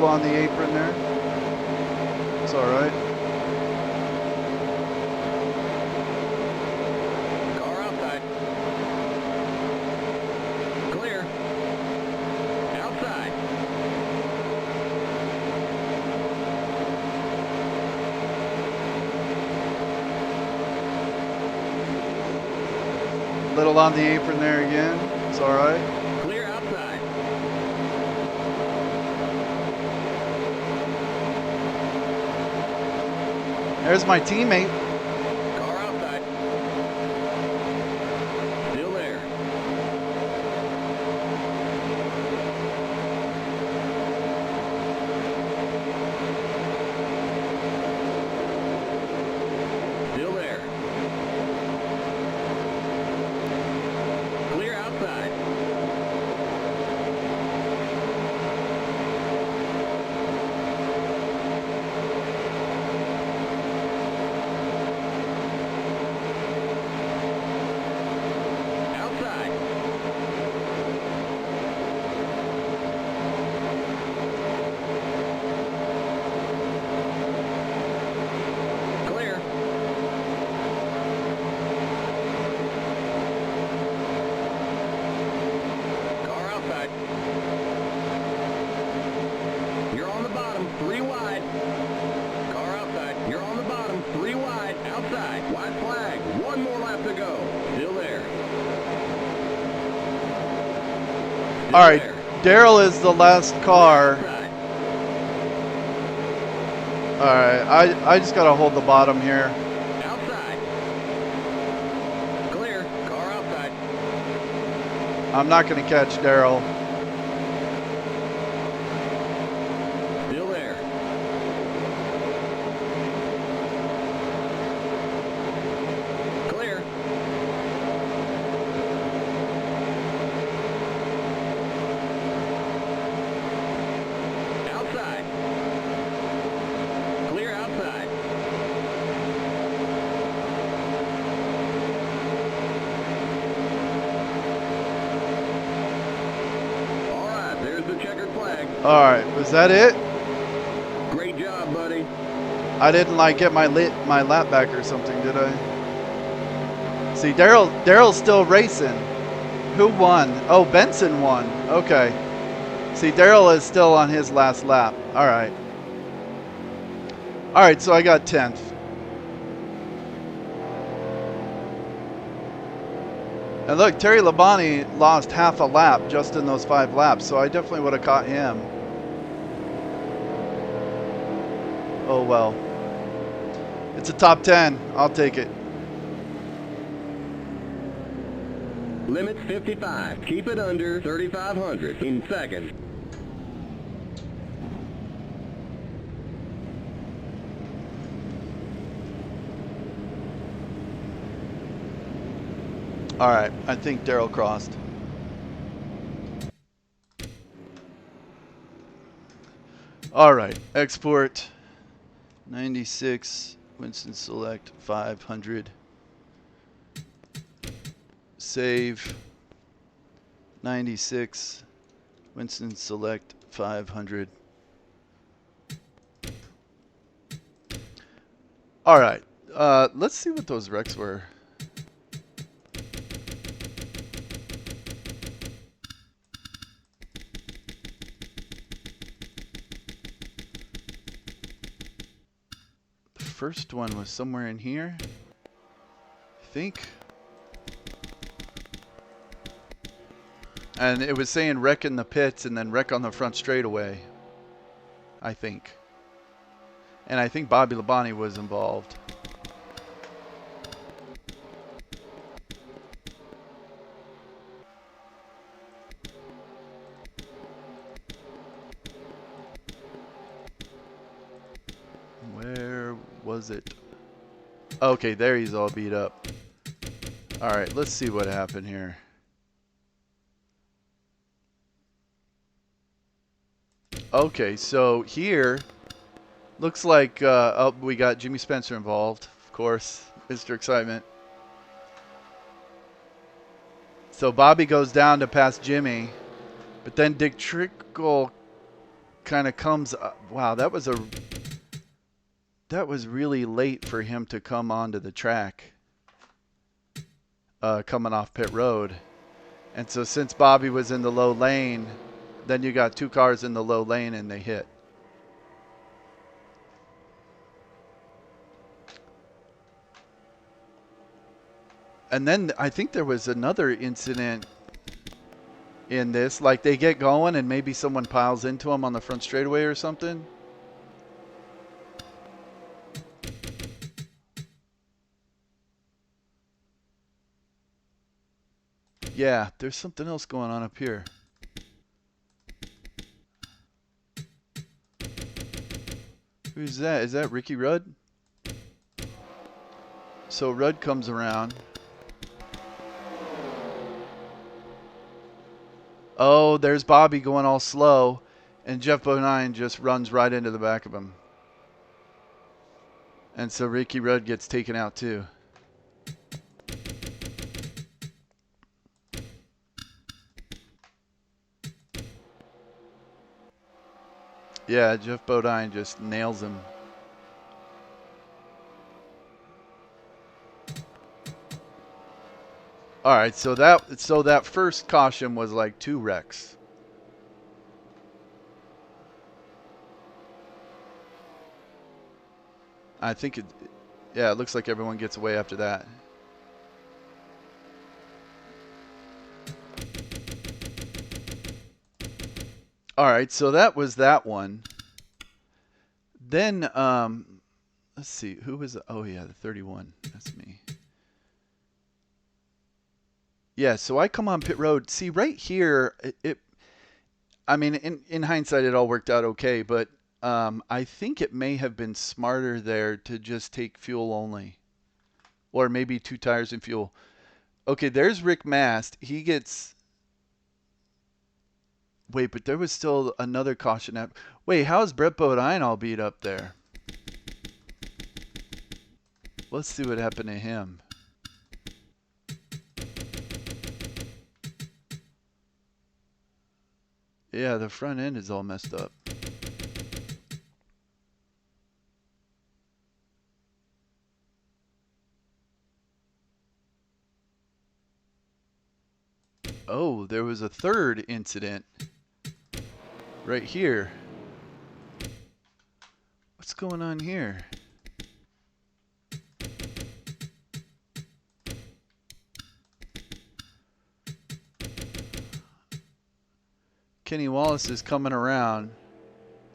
little on the apron there. It's all right. Car outside. Clear. Outside. Little on the apron there again. It's all right. Clear outside. There's my teammate. Car outside. Still there. Still there. Clear outside. Outside. Clear. Car outside. You're on the bottom, 3 wide. Car outside. You're on the bottom, 3 wide. Outside. White flag. 1 more lap to go. Still there. Still All right. there. Daryl is the last car. Outside. All right. I just got to hold the bottom here. Outside. Clear. Car outside. I'm not going to catch Daryl. Still there. Clear. Outside. Clear outside. All right, there's the checkered flag. All right. Was that it? Great job, buddy. I didn't like get my lap back or something, did I? See, Daryl's still racing. Who won? Oh, Benson won. Okay. See, Daryl is still on his last lap. All right. All right, so I got 10th. And look, Terry Labonte lost half a lap just in those 5 laps, so I definitely would have caught him. Oh, well. It's a top 10. I'll take it. Limit 55. Keep it under 3,500 in seconds. All right, I think Daryl crossed. All right, export 96, Winston Select 500. Save 96, Winston Select 500. All right, let's see what those wrecks were. The first one was somewhere in here, I think. And it was saying wreck in the pits and then wreck on the front straightaway, I think. And I think Bobby Labonte was involved. Where was it? Okay, there he's all beat up. All right, let's see what happened here. Okay, so here looks like oh, we got Jimmy Spencer involved, of course, Mr. Excitement. So Bobby goes down to pass Jimmy, but then Dick Trickle kind of comes. Wow, that was really late for him to come onto the track, coming off pit road. And so since Bobby was in the low lane, then you got two cars in the low lane and they hit. And then I think there was another incident in this, like they get going and maybe someone piles into them on the front straightaway or something. Yeah, there's something else going on up here. Who's that? Is that Ricky Rudd? So Rudd comes around. Oh, there's Bobby going all slow, and Jeff Bodine just runs right into the back of him. And so Ricky Rudd gets taken out too. Yeah, Jeff Bodine just nails him. All right, so that first caution was like 2 wrecks. I think it looks like everyone gets away after that. All right, so that was that one. Then let's see, who was oh yeah, the 31. That's me. Yeah, so I come on pit road. See right here, I mean, in hindsight, it all worked out okay, but I think it may have been smarter there to just take fuel only, or maybe 2 tires and fuel. Okay, there's Rick Mast. He gets. Wait, but there was still another caution. Wait, how's Brett Bodine all beat up there? Let's see what happened to him. Yeah, the front end is all messed up. Oh, there was a third incident right here. What's going on here? Kenny Wallace is coming around,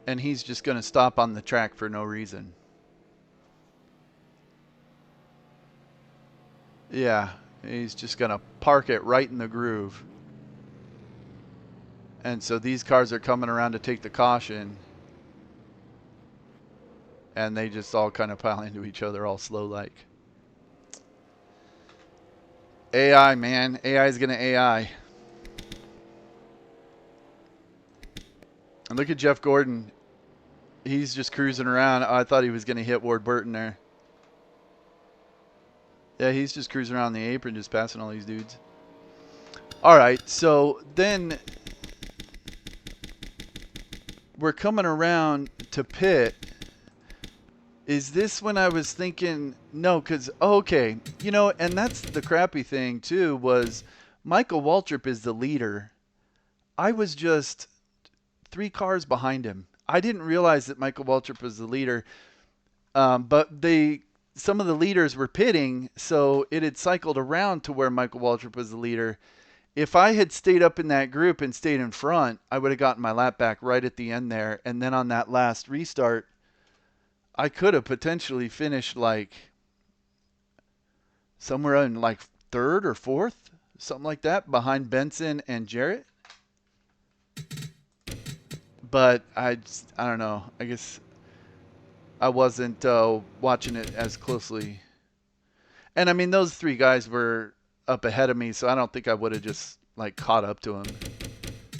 and he's just going to stop on the track for no reason. Yeah, he's just going to park it right in the groove. And so these cars are coming around to take the caution, and they just all kind of pile into each other all slow-like. AI, man. AI is going to AI. And look at Jeff Gordon. He's just cruising around. Oh, I thought he was going to hit Ward Burton there. Yeah, he's just cruising around the apron, just passing all these dudes. All right, so then we're coming around to pit. Is this when I was thinking, no, because, okay, you know, and that's the crappy thing, too, was Michael Waltrip is the leader. I was just 3 cars behind him. I didn't realize that Michael Waltrip was the leader, but some of the leaders were pitting, so it had cycled around to where Michael Waltrip was the leader. If I had stayed up in that group and stayed in front, I would have gotten my lap back right at the end there, and then on that last restart, I could have potentially finished like somewhere in like 3rd or 4th, something like that, behind Benson and Jarrett. But I don't know. I guess I wasn't watching it as closely. And I mean, those 3 guys were up ahead of me, so I don't think I would have just like caught up to them.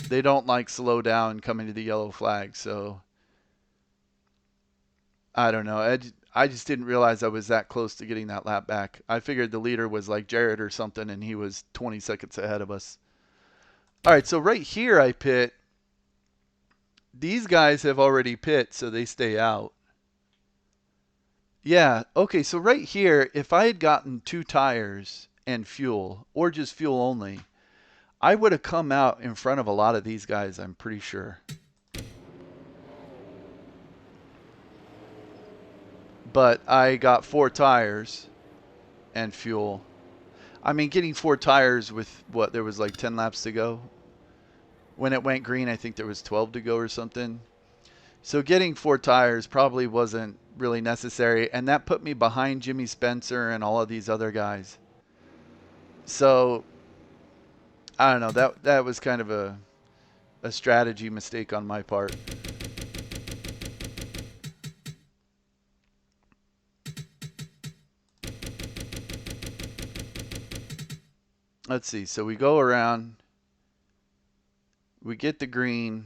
They don't like slow down coming to the yellow flag, so I don't know. I just didn't realize I was that close to getting that lap back. I figured the leader was like Jarrett or something, and he was 20 seconds ahead of us. All right, so right here I pit. These guys have already pit, so they stay out. Yeah, okay, so right here, if I had gotten 2 tires and fuel, or just fuel only, I would have come out in front of a lot of these guys, I'm pretty sure. But I got 4 tires and fuel. I mean, getting 4 tires with what, there was like 10 laps to go. When it went green, I think there was 12 to go or something. So getting 4 tires probably wasn't really necessary, and that put me behind Jimmy Spencer and all of these other guys. So I don't know. That was kind of a strategy mistake on my part. Let's see. So we go around. We get the green.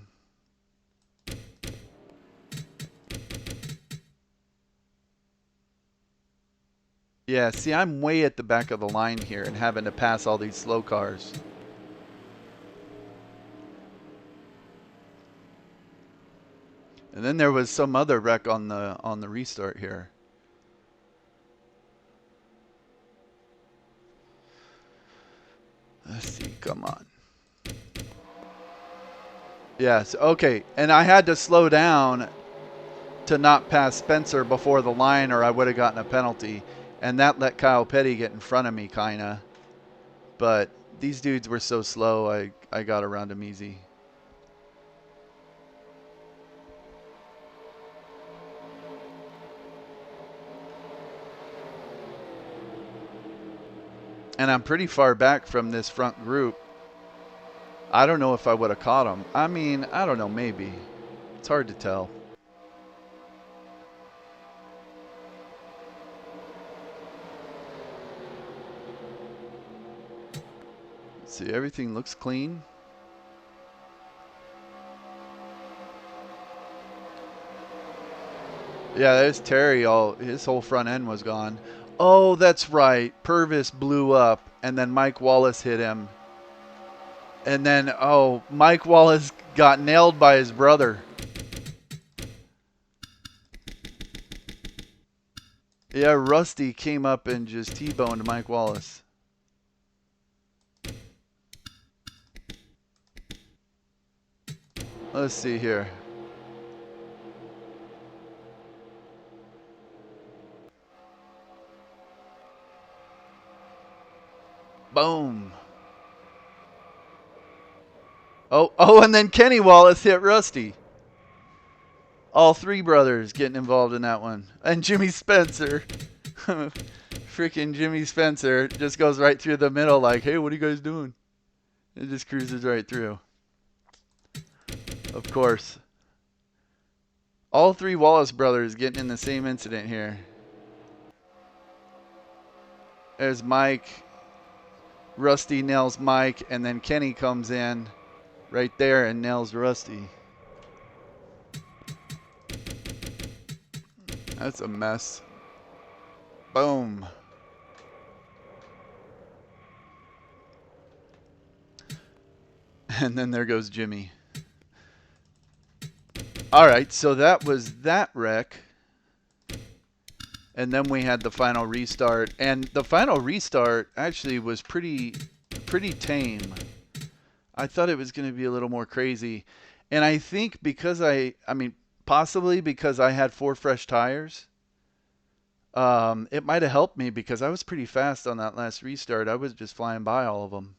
Yeah, see, I'm way at the back of the line here and having to pass all these slow cars. And then there was some other wreck on the restart here. Let's see, come on. Yes, okay. And I had to slow down to not pass Spencer before the line or I would have gotten a penalty. And that let Kyle Petty get in front of me, kind of. But these dudes were so slow, I got around them easy. And I'm pretty far back from this front group. I don't know if I would have caught them. I mean, I don't know, maybe. It's hard to tell. Let's see, everything looks clean. Yeah, there's Terry. His whole front end was gone. Oh, that's right. Purvis blew up, and then Mike Wallace hit him. And then, oh, Mike Wallace got nailed by his brother. Yeah, Rusty came up and just T-boned Mike Wallace. Let's see here. Boom. Oh, and then Kenny Wallace hit Rusty. All 3 brothers getting involved in that one. And Jimmy Spencer. Freaking Jimmy Spencer just goes right through the middle like, hey, what are you guys doing? It just cruises right through. Of course. All 3 Wallace brothers getting in the same incident here. There's Mike. Rusty nails Mike, and then Kenny comes in right there and nails Rusty. That's a mess. Boom. And then there goes Jimmy. All right, so that was that wreck. And then we had the final restart. And the final restart actually was pretty tame. I thought it was going to be a little more crazy. And I think because I mean, possibly because I had 4 fresh tires, it might have helped me because I was pretty fast on that last restart. I was just flying by all of them.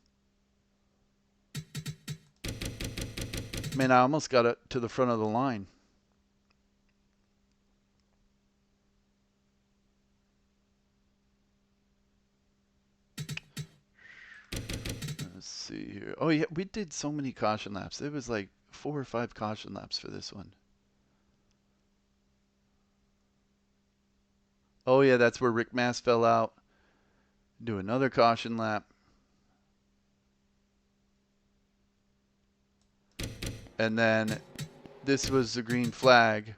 Man, I almost got it to the front of the line. Let's see here. Oh, yeah, we did so many caution laps. It was like 4 or 5 caution laps for this one. Oh, yeah, that's where Rick Mass fell out. Do another caution lap. And then this was the green flag.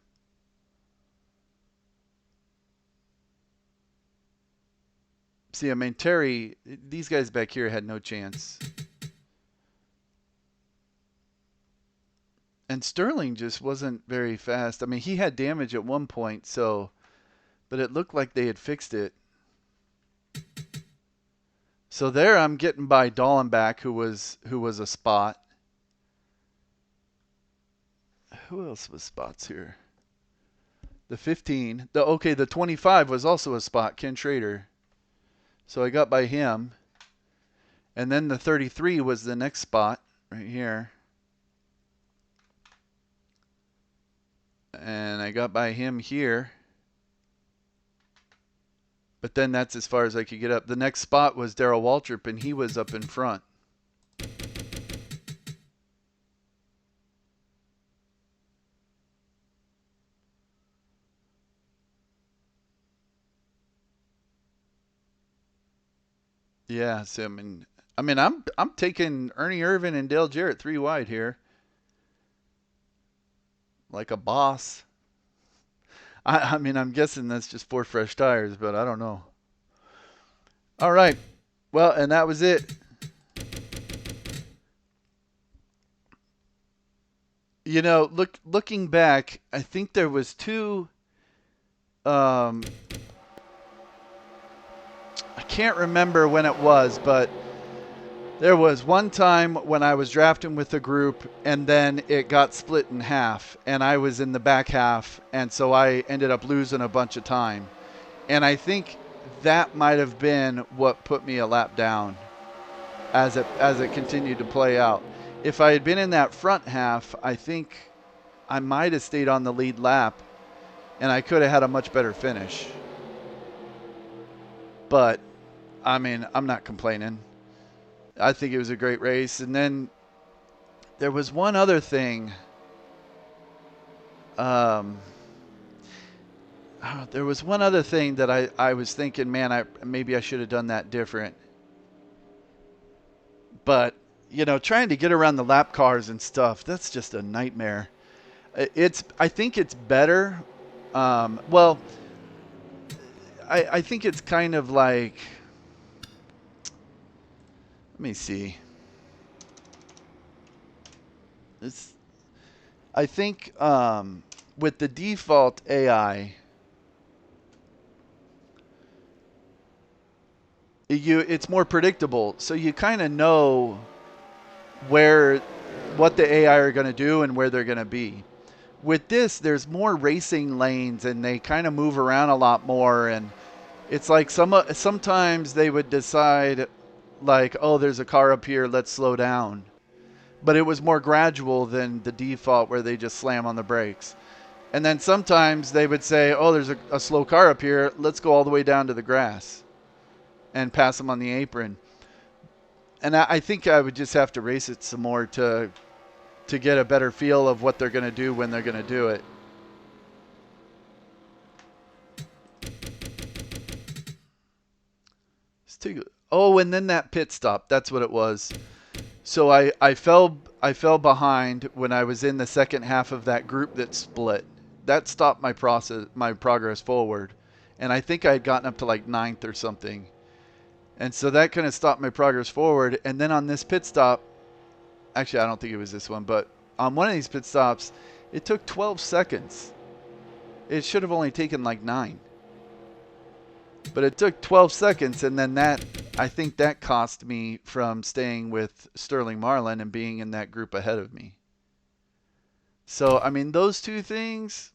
See, I mean, Terry, these guys back here had no chance. And Sterling just wasn't very fast. I mean, he had damage at one point, so, but it looked like they had fixed it. So there I'm getting by Dallenbach, who was a spot. Who else was spots here? The 15. The 25 was also a spot, Ken Schrader. So I got by him. And then the 33 was the next spot right here. And I got by him here. But then that's as far as I could get up. The next spot was Darrell Waltrip, and he was up in front. Yeah, so I'm taking Ernie Irvan and Dale Jarrett 3 wide here, like a boss. I'm guessing that's just 4 fresh tires, but I don't know. All right, well, and that was it. Looking back, I think there was two. I can't remember when it was, but there was one time when I was drafting with a group, and then it got split in half, and I was in the back half, and so I ended up losing a bunch of time. And I think that might have been what put me a lap down as it continued to play out. If I had been in that front half, I think I might have stayed on the lead lap, and I could have had a much better finish. But, I'm not complaining. I think it was a great race. And then there was one other thing. There was one other thing that I was thinking, man, maybe I should have done that different. But, trying to get around the lap cars and stuff, that's just a nightmare. I think it's better. Well, I think it's kind of like, let me see. I think with the default AI, it's more predictable, so you kind of know what the AI are going to do and where they're going to be. With this, there's more racing lanes, and they kind of move around a lot more, and it's like sometimes they would decide, like, oh, there's a car up here, let's slow down. But it was more gradual than the default where they just slam on the brakes. And then sometimes they would say, oh, there's a slow car up here, let's go all the way down to the grass and pass them on the apron. And I think I would just have to race it some more to get a better feel of what they're going to do when they're going to do it. Oh, and then that pit stop. That's what it was. So I fell behind when I was in the second half of that group that split. That stopped my progress forward. And I think I had gotten up to like 9th or something. And so that kind of stopped my progress forward. And then on this pit stop, actually I don't think it was this one, but on one of these pit stops, it took 12 seconds. It should have only taken like 9. But it took 12 seconds, and then I think that cost me from staying with Sterling Marlin and being in that group ahead of me. So, those two things,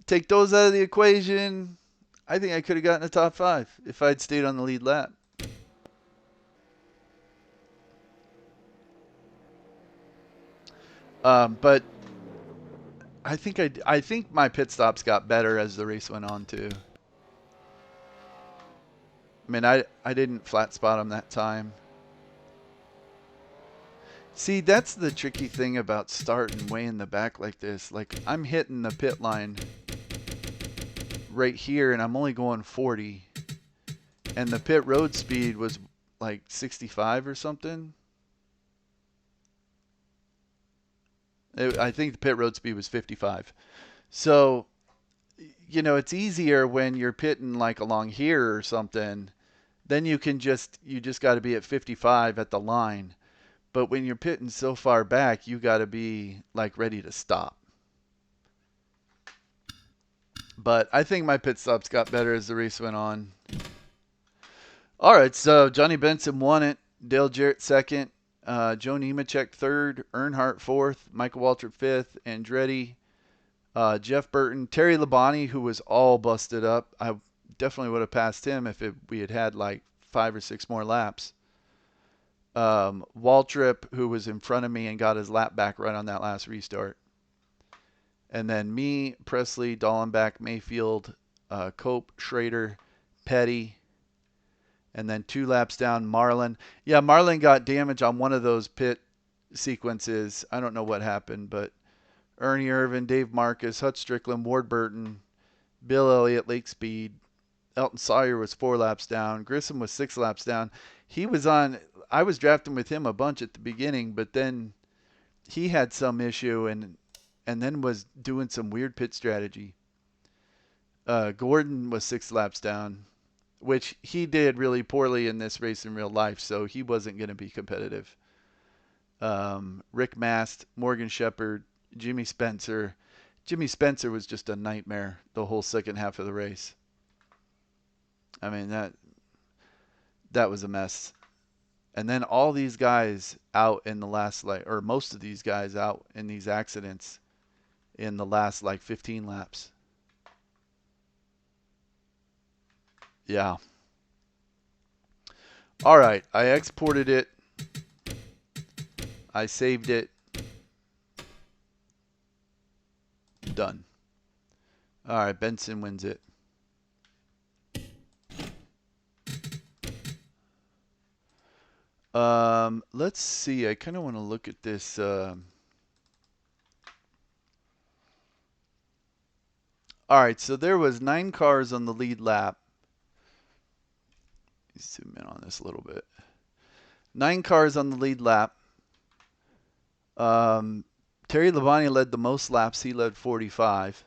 take those out of the equation, I think I could have gotten a top 5 if I'd stayed on the lead lap. But I think my pit stops got better as the race went on too. I didn't flat spot him that time. See, that's the tricky thing about starting way in the back like this. Like, I'm hitting the pit line right here, and I'm only going 40. And the pit road speed was like 65 or something. I think the pit road speed was 55. So, it's easier when you're pitting like along here or something. Then you just got to be at 55 at the line. But when you're pitting so far back, you got to be like ready to stop. But I think my pit stops got better as the race went on. All right, so Johnny Benson won it. Dale Jarrett second. Joe Nemechek third. Earnhardt fourth. Michael Waltrip fifth. Andretti. Jeff Burton. Terry Labonte, who was all busted up. I definitely would have passed him if we had had like 5 or 6 more laps. Waltrip, who was in front of me and got his lap back right on that last restart. And then me, Presley, Dallenbach, Mayfield, Cope, Schrader, Petty, and then 2 laps down, Marlin. Yeah, Marlin got damage on one of those pit sequences. I don't know what happened, but Ernie Irvin, Dave Marcus, Hutch Strickland, Ward Burton, Bill Elliott, Lake Speed. Elton Sawyer was 4 laps down. Grissom was 6 laps down. He was on, I was drafting with him a bunch at the beginning, but then he had some issue and then was doing some weird pit strategy. Gordon was 6 laps down, which he did really poorly in this race in real life, so he wasn't going to be competitive. Rick Mast, Morgan Shepherd, Jimmy Spencer. Jimmy Spencer was just a nightmare the whole second half of the race. I mean, that was a mess. And then all these guys out in the last, or most of these guys out in these accidents in the last 15 laps. Yeah. All right, I exported it. I saved it. Done. All right, Benson wins it. Let's see. I kind of want to look at this. All right, so there was 9 cars on the lead lap. Let me zoom in on this a little bit. 9 cars on the lead lap. Terry Labonte led the most laps. He led 45.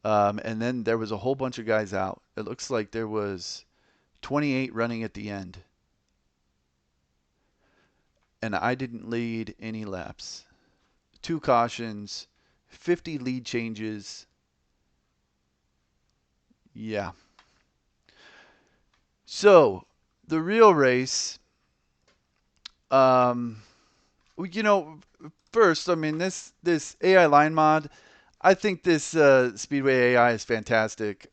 And then there was a whole bunch of guys out. It looks like there was 28 running at the end. And I didn't lead any laps. 2 cautions, 50 lead changes. Yeah. So, the real race, first, I mean, this AI line mod, I think this Speedway AI is fantastic.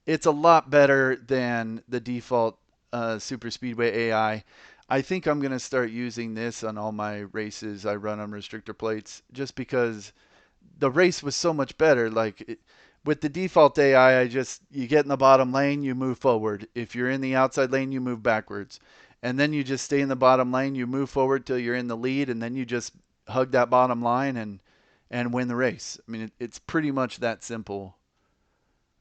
It's a lot better than the default Superspeedway AI. I think I'm going to start using this on all my races I run on restrictor plates just because the race was so much better. With the default AI, you get in the bottom lane, you move forward. If you're in the outside lane, you move backwards. And then you just stay in the bottom lane, you move forward till you're in the lead, and then you just hug that bottom line and win the race. I mean, it's pretty much that simple.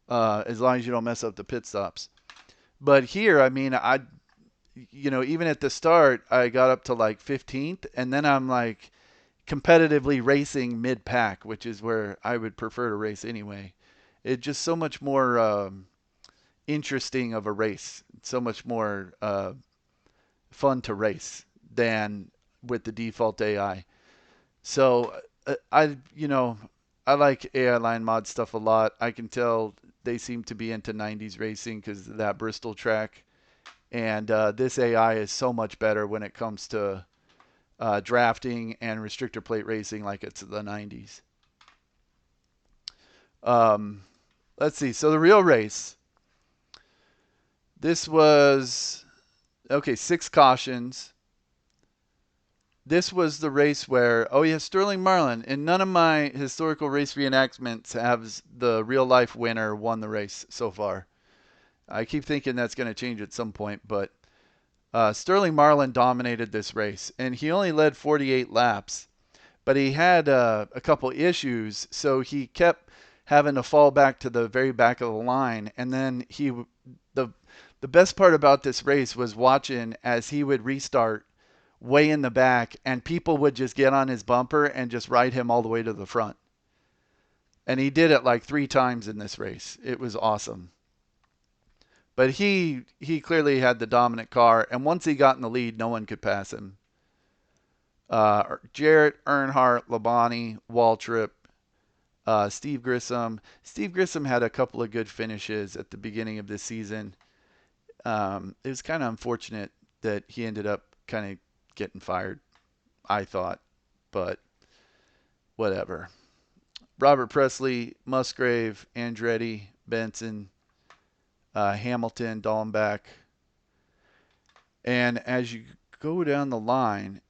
As long as you don't mess up the pit stops. But here, I mean, even at the start, I got up to 15th, and then I'm competitively racing mid-pack, which is where I would prefer to race anyway. It's just so much more interesting of a race. It's so much more fun to race than with the default AI. So I like AI line mod stuff a lot. I can tell they seem to be into 90s racing because of that Bristol track. And this AI is so much better when it comes to drafting and restrictor plate racing like it's the 90s. Let's see. So the real race. This was, 6 cautions. This was the race where, Sterling Marlin. In none of my historical race reenactments has the real life winner won the race so far. I keep thinking that's going to change at some point, but Sterling Marlin dominated this race, and he only led 48 laps, but he had a couple issues, so he kept having to fall back to the very back of the line, and then the best part about this race was watching as he would restart way in the back, and people would just get on his bumper and just ride him all the way to the front. And he did it 3 times in this race. It was awesome. But he clearly had the dominant car, and once he got in the lead, no one could pass him. Jarrett, Earnhardt, Labonte, Waltrip, Steve Grissom. Steve Grissom had a couple of good finishes at the beginning of this season. It was kind of unfortunate that he ended up kind of getting fired, I thought, but whatever. Robert Presley, Musgrave, Andretti, Benson, Hamilton, Dallenbach. And as you go down the line,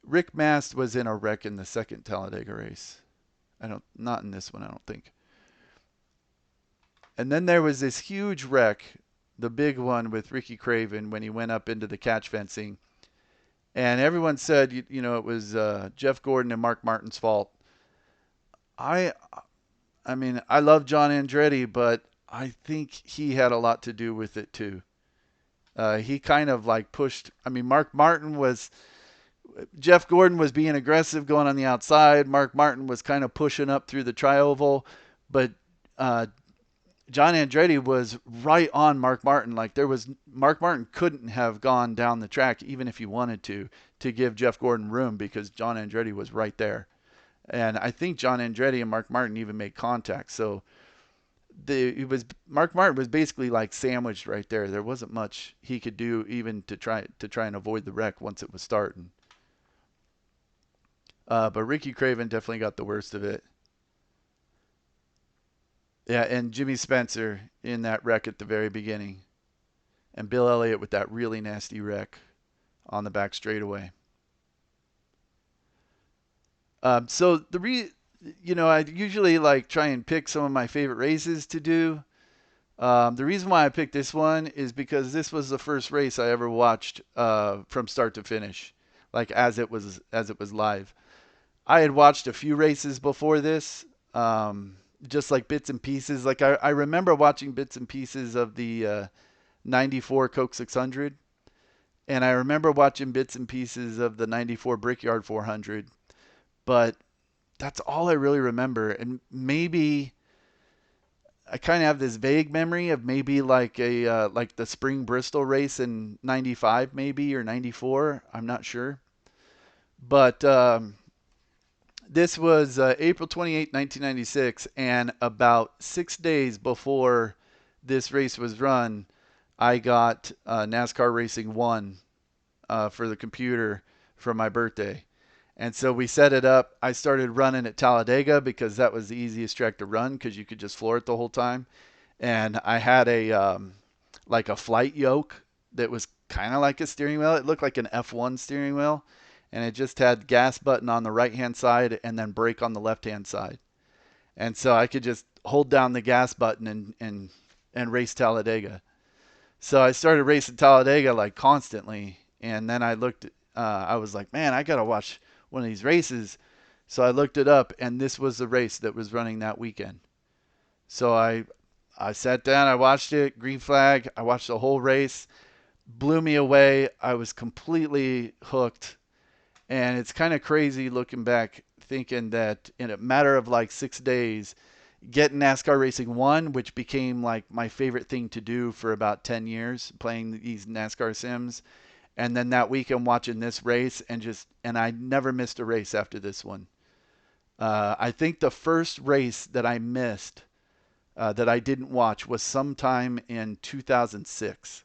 Rick Mast was in a wreck in the second Talladega race. Not in this one, I don't think. And then there was this huge wreck, the big one with Ricky Craven when he went up into the catch fencing. And everyone said, it was Jeff Gordon and Mark Martin's fault. I mean, I love John Andretti, but I think he had a lot to do with it too. He kind of like pushed. I mean, Jeff Gordon was being aggressive going on the outside. Mark Martin was kind of pushing up through the tri-oval, but John Andretti was right on Mark Martin. Mark Martin couldn't have gone down the track even if he wanted to give Jeff Gordon room because John Andretti was right there. And I think John Andretti and Mark Martin even made contact. So Mark Martin was basically like sandwiched right there. There wasn't much he could do even to try and avoid the wreck once it was starting. But Ricky Craven definitely got the worst of it. Yeah, and Jimmy Spencer in that wreck at the very beginning, and Bill Elliott with that really nasty wreck on the back straightaway. So I usually like try and pick some of my favorite races to do. The reason why I picked this one is because this was the first race I ever watched from start to finish, like as it was live. I had watched a few races before this, just like bits and pieces. Like I remember watching bits and pieces of the '94 Coke 600, and I remember watching bits and pieces of the '94 Brickyard 400. But that's all I really remember. And maybe I kind of have this vague memory of maybe like the Spring Bristol race in '95, maybe, or '94. I'm not sure. But this was April 28, 1996, and about 6 days before this race was run, I got NASCAR Racing 1 for the computer for my birthday. And so we set it up. I started running at Talladega because that was the easiest track to run because you could just floor it the whole time. And I had like a flight yoke that was kind of like a steering wheel. It looked like an F1 steering wheel, and it just had gas button on the right hand side and then brake on the left hand side. And so I could just hold down the gas button and race Talladega. So I started racing Talladega like constantly, and then I was like, man, I gotta watch one of these races. So I looked it up, and this was the race that was running that weekend. So I sat down, I watched it, green flag, I watched the whole race, blew me away. I was completely hooked. And it's kind of crazy looking back, thinking that in a matter of like 6 days, getting NASCAR Racing 1, which became like my favorite thing to do for about 10 years, playing these NASCAR sims. And then that weekend watching this race and I never missed a race after this one. I think the first race that I missed that I didn't watch was sometime in 2006.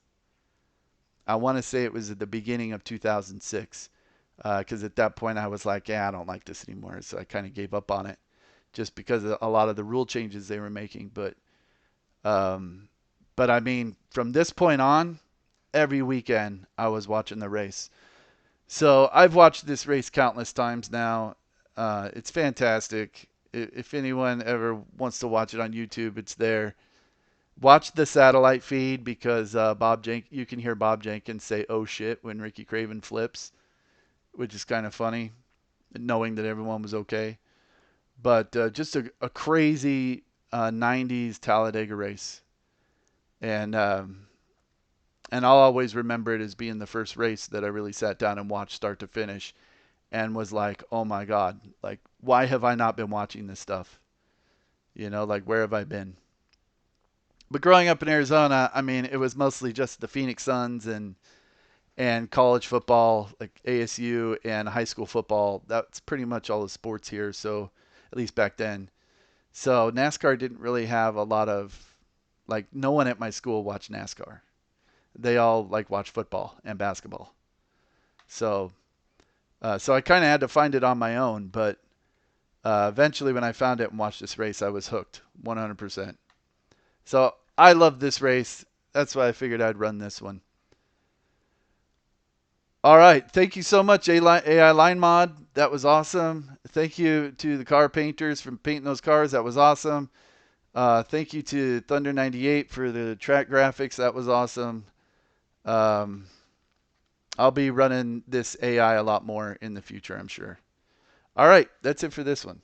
I want to say it was at the beginning of 2006 because at that point I was like, yeah, I don't like this anymore. So I kind of gave up on it just because of a lot of the rule changes they were making. Um, but I mean, from this point on, every weekend I was watching the race. So I've watched this race countless times now. It's fantastic. If anyone ever wants to watch it on YouTube, it's there. Watch the satellite feed because you can hear Bob Jenkins say "oh shit" when Ricky Craven flips, which is kind of funny, knowing that everyone was okay. But just a crazy '90s Talladega race, and I'll always remember it as being the first race that I really sat down and watched start to finish, and was like, oh my god, like why have I not been watching this stuff? Like where have I been? But growing up in Arizona, I mean, it was mostly just the Phoenix Suns and college football, like ASU and high school football. That's pretty much all the sports here. So at least back then. So NASCAR didn't really have a lot of like no one at my school watched NASCAR. They all like watched football and basketball. So so I kind of had to find it on my own, but eventually when I found it and watched this race, I was hooked 100%. So I love this race. That's why I figured I'd run this one. All right. Thank you so much, AI Line Mod. That was awesome. Thank you to the car painters for painting those cars. That was awesome. Thank you to Thunder 98 for the track graphics. That was awesome. Um, I'll be running this AI a lot more in the future, I'm sure. All right. That's it for this one.